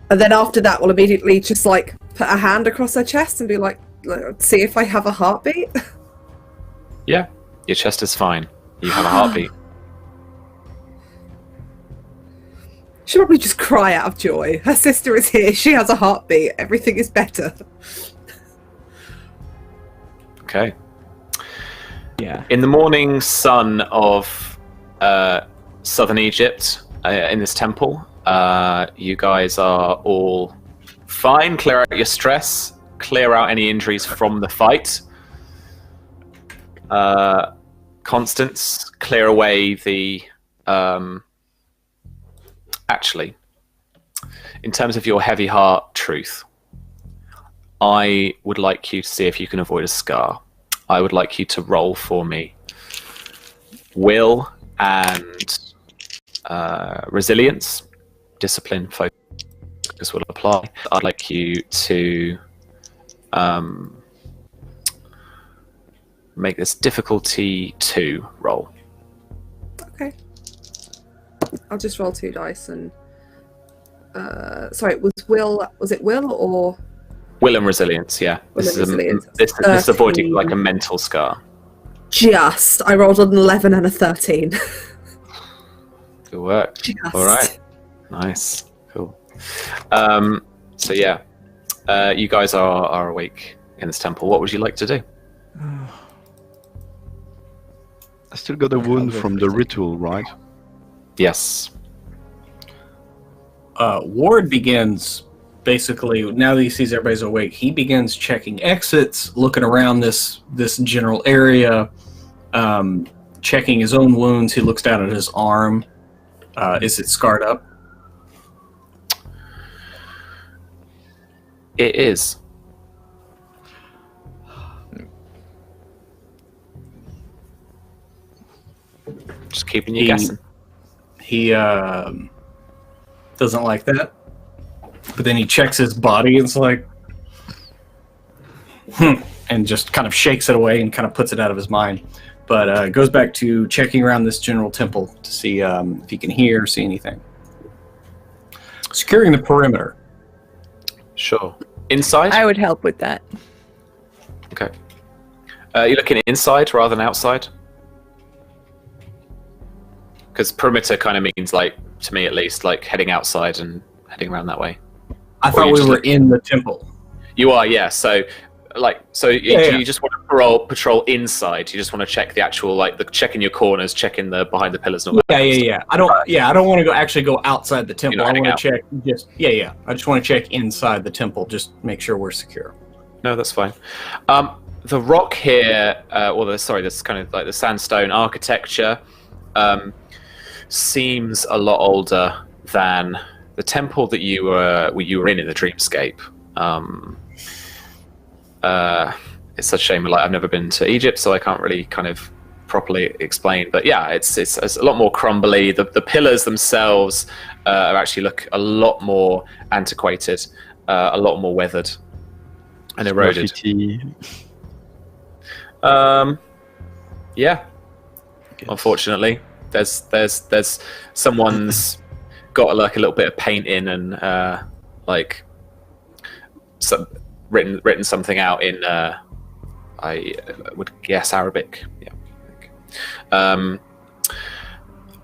And then after that we'll immediately just put a hand across her chest and be see if I have a heartbeat. Yeah, your chest is fine. You have a heartbeat. She'll probably just cry out of joy. Her sister is here. She has a heartbeat. Everything is better. Okay. Yeah. In the morning sun of southern Egypt, in this temple, you guys are all fine. Clear out your stress. Clear out any injuries from the fight. Constance, clear away the... Actually, in terms of your heavy heart truth, I would like you to see if you can avoid a scar. I would like you to roll for me will and resilience. Discipline focus will apply. I'd like you to make this difficulty 2 roll. Okay. I'll just roll 2 dice and... sorry, was it will or... Will and resilience, yeah. This is avoiding a mental scar. I rolled an 11 and a 13. Good work. All right. Nice. Cool. So yeah, you guys are awake in this temple. What would you like to do? I still got a wound from the ritual, right? Yes. Ward begins, basically, now that he sees everybody's awake, he begins checking exits, looking around this general area, checking his own wounds. He looks down at his arm. Is it scarred up? It is. Just keeping you guessing. He doesn't like that. But then he checks his body and it's and just kind of shakes it away and kind of puts it out of his mind. But goes back to checking around this general temple to see if he can hear or see anything. Securing the perimeter. Sure. Inside? I would help with that. Okay. You're looking inside rather than outside? Because perimeter kind of means, to me at least, heading outside and heading around that way. I thought we were in the temple. You are, yeah. So, you just want to patrol inside. You just want to check the actual, checking your corners, checking the behind the pillars. And all that Yeah. I don't want to go outside the temple. I want to check. I just want to check inside the temple. Just make sure we're secure. No, that's fine. The rock here, this kind of the sandstone architecture, seems a lot older than the temple that you were in the dreamscape. It's such a shame. I've never been to Egypt, so I can't really kind of properly explain. But yeah, it's a lot more crumbly. The pillars themselves actually look a lot more antiquated, a lot more weathered. And eroded. Graffiti. Yeah. Unfortunately, there's someone's got like a little bit of paint in and like written something out in I would guess Arabic. Yeah.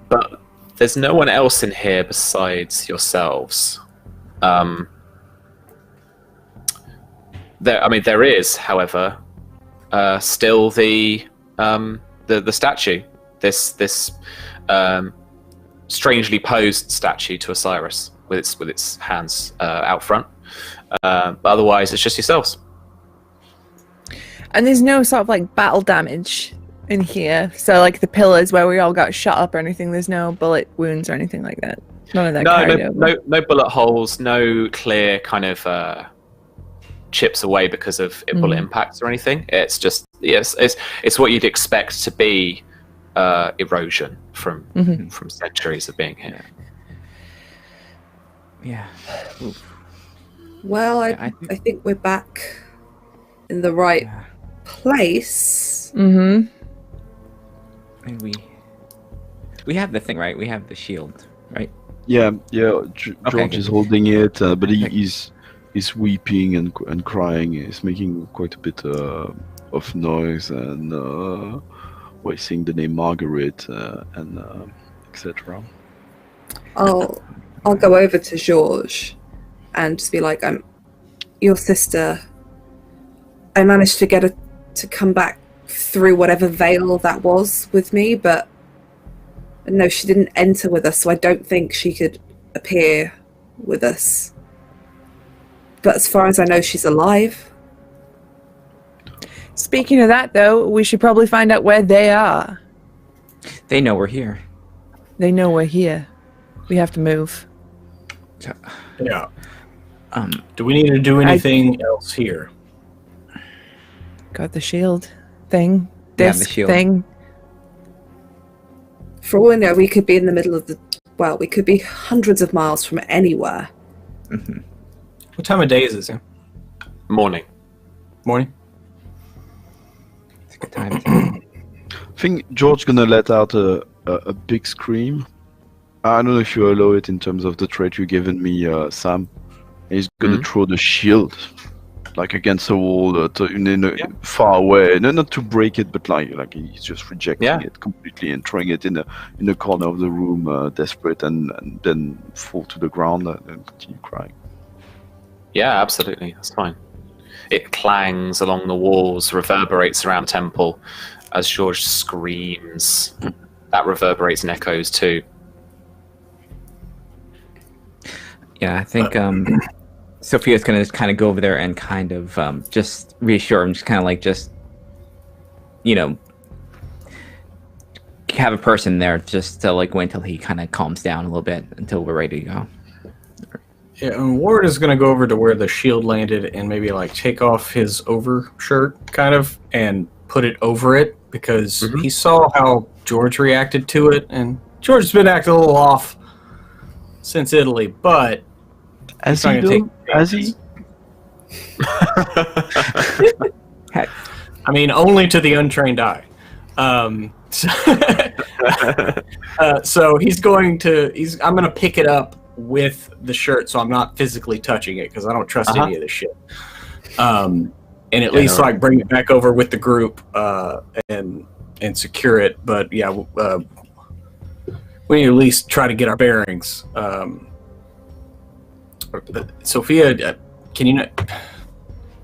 But there's no one else in here besides yourselves. There is, however, still the statue. This strangely posed statue to Osiris with its hands out front. But otherwise, it's just yourselves. And there's no sort of like battle damage in here. So like the pillars where we all got shot up or anything, there's no bullet wounds or anything like that. None of that carried over. No bullet holes, no clear kind of chips away because of bullet impacts or anything. It's just it's what you'd expect to be erosion from centuries of being here. Yeah. Well, I think we're back in the right place. And we have the thing, right? We have the shield, right? Yeah. George is holding it, but he's weeping and crying. He's making quite a bit of noise and saying the name Margaret and etc. I'll go over to George and just be like, I'm your sister. I managed to get her to come back through whatever veil that was with me, but no, she didn't enter with us, so I don't think she could appear with us. But as far as I know, she's alive. Speaking of that, though, we should probably find out where they are. They know we're here. They know we're here. We have to move. Yeah. Do we need to do anything else here? Got the shield thing. Yeah, Disc the shield. thing. For all we know, we could be in the middle of we could be hundreds of miles from anywhere. What time of day is this? Morning. Morning? It's a good time. I think George's gonna let out a big scream. I don't know if you allow it in terms of the trait you've given me, Sam. He's gonna throw the shield, like against the wall, far away. No, not to break it, but like he's just rejecting it completely and throwing it in the corner of the room, desperate, and then fall to the ground and continue crying. Yeah, absolutely. That's fine. It clangs along the walls, reverberates around the temple as George screams. That reverberates and echoes too. Yeah, I think Sophia's gonna just kind of go over there and kind of just reassure him, just kind of like have a person there just to like wait until he kind of calms down a little bit until we're ready to go. Yeah, and Ward is going to go over to where the shield landed and maybe like take off his overshirt kind of and put it over it because he saw how George reacted to it, and George's been acting a little off since Italy, but As he do? As he? I mean, only to the untrained eye. So I'm going to pick it up with the shirt, so I'm not physically touching it because I don't trust any of this shit. And at least like bring it back over with the group and secure it. But yeah, we need to at least try to get our bearings. Sophia, can you know,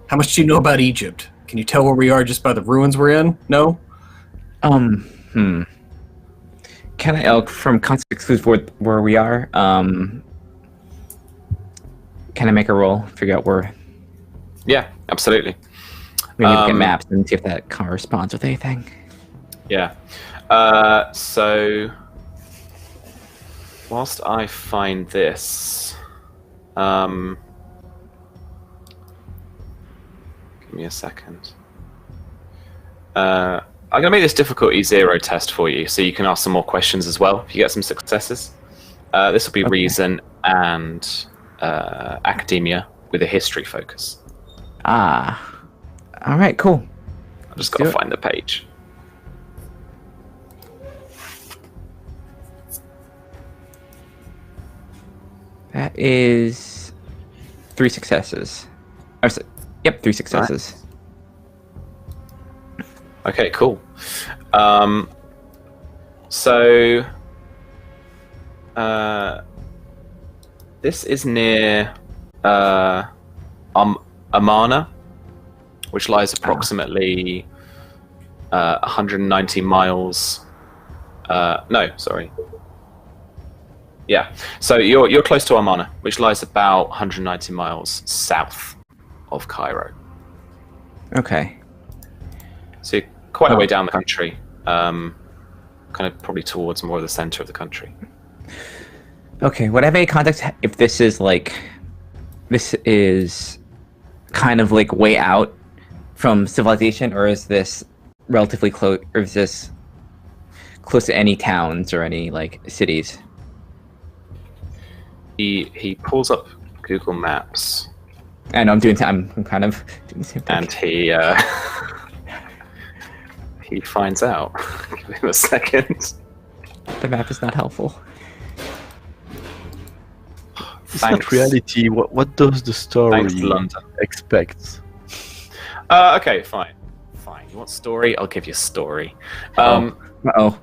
how much do you know about Egypt? Can you tell where we are just by the ruins we're in? No? Can I, from context clues where we are, can I make a roll, figure out where? Yeah, absolutely. Maybe look at maps and see if that corresponds with anything. Yeah. So, whilst I find this, give me a second. I'm going to make this difficulty 0 test for you, so you can ask some more questions as well if you get some successes. This will be reason and academia with a history focus. Ah. All right. Cool. I just do got to it. find the page. That is 3 successes. Yep, 3 successes. Okay, cool. So this is near Amana, which lies approximately 190 miles. No, sorry. Yeah, so you're close to Amana, which lies about 190 miles south of Cairo. Okay. So you're quite a way down the country, kind of probably towards more of the center of the country. Okay. Would I have any context if this is kind of like way out from civilization, or is this relatively close, or is this close to any towns or any like cities? He pulls up Google Maps. And I'm kind of doing the same thing. And he finds out. Give him a second. The map is not helpful. It's not reality. What does the story Thanks, London. expect? Okay, fine. You want story? I'll give you story. Uh-oh. No,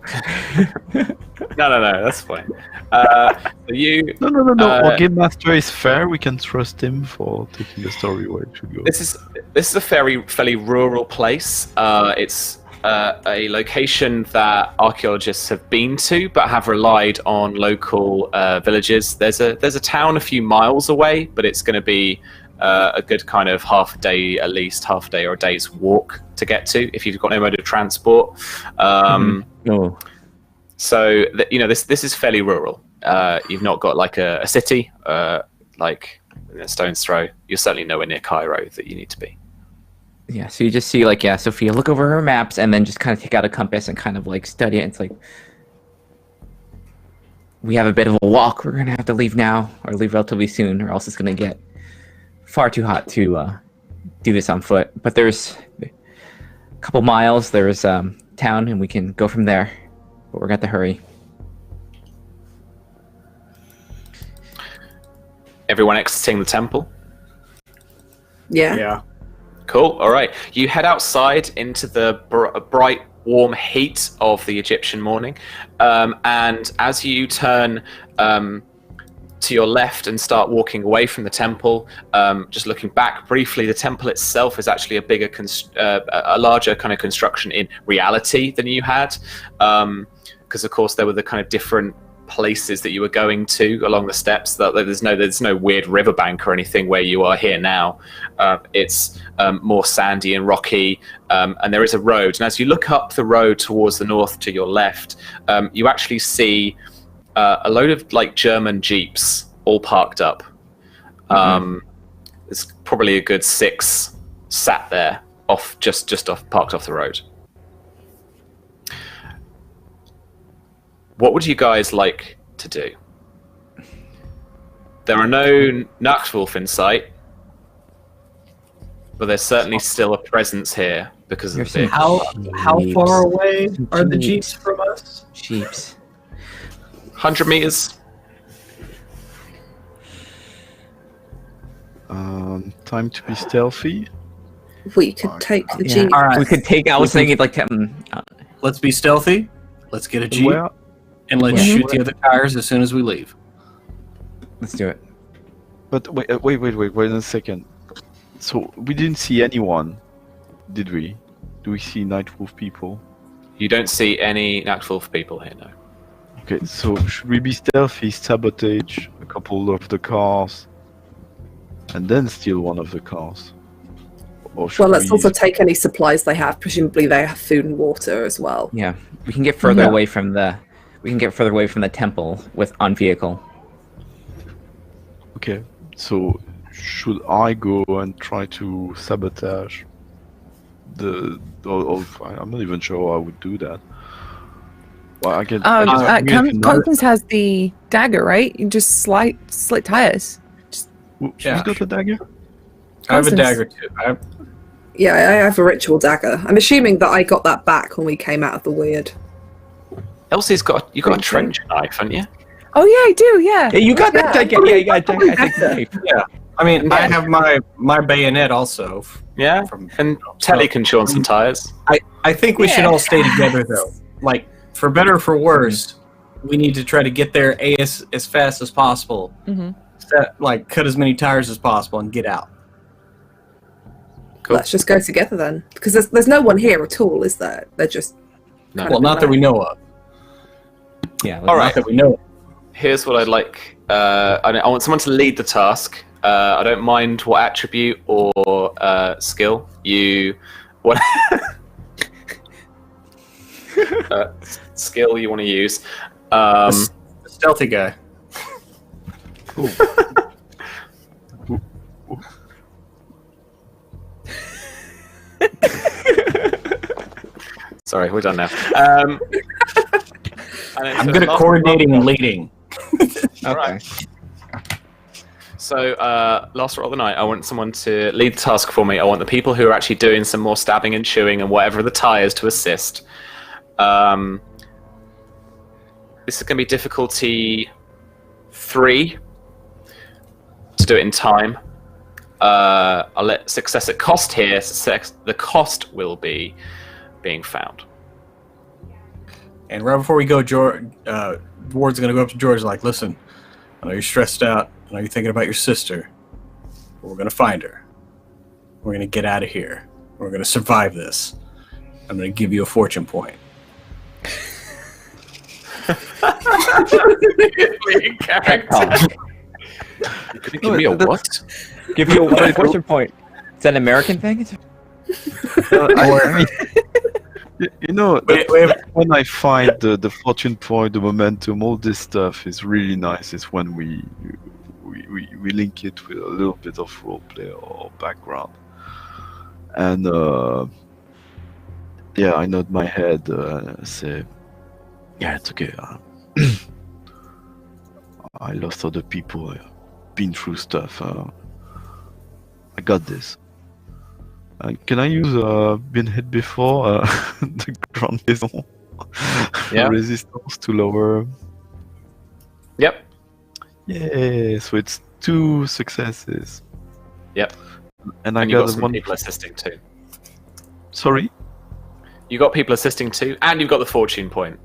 that's fine. So you. No. Our game master is fair. We can trust him for taking the story where it should go. This is a fairly rural place. It's a location that archaeologists have been to, but have relied on local villages. There's a town a few miles away, but it's going to be a good kind of half a day or a day's walk to get to if you've got no mode of transport. No. So this is fairly rural. You've not got like a city, like in a stone's throw. You're certainly nowhere near Cairo that you need to be. Yeah, so you just see Sophia look over her maps and then just kind of take out a compass and kind of like study it. It's like, we have a bit of a walk. We're gonna have to leave now, or leave relatively soon, or else it's gonna get far too hot to do this on foot. But there's a couple miles. There's town, and we can go from there. But we're gonna have to hurry. Everyone exiting the temple? Yeah. Cool. All right. You head outside into the bright, warm heat of the Egyptian morning, and as you turn to your left and start walking away from the temple, just looking back briefly, the temple itself is actually a larger kind of construction in reality than you had, because of course there were the kind of different places that you were going to along the steps. That there's no weird riverbank or anything where you are here now. It's more sandy and rocky, and there is a road. And as you look up the road towards the north to your left, you actually see a load of like German jeeps all parked up. There's probably a good 6 sat there parked off the road. What would you guys like to do? There are no Nachtwolf in sight, but there's certainly still a presence here because of the... How far away are the jeeps from us? Jeeps. 100 meters. Time to be stealthy. We could take the Yeah. jeep. All right. We could take. I was thinking like. Let's be stealthy. Let's get a jeep, Where? and let's Yeah. shoot the other tires as soon as we leave. Let's do it. But wait a second. So we didn't see anyone, did we? Do we see Nightwolf people? You don't see any Nachtwolf people here, no. Okay, so should we be stealthy, sabotage a couple of the cars, and then steal one of the cars? Or should Well, let's we... also take any supplies they have. Presumably, they have food and water as well. Yeah, we can get further Yeah. away from the. We can get further away from the temple on vehicle. Okay, so should I go and try to sabotage the... I'm not even sure I would do that. Well, I can... Constance has the dagger, right? You just slit tires. Who's Yeah. got the dagger? I have a Awesome. dagger too. Yeah, I have a ritual dagger. I'm assuming that I got that back when we came out of the weird. Elsie's got a Thank you. trench knife, haven't you? Oh yeah, I do. Yeah. Yeah, you got that. Yeah, you got a gigantic Probably knife. Yeah. I mean, I have my bayonet also. Yeah. From, And Telly can chew on some tires. I think we should Yeah. all stay together though. Like, for better or for worse, we need to try to get there as fast as possible. Mm-hmm. Cut as many tires as possible and get out. Cool. Let's just go together then, because there's no one here at all, is there? They're just No. kind Well, of not that we know of. Yeah. All right. Not that we know of. Here's what I'd like. I want someone to lead the task. I don't mind what attribute or skill you want. Skill you want to use. The stealthy guy. Sorry, we're done now. I'm good at coordinating and leading. Okay. So, last roll of the night, I want someone to lead the task for me. I want the people who are actually doing some more stabbing and chewing and whatever the tires to assist. This is going to be difficulty 3 to do it in time. I'll let success at cost here. The cost will be being found. And right before we go, Ward's gonna go up to George like, listen, I know you're stressed out. I know you're thinking about your sister. But we're gonna find her. We're gonna get out of here. We're gonna survive this. I'm gonna give you a fortune point. Give me a what? Give you a fortune point. Is that an American thing? You know, Wait. when I find the fortune point, the momentum, all this stuff is really nice. It's when we link it with a little bit of roleplay or background. And yeah, I nod my head, say, yeah, it's okay. I lost other people. I've been through stuff. I got this. Can I use been hit before the Grand Maison Yeah. resistance to lower? Yep. Yeah, so it's 2 successes. Yep. And I And you got got some one. people assisting too. Sorry. You got people assisting too, and you've got the fortune point.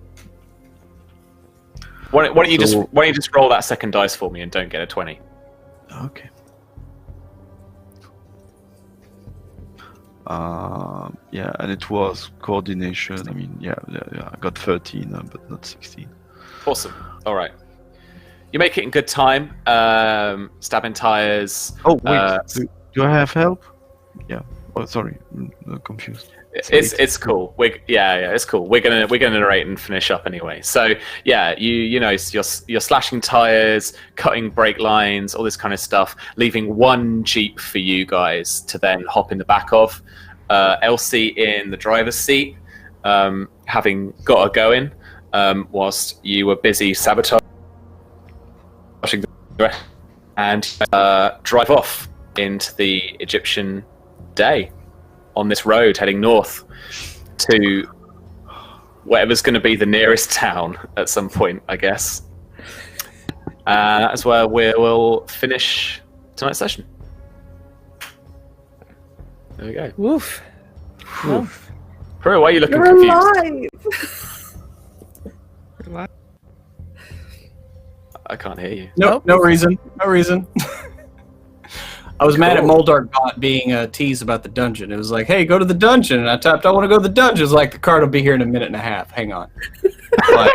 Why don't you just roll that second dice for me and don't get a 20? Okay. Yeah, and it was coordination. I mean, yeah, I got 13, but not 16. Awesome. All right. You make it in good time. Stabbing tires. Oh wait, do I have help? Yeah. Oh, sorry, I'm confused. It's cool. It's cool. We're gonna narrate and finish up anyway. So yeah, you're slashing tires, cutting brake lines, all this kind of stuff, leaving one Jeep for you guys to then hop in the back of. Elsie in the driver's seat, having got her going, whilst you were busy sabotaging the rest, and drive off into the Egyptian day on this road heading north to whatever's going to be the nearest town at some point, I guess. That's where we'll finish tonight's session. There we go. Woof. Well, Prue, why are you looking You're confused? alive. I can't hear you. No reason. No reason. I was mad at Cool. Moldark Bot being teased about the dungeon. It was like, hey, go to the dungeon. And I tapped, I want to go to the dungeon. It's like, the card will be here in a minute and a half. Hang on. Like,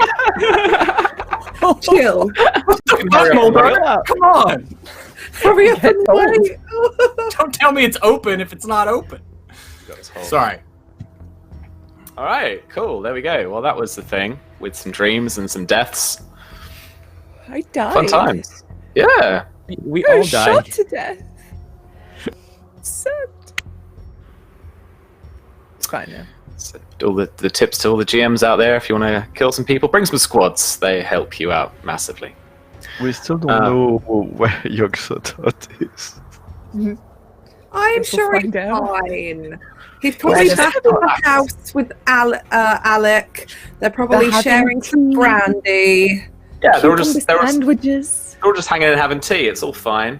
Chill. Moldark, come on. Hurry up and wait. Don't tell me it's open if it's not open. Sorry. All right, cool. There we go. Well, that was the thing with some dreams and some deaths. I died. Fun times. Yeah. We I all was shot died. to death. Sad. It's fine now. So all the tips to all the GMs out there, if you want to kill some people, bring some squads. They help you out massively. We still don't know where Yogg-Sothoth is. I'm Guess we'll sure find he's out. fine. He's probably just- back in the house with Alec. They're probably having sharing some tea. brandy. Yeah, they're all Cucumber just sandwiches. hanging and having tea. It's all fine.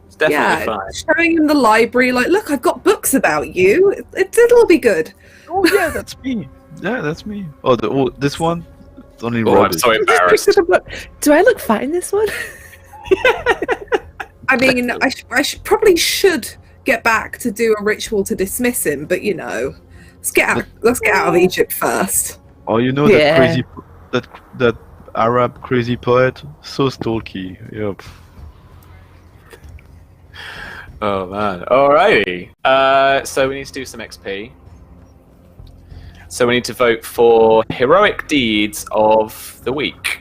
It's definitely Yeah, fine. showing him the library. Like, look, I've got books about you. It'll be good. Oh yeah, that's me. Yeah, that's me. Oh, this one. It's only Oh, I'm rubbish. so embarrassed. Picture the book. Do I look fine in this one? I mean, I probably should get back to do a ritual to dismiss him, but let's get out of Egypt first. Oh, you know Yeah. that crazy, that Arab crazy poet, so stalky. Yep. Oh man. Alrighty. So we need to do some XP. So we need to vote for heroic deeds of the week.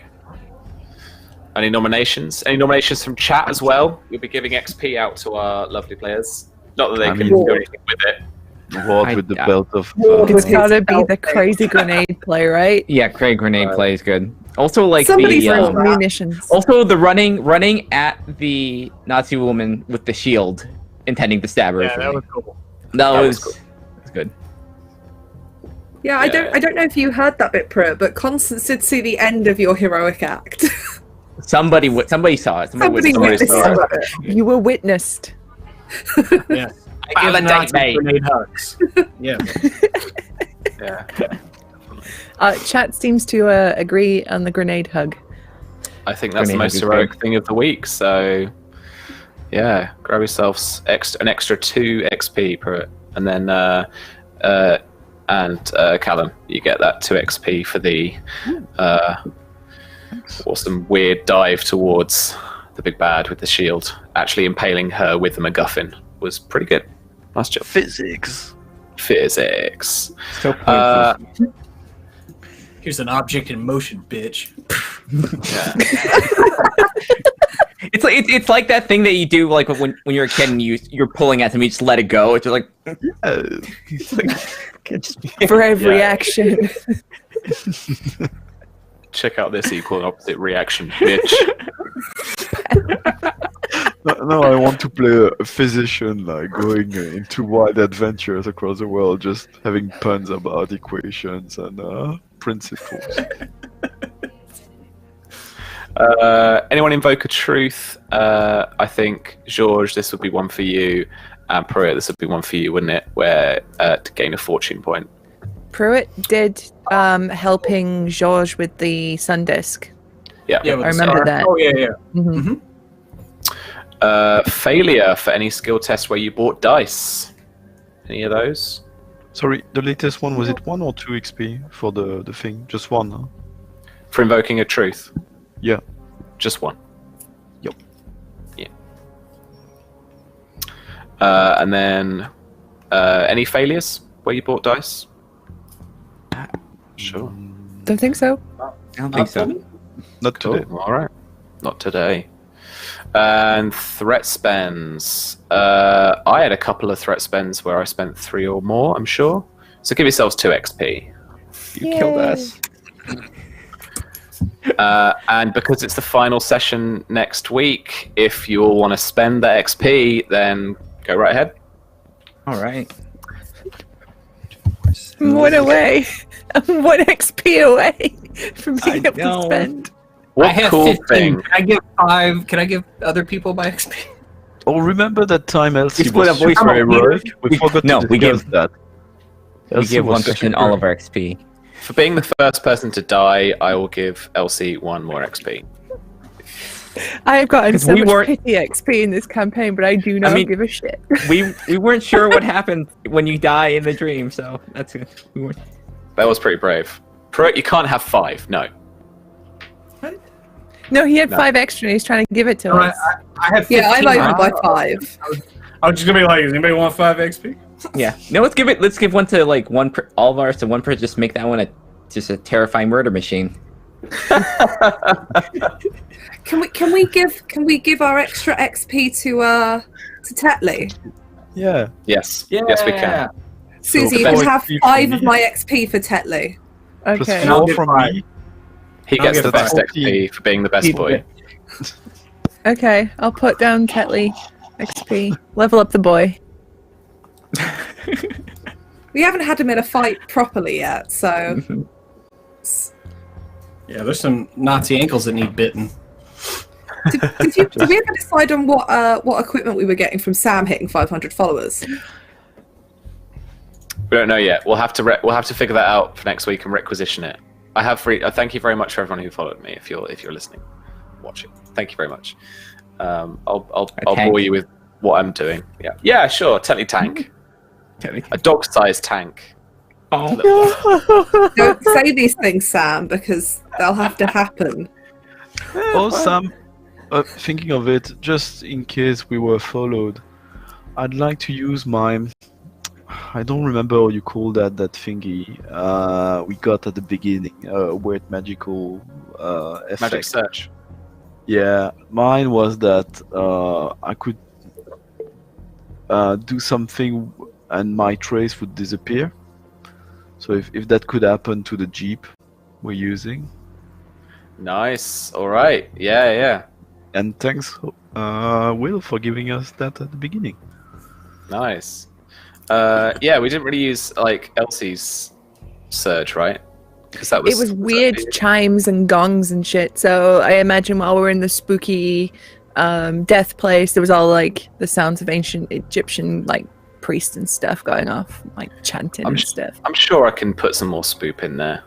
Any nominations? Any nominations from chat as well? We'll be giving XP out to our lovely players. Not that they I can mean- do anything with it. Ward with the belt of. Ward It's with his gotta be belt the thing. crazy grenade play, right? Yeah, Craig grenade play is good. Also, like Somebody's the real. Munitions. also the running at the Nazi woman with the shield, intending to stab her. Yeah, that was cool. That that was was cool. that's good. Yeah, I don't know if you heard that bit, Pruitt, but Constance did see the end of your heroic act. Somebody saw it. Somebody witnessed witnessed it. some of it. You were witnessed. Yeah. I give a Nazi date, mate. grenade hugs. Yeah. Yeah. Chat seems to agree on the grenade hug. I think that's the Grenade most is heroic good. thing of the week. So, yeah, grab yourselves an extra 2 XP per, and then Callum, you get that 2 XP for the awesome weird dive towards the big bad with the shield. Actually, impaling her with the MacGuffin was pretty good. Nice job. Physics. Physics. So Uh, Here's an object in motion, bitch. yeah. it's like that thing that you do like when you're a kid and you're pulling at something, you just let it go. It's just like For every Yeah. action. Check out this equal and opposite reaction, bitch. No, I want to play a physician, like going into wild adventures across the world, just having puns about equations and principles. Anyone invoke a truth? I think, George, this would be one for you. And Pruitt, this would be one for you, wouldn't it? Where to gain a fortune point. Pruitt did helping George with the sun disk. Yeah. Yeah, with I the remember star. that. Oh yeah, yeah. Mhm. Failure for any skill test where you bought dice. Any of those? Sorry, the latest one, was it 1 or 2 XP for the thing? Just 1, huh? For invoking a truth? Yeah. Just 1. Yup. Yeah. And then any failures where you bought dice? Sure. Don't think so. I don't think so. Not Cool. today. All right. Not today. And threat spends. I had a couple of threat spends where I spent 3 or more, I'm sure. So give yourselves 2 XP. You killed us. And because it's the final session next week, if you all want to spend that XP, then go right ahead. All right. I'm 1 away. I'm 1 XP away from being I able to know. spend. What I have cool 15. thing? Can I give 5? Can I give other people my XP? Oh, remember that time Elsie split was up voice super for it. heroic? We We- forgot no, to we discuss give- that. We Elsie give was one person super all of our XP. For being the first person to die, I will give Elsie 1 more XP. I have gotten 'Cause so we much weren't- pity XP in this campaign, but I do not mean- give a shit. We weren't sure what happened when you die in the dream, so that's good. We weren't. That was pretty brave. Pruitt, you can't have 5. No. No, he had No. 5 extra and he's trying to give it to I us. have 15. Yeah, I'm over by 5. I was just gonna be like, does anybody want 5 XP? Yeah. No, let's give one to like all of ours to one person. Just make that one just a terrifying murder machine. Can we give our extra XP to Tetley? Yeah. Yes. Yes, we can. Susie, you the can best have XP for 5 of me. my XP for Tetley. Plus Okay. I'll 4 give from 5. me. He I'll gets give the best 14. XP for being the best boy. Okay, I'll put down Tetley XP. Level up the boy. We haven't had him in a fight properly yet, so. Yeah, there's some Nazi ankles that need bitten. Did we ever decide on what equipment we were getting from Sam hitting 500 followers? We don't know yet. We'll have to figure that out for next week and requisition it. Thank you very much for everyone who followed me. If you're listening, watching, thank you very much. I'll bore you with what I'm doing. Yeah, sure. Totally tank. A dog-sized tank. Oh. Don't say these things, Sam, because they'll have to happen. Oh, Sam, thinking of it, just in case we were followed, I'd like to use my... I don't remember what you call that thingy we got at the beginning, weird magical effect. Magic search. Yeah, mine was that I could do something and my trace would disappear. So if that could happen to the Jeep we're using. Nice. All right. Yeah. And thanks, Will, for giving us that at the beginning. Nice. Yeah, we didn't really use like Elsie's surge, right? Because It was weird chimes and gongs and shit. So I imagine while we're in the spooky death place, there was all like the sounds of ancient Egyptian like priests and stuff going off, like chanting and stuff. I'm sure I can put some more spoop in there.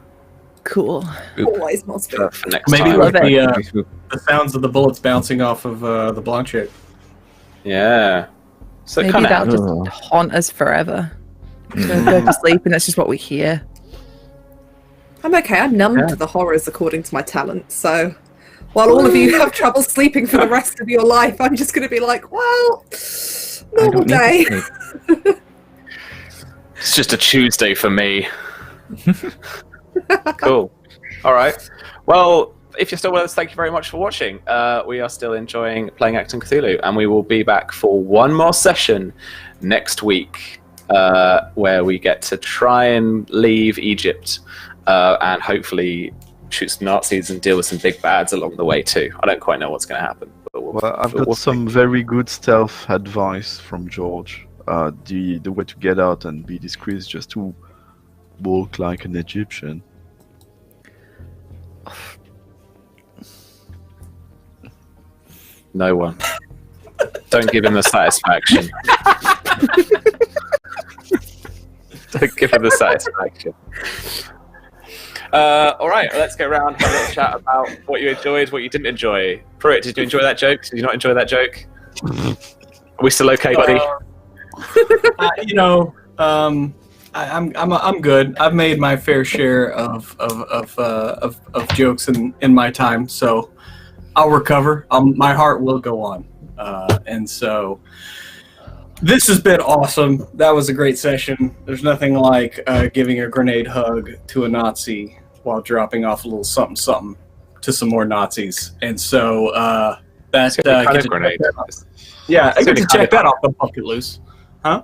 Cool. Always more spook. For next Maybe time. like the sounds of the bullets bouncing off of the blonde chick. Yeah. So Maybe kind of that'll just haunt us forever. We'll go to sleep and that's just what we hear. I'm okay. I'm numb to the horrors according to my talent. So while all of you have trouble sleeping for the rest of your life, I'm just going to be like, well, normal day. It's just a Tuesday for me. Cool. All right. Well, if you're still with us, thank you very much for watching. We are still enjoying playing Achtung Cthulhu, and we will be back for one more session next week, where we get to try and leave Egypt and hopefully shoot some Nazis and deal with some big bads along the way too. I don't quite know what's going to happen. But I've got some very good stealth advice from George. The way to get out and be discreet is just to walk like an Egyptian. No one. Don't give him the satisfaction. Don't give him the satisfaction. All right, let's go around and have a little chat about what you enjoyed, what you didn't enjoy. Pruitt, did you enjoy that joke? Did you not enjoy that joke? Are we still okay, buddy? I'm good. I've made my fair share of jokes in my time, so I'll recover. My heart will go on, and so this has been awesome. That was a great session. There's nothing like giving a grenade hug to a Nazi while dropping off a little something to some more Nazis, and so that's grenade. Yeah, I get to check that off the bucket loose, huh?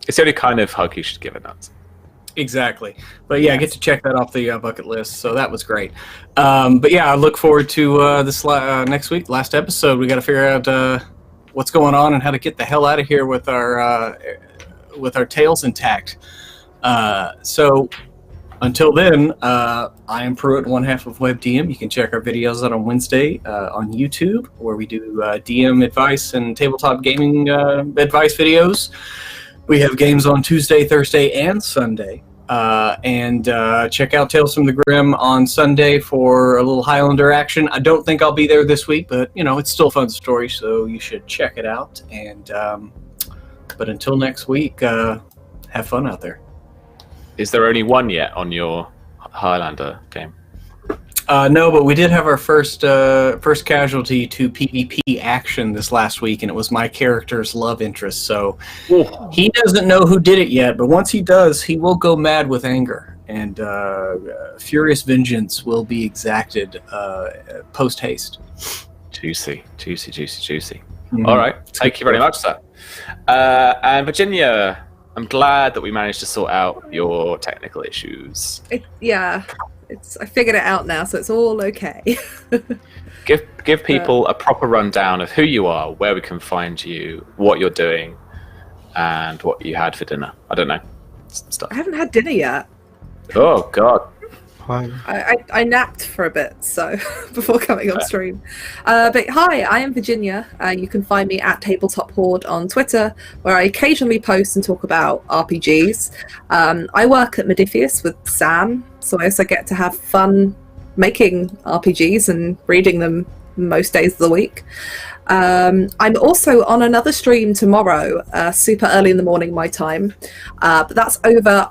It's the only kind of hug you should give a Nazi. Exactly. But yeah, I get to check that off the bucket list, so that was great. But yeah, I look forward to this next week, last episode. We got to figure out what's going on and how to get the hell out of here with our tails intact. So until then, I am Pruitt, one half of WebDM. You can check our videos out on Wednesday on YouTube, where we do DM advice and tabletop gaming advice videos. We have games on Tuesday, Thursday, and Sunday. And check out Tales from the Grim on Sunday for a little Highlander action. I don't think I'll be there this week, but it's still a fun story, so you should check it out. And but until next week, have fun out there. Is there only one yet on your Highlander game? No, but we did have our first casualty to PvP action this last week, and it was my character's love interest. So he doesn't know who did it yet, but once he does, he will go mad with anger, and furious vengeance will be exacted post haste. Juicy. Mm-hmm. All right, thank you very much, sir. And Virginia, I'm glad that we managed to sort out your technical issues. I figured it out now, so it's all okay. Give people a proper rundown of who you are, where we can find you, what you're doing, and what you had for dinner. I don't know. Stuff. I haven't had dinner yet. Oh, God. Hi. I napped for a bit, so before coming on stream. But hi, I am Virginia. You can find me at Tabletop Horde on Twitter, where I occasionally post and talk about RPGs. I work at Modifius with Sam, so I also get to have fun making RPGs and reading them most days of the week. I'm also on another stream tomorrow, super early in the morning my time, but that's over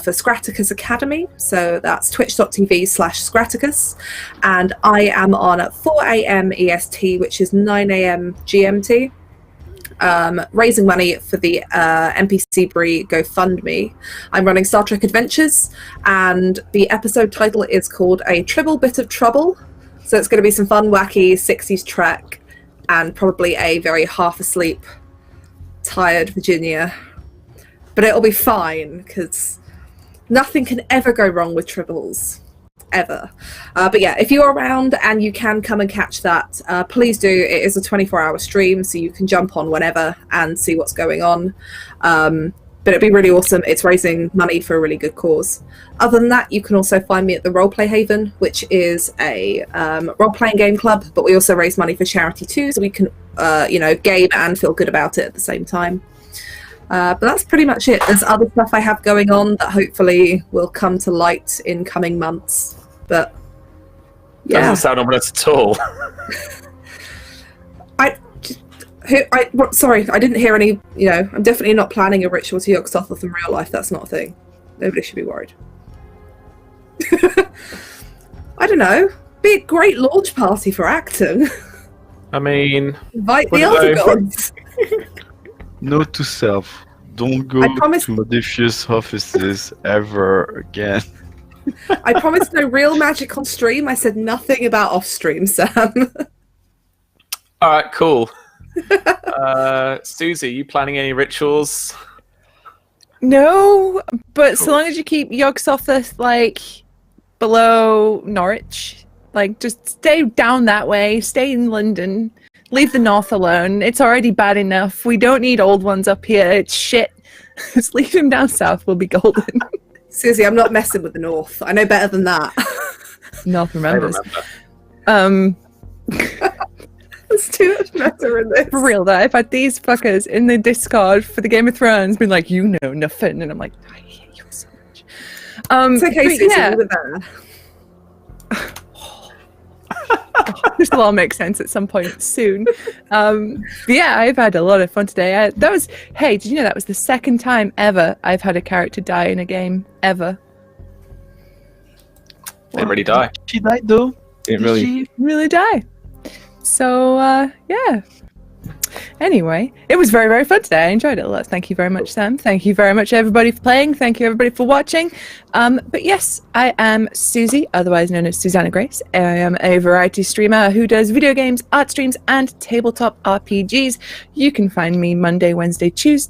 for Scraticus Academy, so that's twitch.tv/Scraticus, and I am on at 4 a.m. EST, which is 9 a.m. GMT, raising money for the NPC Brie GoFundMe. I'm running Star Trek Adventures, and the episode title is called A Tribble Bit of Trouble, so it's going to be some fun, wacky 60s Trek, and probably a very half asleep, tired Virginia. But it'll be fine, because nothing can ever go wrong with Tribbles. Ever. But yeah, if you're around and you can come and catch that, please do. It is a 24-hour stream, so you can jump on whenever and see what's going on. But it'd be really awesome. It's raising money for a really good cause. Other than that, you can also find me at the Roleplay Haven, which is a role-playing game club, but we also raise money for charity too, so we can, game and feel good about it at the same time. But that's pretty much it. There's other stuff I have going on that hopefully will come to light in coming months. But yeah, Doesn't sound ominous at all. Sorry, I didn't hear any. I'm definitely not planning a ritual to Yog-Sothoth in real life. That's not a thing. Nobody should be worried. I don't know. Be a great launch party for Achtung. I mean, Invite what the do other they- gods. Note to self: don't go I promise- to Modifius offices ever again. I promised no real magic on stream. I said nothing about off stream, Sam. all right, cool. Susie, you planning any rituals? No, but so Cool. long as you keep Yog-Sothoth below Norwich, just stay down that way, stay in London, leave the north alone. It's already bad enough. We don't need old ones up here. It's shit. Just leave him down south. We'll be golden. Susie, I'm not messing with the North. I know better than that. North I remembers. remember. There's too much meta in this. For real though, I've had these fuckers in the Discord for the Game of Thrones been like, you know nothing, and I'm like, I hate you so much. It's okay, but Susie. yeah. We were there. This will all make sense at some point soon. But yeah, I've had a lot of fun today. Hey, did you know that was the second time ever I've had a character die in a game ever? Didn't really die. She died though. Didn't Did really. she? Really die. So yeah. Anyway, it was very, very fun today. I enjoyed it a lot. Thank you very much, Sam. Thank you very much, everybody, for playing. Thank you, everybody, for watching. But yes, I am Susie, otherwise known as Susanna Grace. I am a variety streamer who does video games, art streams, and tabletop RPGs. You can find me Monday, Tuesday,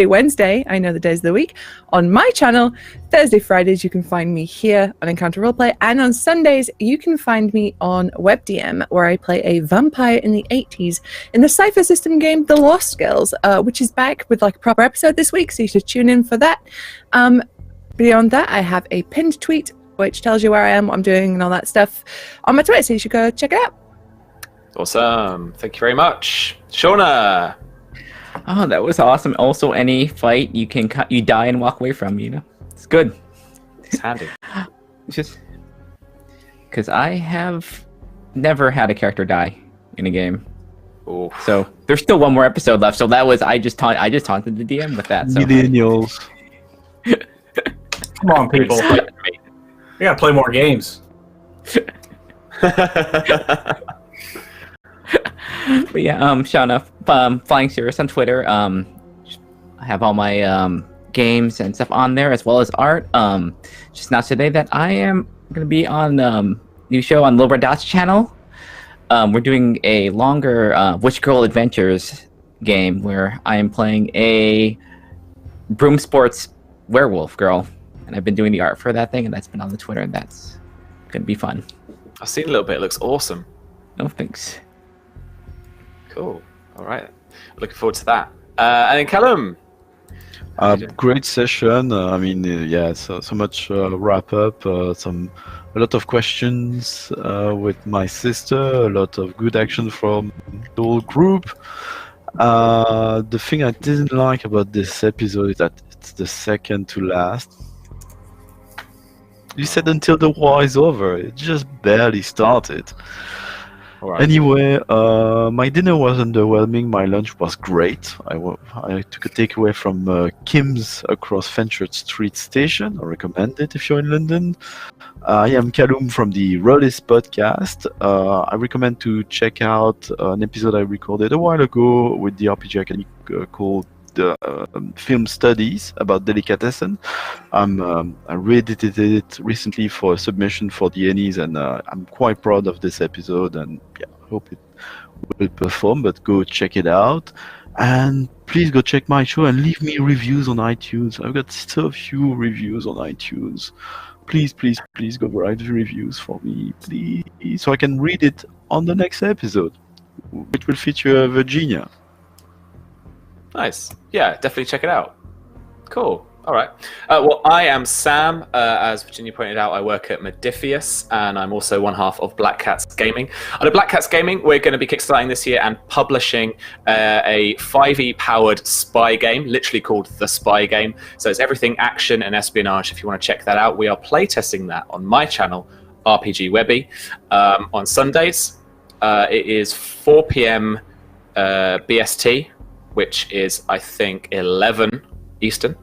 Wednesday, I know the days of the week, on my channel. Thursday, Fridays, you can find me here on Encounter Roleplay. And on Sundays, you can find me on WebDM, where I play a vampire in the 80s in the Cypher System game, The Lost Girls, which is back with a proper episode this week, so you should tune in for that. Beyond that, I have a pinned tweet, which tells you where I am, what I'm doing, and all that stuff on my Twitter, so you should go check it out. Awesome. Thank you very much. Shauna. Oh, that was awesome. Also, any fight you die and walk away from, it's good. It's handy. It's just because I have never had a character die in a game, Ooh. so there's still one more episode left. So that was I just taunted the DM with that. So Millennials. Come on, people. We gotta play more games. But yeah, Shauna, Flying Cirrus on Twitter. I have all my games and stuff on there, as well as art. Just announced today that I am going to be on new show on Lil Dot's channel. We're doing a longer Witch Girl Adventures game where I am playing a broom sports werewolf girl, and I've been doing the art for that thing, and that's been on the Twitter, and that's going to be fun. I've seen a little bit. It looks awesome. No thanks. Cool. All right. Looking forward to that. And then Callum. Great session. So much wrap up. A lot of questions with my sister. A lot of good action from the whole group. The thing I didn't like about this episode is that it's the second to last. You said until the war is over. It just barely started. Right. Anyway, my dinner was underwhelming. My lunch was great. I took a takeaway from Kim's across Fenchurch Street Station. I recommend it if you're in London. I am Callum from the Rollis podcast. I recommend to check out an episode I recorded a while ago with the RPG Academy called Film Studies about Delicatessen. I reedited it recently for a submission for the Ennies, and I'm quite proud of this episode, and I hope it will perform, but go check it out. And please go check my show and leave me reviews on iTunes. I've got so few reviews on iTunes. Please go write reviews for me, please, so I can read it on the next episode, which will feature Virginia. Nice. Yeah, definitely check it out. Cool. All right. Well, I am Sam. As Virginia pointed out, I work at Modifius, and I'm also one half of Black Cats Gaming. Under Black Cats Gaming, we're going to be kickstarting this year and publishing a 5e powered spy game, literally called The Spy Game. So it's everything action and espionage. If you want to check that out, we are playtesting that on my channel, RPG Webby, on Sundays. It is 4 p.m. BST, which is, I think, 11 Eastern.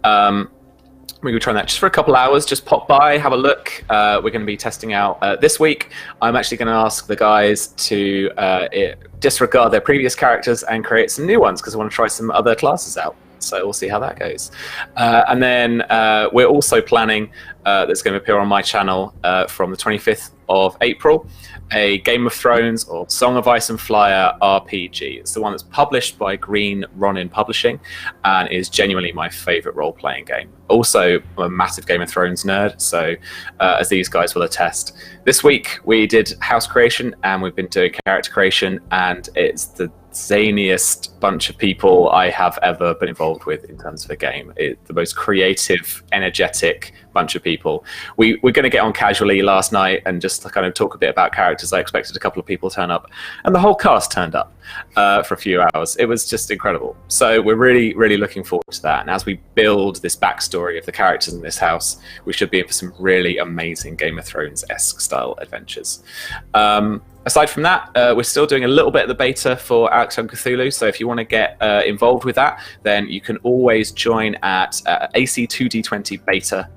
We're going to be trying that just for a couple hours. Just pop by, have a look. We're going to be testing out this week. I'm actually going to ask the guys to disregard their previous characters and create some new ones, because I want to try some other classes out. So we'll see how that goes. And then we're also planning, that's going to appear on my channel from the 25th of April, a Game of Thrones or Song of Ice and Fire RPG. It's the one that's published by Green Ronin Publishing and is genuinely my favorite role-playing game. Also, I'm a massive Game of Thrones nerd, so as these guys will attest. This week we did house creation and we've been doing character creation, and it's the zaniest bunch of people I have ever been involved with in terms of a game. The most creative, energetic bunch of people. We're going to get on casually last night and just kind of talk a bit about characters. I expected a couple of people to turn up, and the whole cast turned up for a few hours. It was just incredible. So we're really, really looking forward to that. And as we build this backstory of the characters in this house, we should be in for some really amazing Game of Thrones-esque style adventures. Aside from that, we're still doing a little bit of the beta for Achtung, Cthulhu, so if you want to get involved with that, then you can always join at AC2D20 beta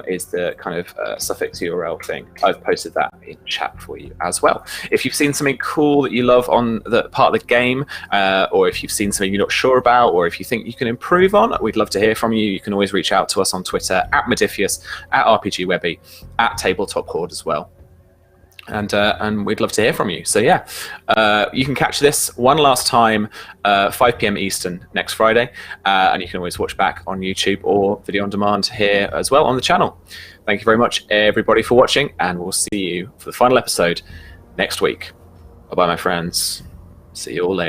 is the kind of suffix URL thing. I've posted that in chat for you as well. If you've seen something cool that you love on the part of the game, or if you've seen something you're not sure about, or if you think you can improve on, we'd love to hear from you. You can always reach out to us on Twitter, at Modifius, at RPG Webby, at Tabletop Horde as well. And we'd love to hear from you. So yeah, you can catch this one last time, 5 p.m. Eastern next Friday, and you can always watch back on YouTube or video on demand here as well on the channel. Thank you very much, everybody, for watching, and we'll see you for the final episode next week. Bye-bye, my friends. See you all later.